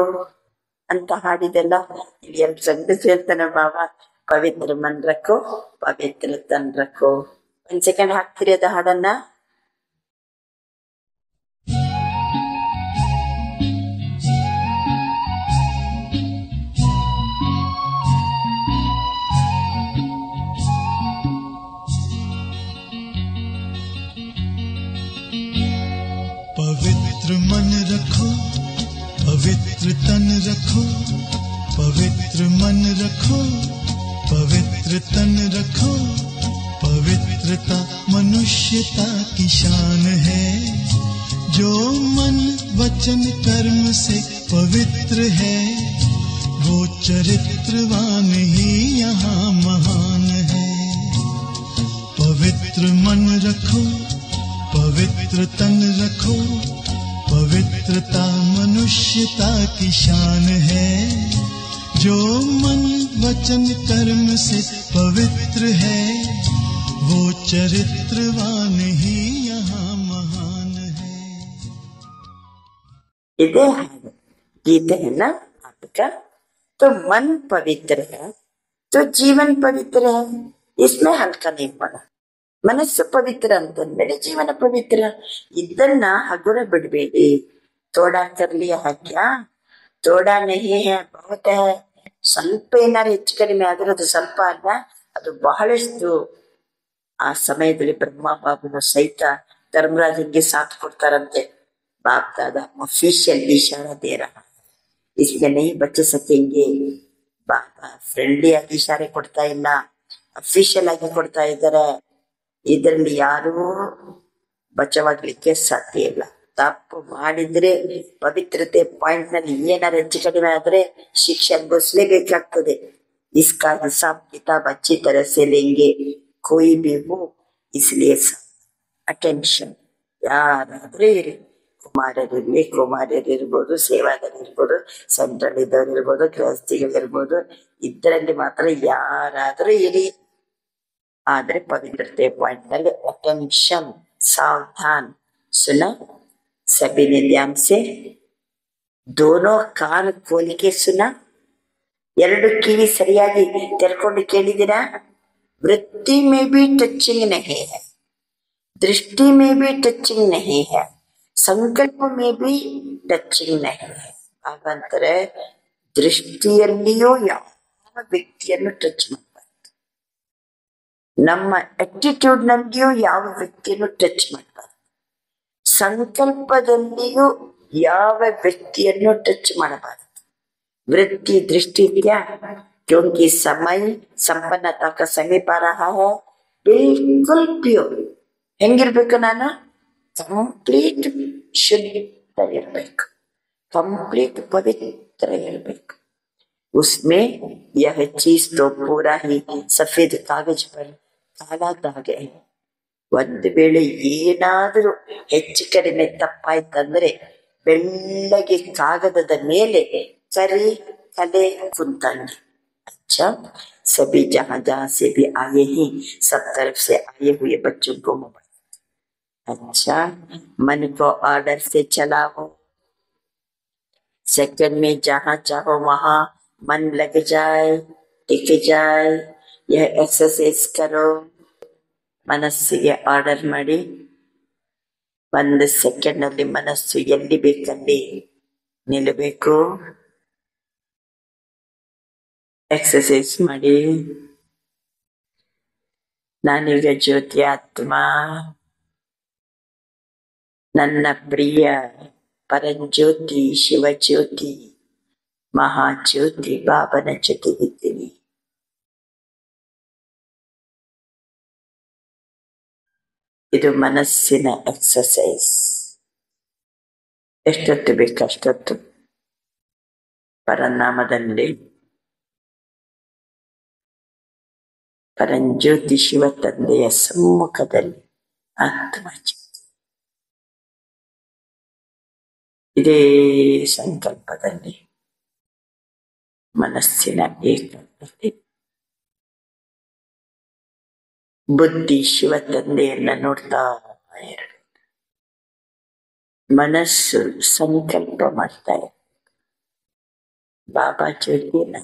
ಅಂತ ಹಾಡಿದೆಲ್ಲ ಇಲ್ಲಿ ಎಲ್ರು ಸಂಗ ಸೇರ್ತಾನೆ ಬಾಬಾ. ಪವಿತ್ರ ಮನ್ ರಖೋ ಪವಿತ್ರ ತನ್ ರಖೋ. ಒಂದ್ ಸೆಕೆಂಡ್ ಹಾಕ್ತಿರಿ ಅದ ಹಾಡನ್ನ. पवित्र मन रखो पवित्र तन रखो, पवित्र मन रखो पवित्र तन रखो. पवित्रता मनुष्यता की शान है. जो मन वचन कर्म से पवित्र है, वो चरित्रवान ही यहाँ महान है. पवित्र मन रखो पवित्र तन रखो, पवित्रता मनुष्यता की शान है. जो मन वचन कर्म से पवित्र है, वो चरित्रवान ही यहाँ महान है. इधे गीत है ना आपका? तो मन पवित्र है तो जीवन पवित्र है. इसमें हल्का नहीं पड़ा. ಮನಸ್ಸು ಪವಿತ್ರ ಅಂತಂದ್ಮೇಲೆ ಜೀವನ ಪವಿತ್ರ. ಇದನ್ನ ಹಗುರ ಬಿಡ್ಬೇಡಿ. ತೋಡಾ ಕರ್ಲಿ ಹಾಕ್ಯಾ ತೋಡಾ ನಹಿ ಹೇ ಬಹುತ ಹೇ. ಸ್ವಲ್ಪ ಏನಾರು ಹೆಚ್ಚು ಕಡಿಮೆ ಆದ್ರೆ ಅದು ಸ್ವಲ್ಪ ಅಲ್ಲ, ಅದು ಬಹಳಷ್ಟು. ಆ ಸಮಯದಲ್ಲಿ ಬ್ರಹ್ಮ ಬಾಬುನು ಸಹಿತ ಧರ್ಮರಾಜನಿಗೆ ಸಾಥ್ ಕೊಡ್ತಾರಂತೆ. ಬಾಪ್ ದಾದಾ ಅಫಿಷಿಯಲ್ ಇಶಾರಾ ದೇ ರಹಾ, इसमें नहीं बच सकेंगे. ಬಾಬಾ ಫ್ರೆಂಡ್ಲಿ ಆಗಿ ಇಶಾರೆ ಕೊಡ್ತಾ ಇಲ್ಲ, ಅಫಿಷಿಯಲ್ ಆಗಿ ಕೊಡ್ತಾ ಇದ್ದಾರೆ. ಇದರಲ್ಲಿ ಯಾರೂ ಬಚಾವಾಗ್ಲಿಕ್ಕೆ ಸಾಧ್ಯ ಇಲ್ಲ. ತಪ್ಪು ಮಾಡಿದ್ರೆ ಪವಿತ್ರತೆ ಪಾಯಿಂಟ್ ನಲ್ಲಿ ಏನಾರು ಹೆಚ್ಚು ಕಡಿಮೆ ಆದ್ರೆ ಶಿಕ್ಷೆ ಅನುಭವಿಸ್ಲೇಬೇಕಾಗ್ತದೆ. इसका हिसाब किताब अच्छी तरह से लेंगे कोई भी हो. इसलिए अटेंशन. ಯಾರಾದ್ರೂ ಇರಿ, ಕುಮಾರ್ಯರಿರ್ಬೋದು, ಸೇವಾದರಿರ್ಬೋದು, ಸೆಂಟ್ರಲ್ ಇದ್ದವ್ರು ಇರ್ಬೋದು, ಗೃಹಸ್ಥಿಗಳಿರ್ಬೋದು, ಇದರಲ್ಲಿ ಮಾತ್ರ ಯಾರಾದ್ರೂ ಇರಿ. ಆದ್ರೆ ಪವಿತ್ರತೆ ಪಾಯಿಂಟ್ ನಲ್ಲಿ ಅಟೆನ್ಷನ್, ಸಾವಧಾನ್, ಸುನ ಸಭಿ ने ध्यान से दोनों कान खोल के सुना. ಎರಡು ಕಿವಿ ಸರಿಯಾಗಿ ತೆರ್ಕೊಂಡು ಕೇಳಿದಿರಾ? वृत्ति में भी टचिंग नहीं है, दृष्टि में भी टचिंग नहीं है, संकल्प में भी टचिंग नहीं है. ಹಾಗಂತಾರೆ ದೃಷ್ಟಿಯಲ್ಲಿಯೂ ಯಾವ ವ್ಯಕ್ತಿಯನ್ನು ಟಚ್ ಮಾಡಬಾರ್ದು, ನಮ್ಮ ಆಟಿಟ್ಯೂಡ್ ನಲ್ಲಿಯೂ ಯಾವ ವ್ಯಕ್ತಿಯನ್ನು ಟಚ್ ಮಾಡಬಾರ್ದು, ಸಂಕಲ್ಪದಲ್ಲಿಯೂ ಯಾವ ವ್ಯಕ್ತಿಯನ್ನು ಟಚ್ ಮಾಡಬಾರದು. वृत्ति दृष्टि क्या? क्योंकि समय संपन्नता का समीप आ रहा है. बिल्कुल प्योर ಹೆಂಗಿರ್ಬೇಕು? ನಾನು ಕಂಪ್ಲೀಟ್ ಶುದ್ಧ ಇರ್ಬೇಕು, ಕಂಪ್ಲೀಟ್ ಪವಿತ್ರ ಇರ್ಬೇಕು. उसमें यह चीज तो पूरा ही सफेद कागज पर काला दाग है. ಒಂದು ವೇಳೆ ಏನಾದರೂ ಹೆಚ್ಚು ಕಡಿಮೆ ತಪ್ಪಾಯ್ತಂದ್ರೆ ಬೆಳ್ಳಗೆ ಕಾಗದದ ಮೇಲೆ करी कले कुंतंगी. अच्छा, सभी जहां जहां से भी आए हैं, सब तरफ से आए हुए बच्चों को मोबाइल. अच्छा, मन को ऑर्डर से चलाओ. सेकंड में जहां चाहो वहां मन लग जाए, टिक जाए. यह एक्सरसाइज करो. ಮನಸ್ಸಿಗೆ ಆರ್ಡರ್ ಮಾಡಿ 1 ಸೆಕೆಂಡ್ ಅಲ್ಲಿ ಮನಸ್ಸು ಎಲ್ಲಿ ಬೇಕಲ್ಲಿ ನಿಲ್ಲಬೇಕು. ಎಕ್ಸರ್ಸೈಸ್ ಮಾಡಿ. ನಾನೀಗ ಜ್ಯೋತಿ ಆತ್ಮ, ನನ್ನ ಪ್ರಿಯ ಪರಂಜ್ಯೋತಿ ಶಿವಜ್ಯೋತಿ ಮಹಾಜ್ಯೋತಿ ಬಾಬನ ಜೊತೆಗಿದ್ದೀನಿ. ಇದು ಮನಸ್ಸಿನ ಎಕ್ಸರ್ಸೈಸ್. ಎಷ್ಟೊತ್ತು ಬೇಕಷ್ಟೊತ್ತು ಪರನಾಮದಲ್ಲಿ ಪರಂಜ್ಯೋತಿ ಶಿವ ತಂದೆಯ ಸಮ್ಮುಖದಲ್ಲಿ ಆತ್ಮಜ್ಯೋತಿ, ಇದೇ ಸಂಕಲ್ಪದಲ್ಲಿ ಮನಸ್ಸಿನ ಏಕತೆ. ಬುದ್ಧಿ ಶಿವ ತಂದೆಯನ್ನ ನೋಡ್ತಾ ಇರಬೇಕು, ಮನಸ್ಸು ಸಂಕಲ್ಪ ಮಾಡ್ತಾ ಇರಬೇಕು. ಬಾಬಾ ಜ್ಯೋತಿಯನ್ನ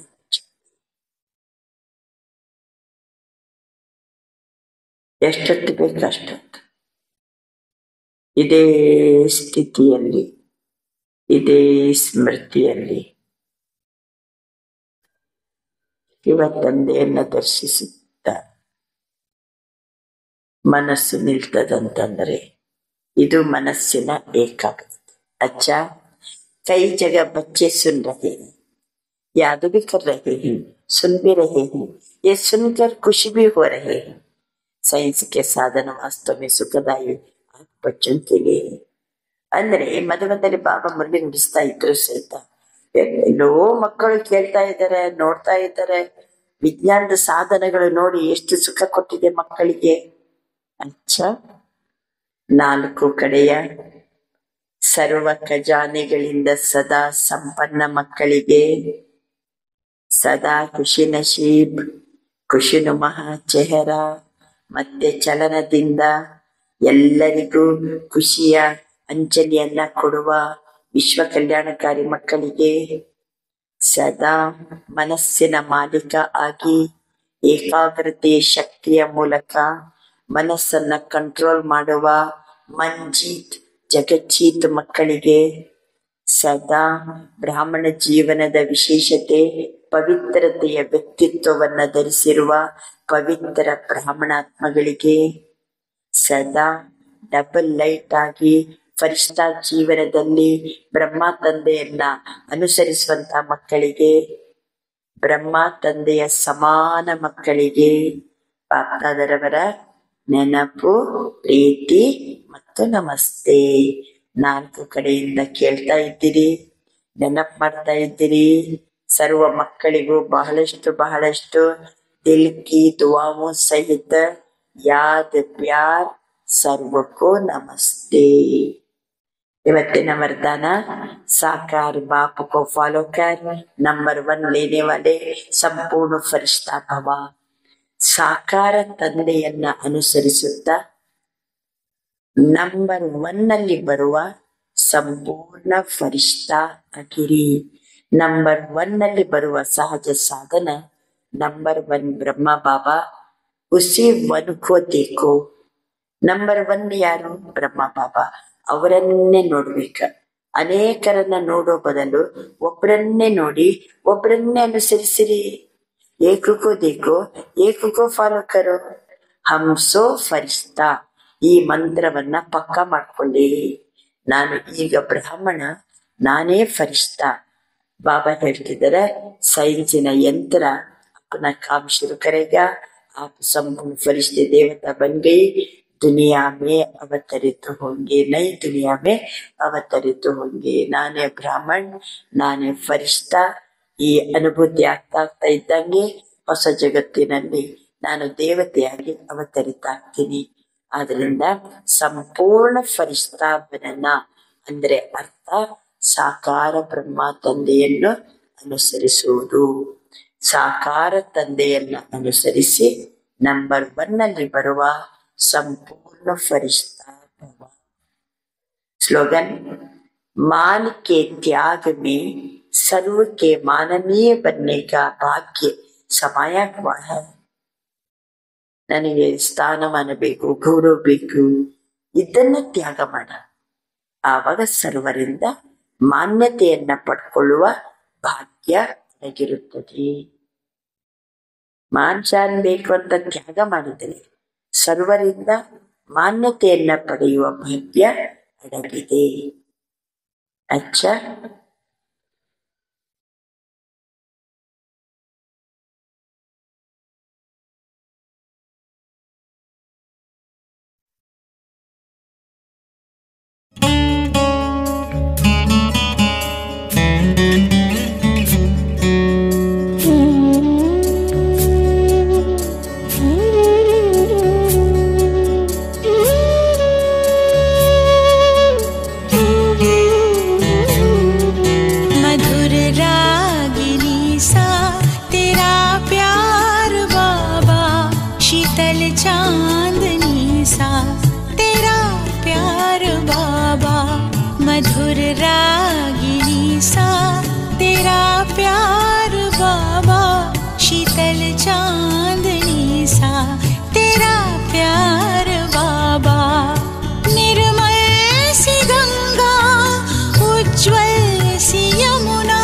ಎಷ್ಟೊತ್ತು ಬೇಕಷ್ಟೊತ್ತು ಇದೇ ಸ್ಥಿತಿಯಲ್ಲಿ, ಇದೇ ಸ್ಮೃತಿಯಲ್ಲಿ ಶಿವ ತಂದೆಯನ್ನ ದರ್ಶಿಸುತ್ತ ಮನಸ್ಸು ನಿಲ್ತದಂತಂದ್ರೆ ಇದು ಮನಸ್ಸಿನ ಏಕಾಗ್ರತೆ. अच्छा, कई जगह बच्चे सुन रहे हैं, याद भी कर रहे हैं, सुन भी रहे हैं, ये सुनकर खुशी भी हो रहे हैं. साइंस के साधन वास्तव में सुखदायी आप बच्चों के लिए है. ಅಂದ್ರೆ ಮದುವೆದಲ್ಲಿ ಬಾಬಾ ಮುರಳಿ ನುಡಿಸ್ತಾ ಇದ್ರು ಸಹಿತ ಎಲ್ಲೋ ಮಕ್ಕಳು ಕೇಳ್ತಾ ಇದ್ದಾರೆ, ನೋಡ್ತಾ ಇದ್ದಾರೆ. ವಿಜ್ಞಾನದ ಸಾಧನಗಳು ನೋಡಿ ಎಷ್ಟು ಸುಖ ಕೊಟ್ಟಿದೆ ಮಕ್ಕಳಿಗೆ. अच्छा, 4 ಕಡೆಯ ಸರ್ವ ಖಜಾನೆಗಳಿಂದ ಸದಾ ಸಂಪನ್ನ ಮಕ್ಕಳಿಗೆ ಸದಾ ಖುಷಿ ನಶೀಬ್, ಖುಷಿನುಮಃ ಚೆಹರ, ಮತ್ತೆ ಚಲನದಿಂದ ಎಲ್ಲರಿಗೂ ಖುಷಿಯ ಅಂಜಲಿಯನ್ನ ಕೊಡುವ ವಿಶ್ವ ಕಲ್ಯಾಣಕಾರಿ ಮಕ್ಕಳಿಗೆ ಸದಾ ಮನಸ್ಸಿನ ಮಾಲೀಕ ಆಗಿ ಏಕಾಗ್ರತೆಯ ಶಕ್ತಿಯ ಮೂಲಕ ಮನಸ್ಸನ್ನ ಕಂಟ್ರೋಲ್ ಮಾಡುವ ಮಂಜೀತ್ ಜಗಜ್ಜೀತ್ ಮಕ್ಕಳಿಗೆ ಸದಾ ಬ್ರಾಹ್ಮಣ ಜೀವನದ ವಿಶೇಷತೆ ಪವಿತ್ರತೆಯ ವ್ಯಕ್ತಿತ್ವವನ್ನ ಧರಿಸಿರುವ ಪವಿತ್ರ ಬ್ರಾಹ್ಮಣಾತ್ಮಗಳಿಗೆ ಸದಾ ಡಬಲ್ ಲೈಟ್ ಆಗಿ ಫರಿಷ್ಠಾ ಜೀವನದಲ್ಲಿ ಬ್ರಹ್ಮ ತಂದೆಯನ್ನ ಅನುಸರಿಸುವಂತ ಮಕ್ಕಳಿಗೆ, ಬ್ರಹ್ಮ ತಂದೆಯ ಸಮಾನ ಮಕ್ಕಳಿಗೆ ಬಾಪ್ದಾದರವರ ನೆನಪು, ಪ್ರೀತಿ ಮತ್ತು ನಮಸ್ತೆ. 4 ಕಡೆಯಿಂದ ಕೇಳ್ತಾ ಇದ್ದೀರಿ, ನೆನಪು ಮಾಡ್ತಾ ಇದ್ದೀರಿ. ಸರ್ವ ಮಕ್ಕಳಿಗೂ ಬಹಳಷ್ಟು ಬಹಳಷ್ಟು ದಿಲ್ ಕಿ ದುಆವೋ ಸಹಿತ ಯಾದ್ ಪ್ಯಾರ್ ಸರ್ವಕ್ಕೂ ನಮಸ್ತೆ. ಇವತ್ತಿನ वरदान साकार बाप को फॉलो कर, नंबर 1 लेने वाले संपूर्ण फरिश्ता भव. ಸಾಕಾರ ತಂದೆಯನ್ನ ಅನುಸರಿಸುತ್ತಾ ನಂಬರ್ 1 ನಲ್ಲಿ ಬರುವ ಸಂಪೂರ್ಣ ಫರಿಶ್ತಾ ಆಗಿರಿ. ನಂಬರ್ 1 ನಲ್ಲಿ ಬರುವ ಸಹಜ ಸಾಧನ ನಂಬರ್ 1 ಬ್ರಹ್ಮ ಬಾಬಾ. ಉಸಿ 1 ಕೋ ದೇಖೋ. ನಂಬರ್ 1 ಯಾರು? ಬ್ರಹ್ಮ ಬಾಬಾ. ಅವರನ್ನೇ ನೋಡ್ಬೇಕ. ಅನೇಕರನ್ನ ನೋಡೋ ಬದಲು ಒಬ್ಬರನ್ನೇ ನೋಡಿ ಒಬ್ಬರನ್ನೇ ಅನುಸರಿಸಿರಿ. ಏಕಕ್ಕೋ ದೇಖೋ ಏಕಕ್ಕೋ ಫಾಲೋ ಕರೋ. ಹಂಸೋ ಫರಿಶ್ತಾ. ಈ ಮಂತ್ರವನ್ನ ಪಕ್ಕಾ ಮಾಡ್ಕೊಳ್ಳಿ. ನಾನು ಈಗ ಬ್ರಾಹ್ಮಣ, ನಾನೇ ಫರಿಶ್ತಾ. ಬಾಬಾ ಹೇಳ್ತಿದ್ದಾರೆ, ಸೈನ್ಸಿನ ಯಂತ್ರ अपना काम शुरू करेगा, आप संपूर्ण फरिश्ते देवता बन गई, दुनिया में अवतरित होंगे, नई दुनिया में अवतरित होंगे. ನಾನೇ ಬ್ರಾಹ್ಮಣ, ನಾನೇ ಫರಿಶ್ತಾ. ಈ ಅನುಭೂತಿ ಆಗ್ತಾ ಇದ್ದಂಗೆ ಹೊಸ ಜಗತ್ತಿನಲ್ಲಿ ನಾನು ದೇವತೆಯಾಗಿ ಅವತರಿತ ಆಗ್ತೀನಿ. ಆದ್ರಿಂದ ಸಂಪೂರ್ಣ ಫರಿಶ್ತಾ ಬನನ ಅಂದ್ರೆ ಅರ್ಥ ಸಾಕಾರ ಬ್ರಹ್ಮ ತಂದೆಯನ್ನು ಅನುಸರಿಸುವುದು. ಸಾಕಾರ ತಂದೆಯನ್ನ ಅನುಸರಿಸಿ ನಂಬರ್ 1 ನಲ್ಲಿ ಬರುವ ಸಂಪೂರ್ಣ ಫರಿಶ್ತಾ ಭವ. स्लोगन, मान के त्याग में सर्व के माननीय बनने का भाग्य समाया हुआ है. ನನಗೆ ಸ್ಥಾನಮಾನ ಬೇಕು, ಗೌರವ ಬೇಕು, ಇದನ್ನ ತ್ಯಾಗ ಮಾಡ. ಆವಾಗ ಸರ್ವರಿಂದ ಮಾನ್ಯತೆಯನ್ನ ಪಡ್ಕೊಳ್ಳುವ ಭಾಗ್ಯ ನನಗಿರುತ್ತದೆ. ಮಾನ್ಶಾನ್ ಬೇಕು ಅಂತ ತ್ಯಾಗ ಮಾಡಿದರೆ ಸರ್ವರಿಂದ ಮಾನ್ಯತೆಯನ್ನ ಪಡೆಯುವ ಭಾಗ್ಯ ಅಡಗಿದೆ. ಅಚ್ಚ मधुर रागिनी सा तेरा प्यार बाबा, शीतल चांदनी सा तेरा प्यार बाबा. निर्मल सी गंगा, उज्ज्वल सी यमुना,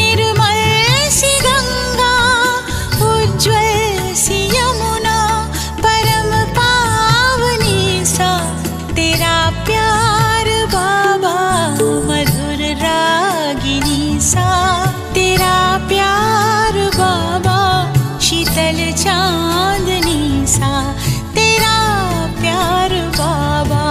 निर्मल सी गंगा, उज्ज्वल सी यमुना, परम पावनी सा तेरा प्यार बाबा. मधुर रागिनी सा तेरा प्यार बाबा, शीतल चांदनी सा तेरा प्यार बाबा.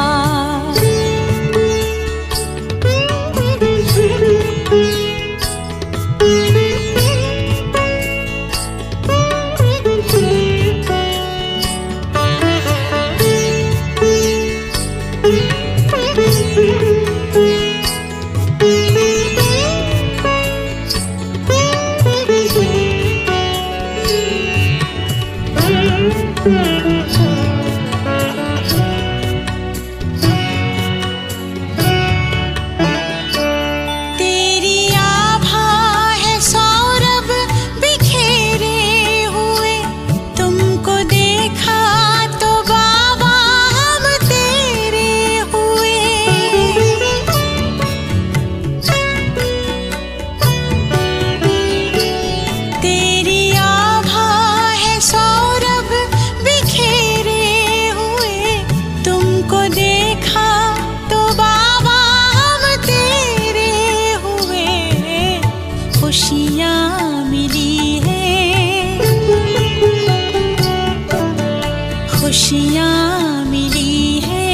खुशियाँ मिली है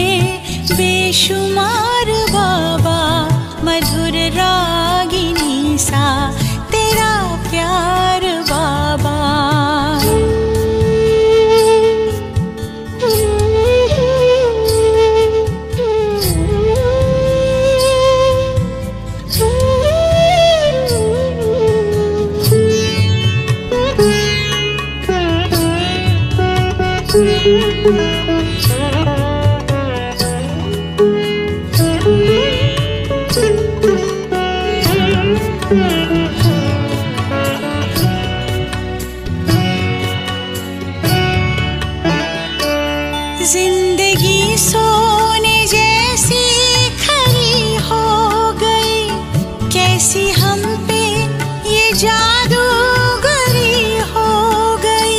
बेशुमार बाबा, मधुर रागिनी सा तेरा प्यार बाबा. जिंदगी सोने जैसी खरी हो गई, कैसी हम पे ये जादूगरी हो गई।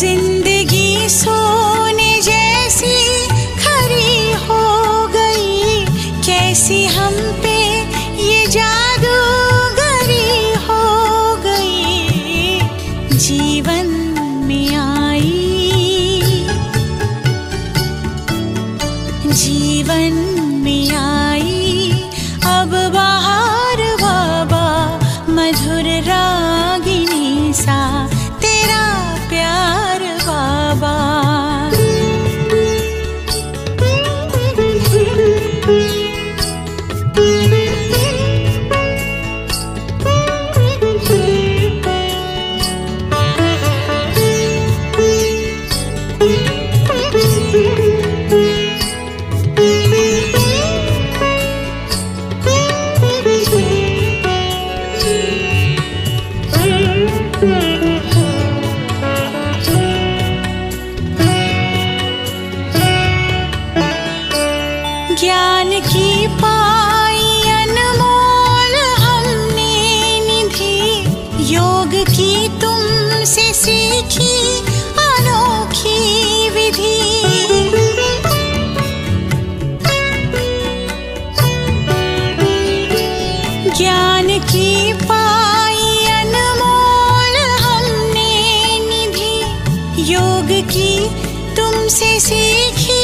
जिंदगी सोने जैसी खरी हो गई, कैसी हम पे ये जादूगरी हो गई। जीवन में आई, जीवन में आई अब बाहर बाबा, मधुर रागिनी सा तेरा प्यार बाबा। ज्ञान की पाई अनमोल हमने निधि, योग की तुमसे सीखी अनोखी विधि। ज्ञान की पाई अनमोल हमने निधि, योग की तुमसे सीखी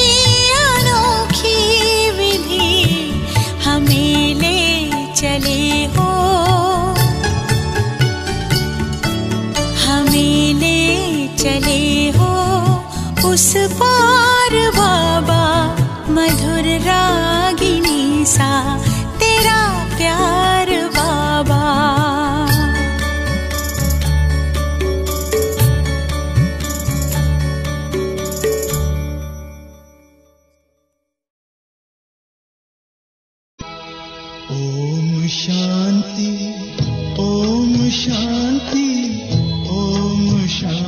अनोखी विधि। हमें ले चले हो, हमें ले चले हो उस पार बाबा, मधुर रागिनी सा तेरा प्यार बाबा। ओम शांति, ओम शांति, ओम शांति।